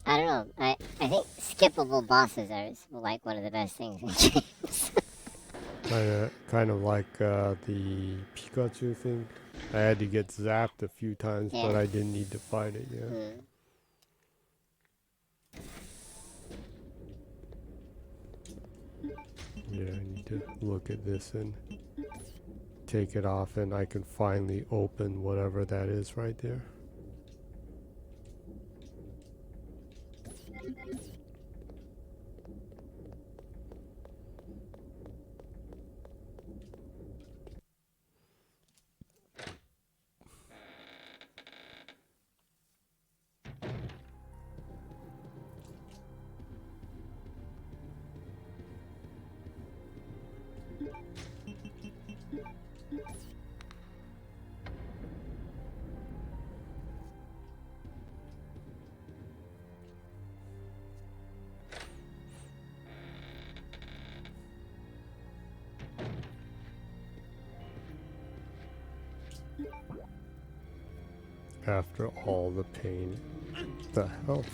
I don't know. I think skippable bosses are like one of the best things in games. Kind of like the Pikachu thing. I had to get zapped a few times, but Yeah. I didn't need to fight it. Yeah. Mm. Yeah, I need to look at this and take it off, and I can finally open whatever that is right there. After all the pain. The hell?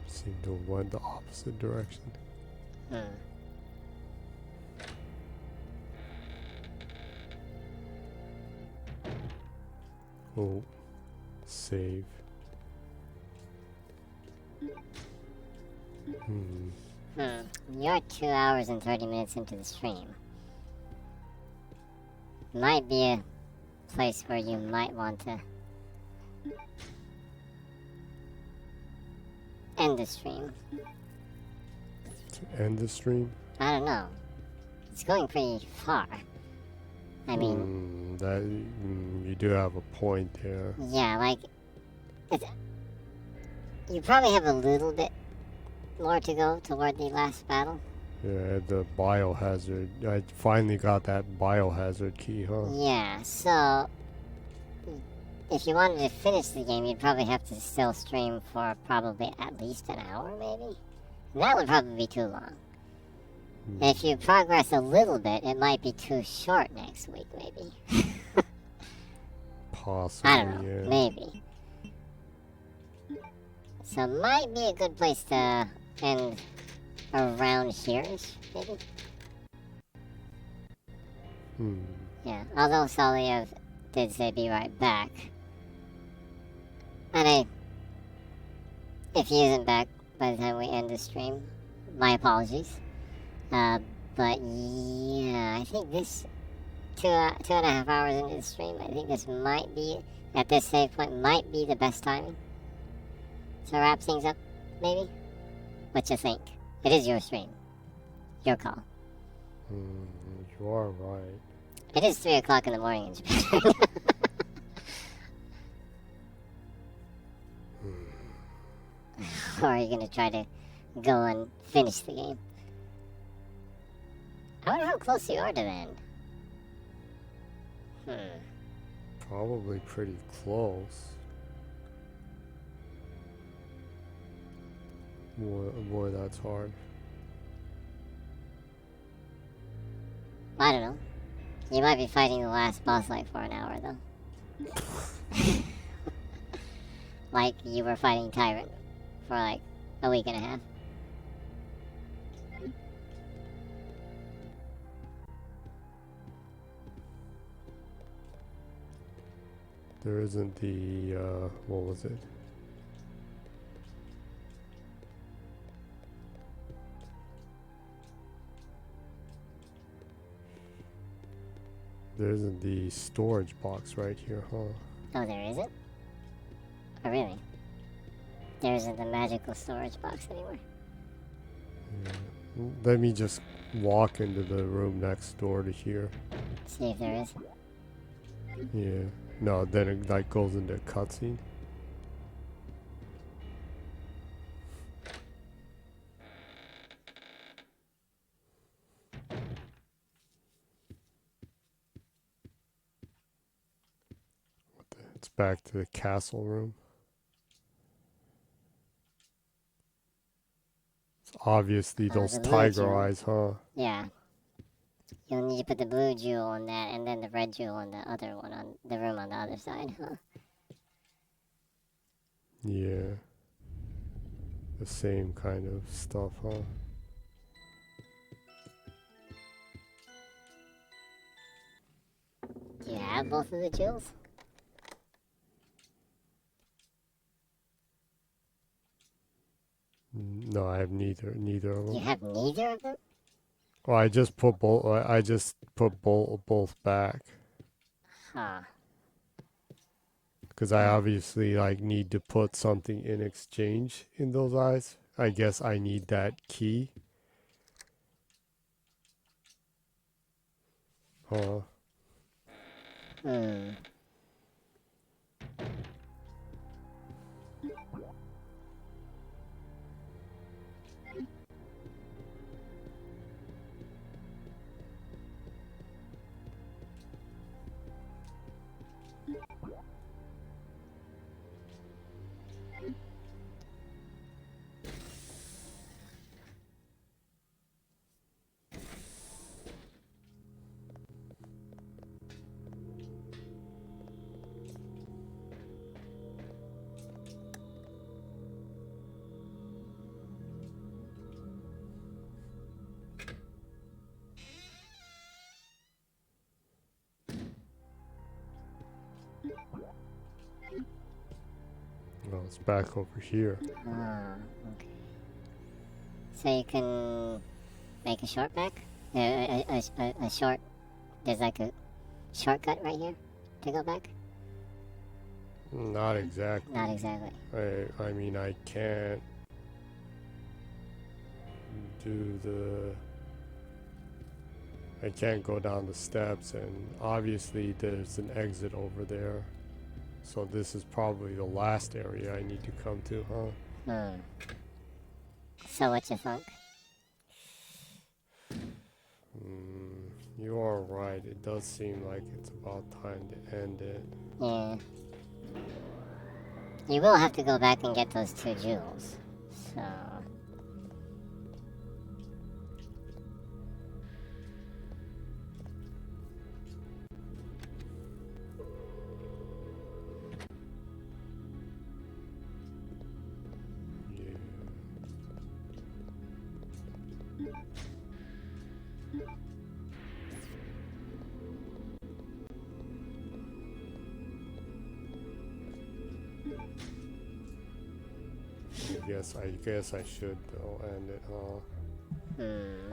Seem to have went the opposite direction. Oh, save. You're 2 hours and 30 minutes into the stream. Might be a place where you might want to end the stream. To end the stream? I don't know. It's going pretty far. I mean, You do have a point there. yeah, like, you probably have a little bit more to go toward the last battle. Yeah, the biohazard. I finally got that biohazard key, huh? Yeah, so if you wanted to finish the game, you'd probably have to still stream for probably at least an hour, maybe? And that would probably be too long. If you progress a little bit, it might be too short next week, maybe. Possibly, I don't know, yeah. maybe. So might be a good place to end around here-ish, maybe? Yeah, although Soliev did say be right back. And if he isn't back by the time we end the stream, my apologies. But yeah, I think this 2.5 hours into the stream, I think this might be, at this save point, might be the best timing to wrap things up, maybe? What you think? It is your stream. Your call. You are right. It is 3 o'clock in the morning in Japan. Or are you gonna try to go and finish the game? I wonder how close you are to the end. Probably pretty close. Boy, that's hard. I don't know. You might be fighting the last boss like for an hour though. Like you were fighting Tyrant for like a week and a half. There isn't the, what was it? There isn't the storage box right here, huh? Oh, there isn't? Oh, really? There isn't the magical storage box anywhere? Yeah. Let me just walk into the room next door to here. See if there is. Yeah. No, then it like goes into cutscene. It's back to the castle room. It's obviously those the blue tiger jewel. eyes, huh? Yeah. You'll need to put the blue jewel on that and then the red jewel on the other one, on the room on the other side, huh? Yeah. The same kind of stuff, huh? Do you have both of the jewels? No, I have neither of them. You have neither of them? Well, I just put both. I just put both back Huh. because I obviously like need to put something in exchange in those eyes. I guess I need that key. Huh. No, it's back over here. Oh, okay. So you can make a short back? A short... There's like a shortcut right here to go back? Not exactly. Not exactly. I mean, I can't do the... I can't go down the steps, and obviously there's an exit over there. So this is probably the last area I need to come to, huh? So what you think? You are right. It does seem like it's about time to end it. Yeah. You will have to go back and get those 2 jewels. So... Yeah. I guess I should though end it, huh?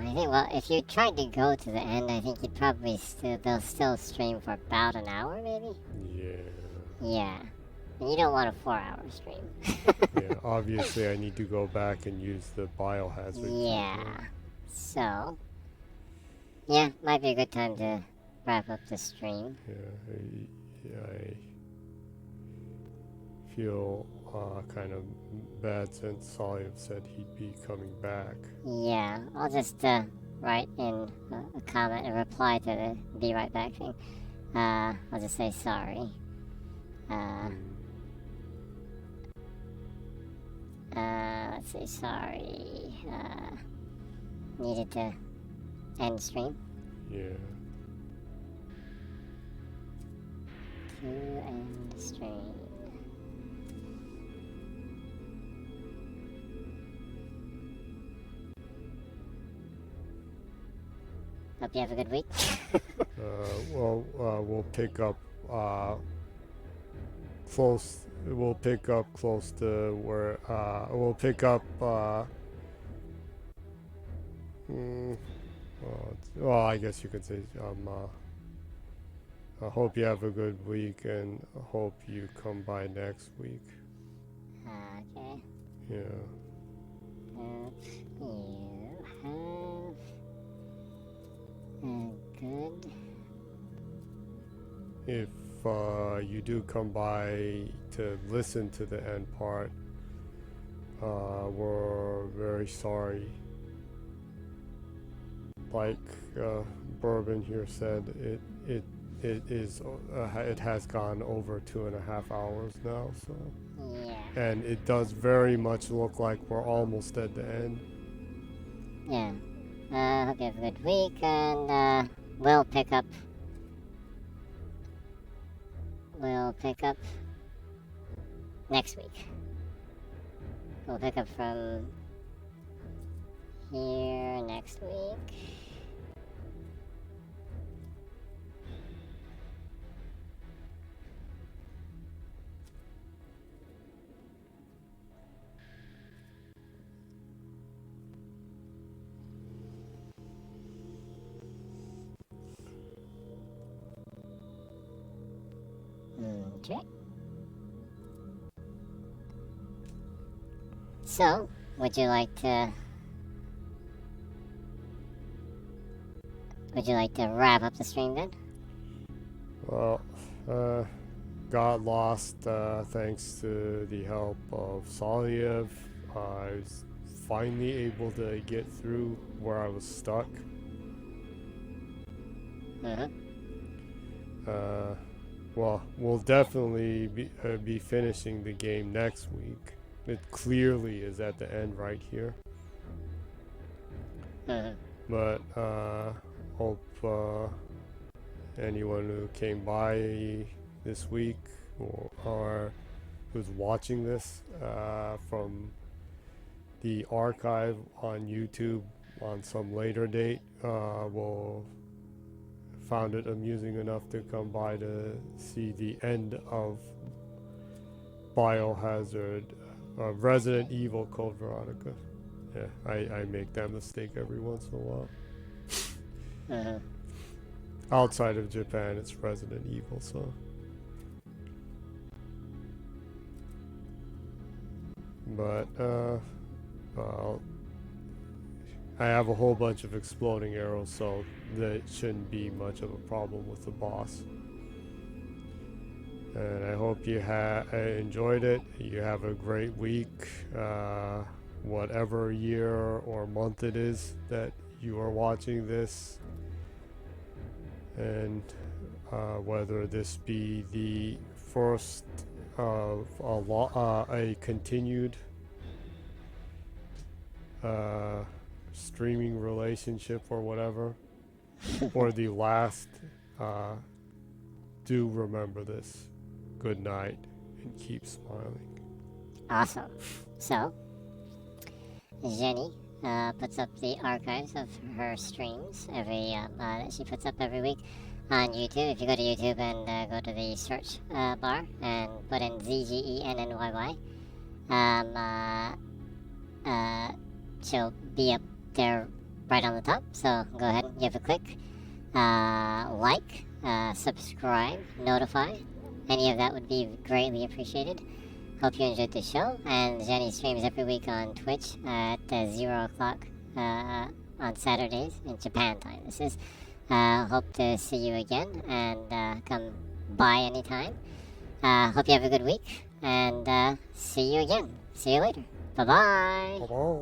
I think, well, if you tried to go to the end, I think you'd probably they'll still stream for about an hour, maybe? Yeah. Yeah. And you don't want a 4-hour stream. Yeah, obviously I need to go back and use the biohazard. Yeah. So, yeah, might be a good time to wrap up the stream. Yeah, I feel kind of bad since Salim said he'd be coming back. Yeah, I'll just write in a comment, a reply to the be right back thing. I'll just say sorry. Let's say sorry. Needed to end stream. Yeah. To end stream. Hope you have a good week. We'll pick up close. We'll pick up close to where. We'll pick up. Well, I guess you could say. I hope you have a good week, and hope you come by next week. Okay. Yeah. Hope you have a good. If you do come by to listen to the end part, we're very sorry. Like Bourbon here said, it has gone over 2.5 hours now, so. Yeah. And it does very much look like we're almost at the end. Yeah. Hope you have a good week, and we'll pick up. We'll pick up next week. We'll pick up from here next week. Okay. So, would you like to wrap up the stream then? Well, got lost thanks to the help of Saliev. I was finally able to get through where I was stuck. Well, we'll definitely be finishing the game next week. It clearly is at the end right here. But hope anyone who came by this week or who's watching this from the archive on YouTube on some later date will found it amusing enough to come by to see the end of Biohazard, Resident Evil Code Veronica. Yeah, I make that mistake every once in a while. Mm-hmm. Outside of Japan, it's Resident Evil, so. But, well, I have a whole bunch of exploding arrows, so that shouldn't be much of a problem with the boss. And I hope you enjoyed it. You have a great week, whatever year or month it is that you are watching this. And whether this be the first of a continued streaming relationship or whatever, or the last, do remember this. Good night and keep smiling. Awesome. So, Jenny puts up the archives of her streams that she puts up every week on YouTube. If you go to YouTube and go to the search bar and put in ZGENNYY, she'll be up there right on the top. So go ahead and give a click, like, subscribe, notify. Any of that would be greatly appreciated. Hope you enjoyed the show. And Jenny streams every week on Twitch at 0 o'clock on Saturdays in Japan time. This is. Hope to see you again and come by anytime. Hope you have a good week and see you again. See you later. Bye-bye. Bye-bye.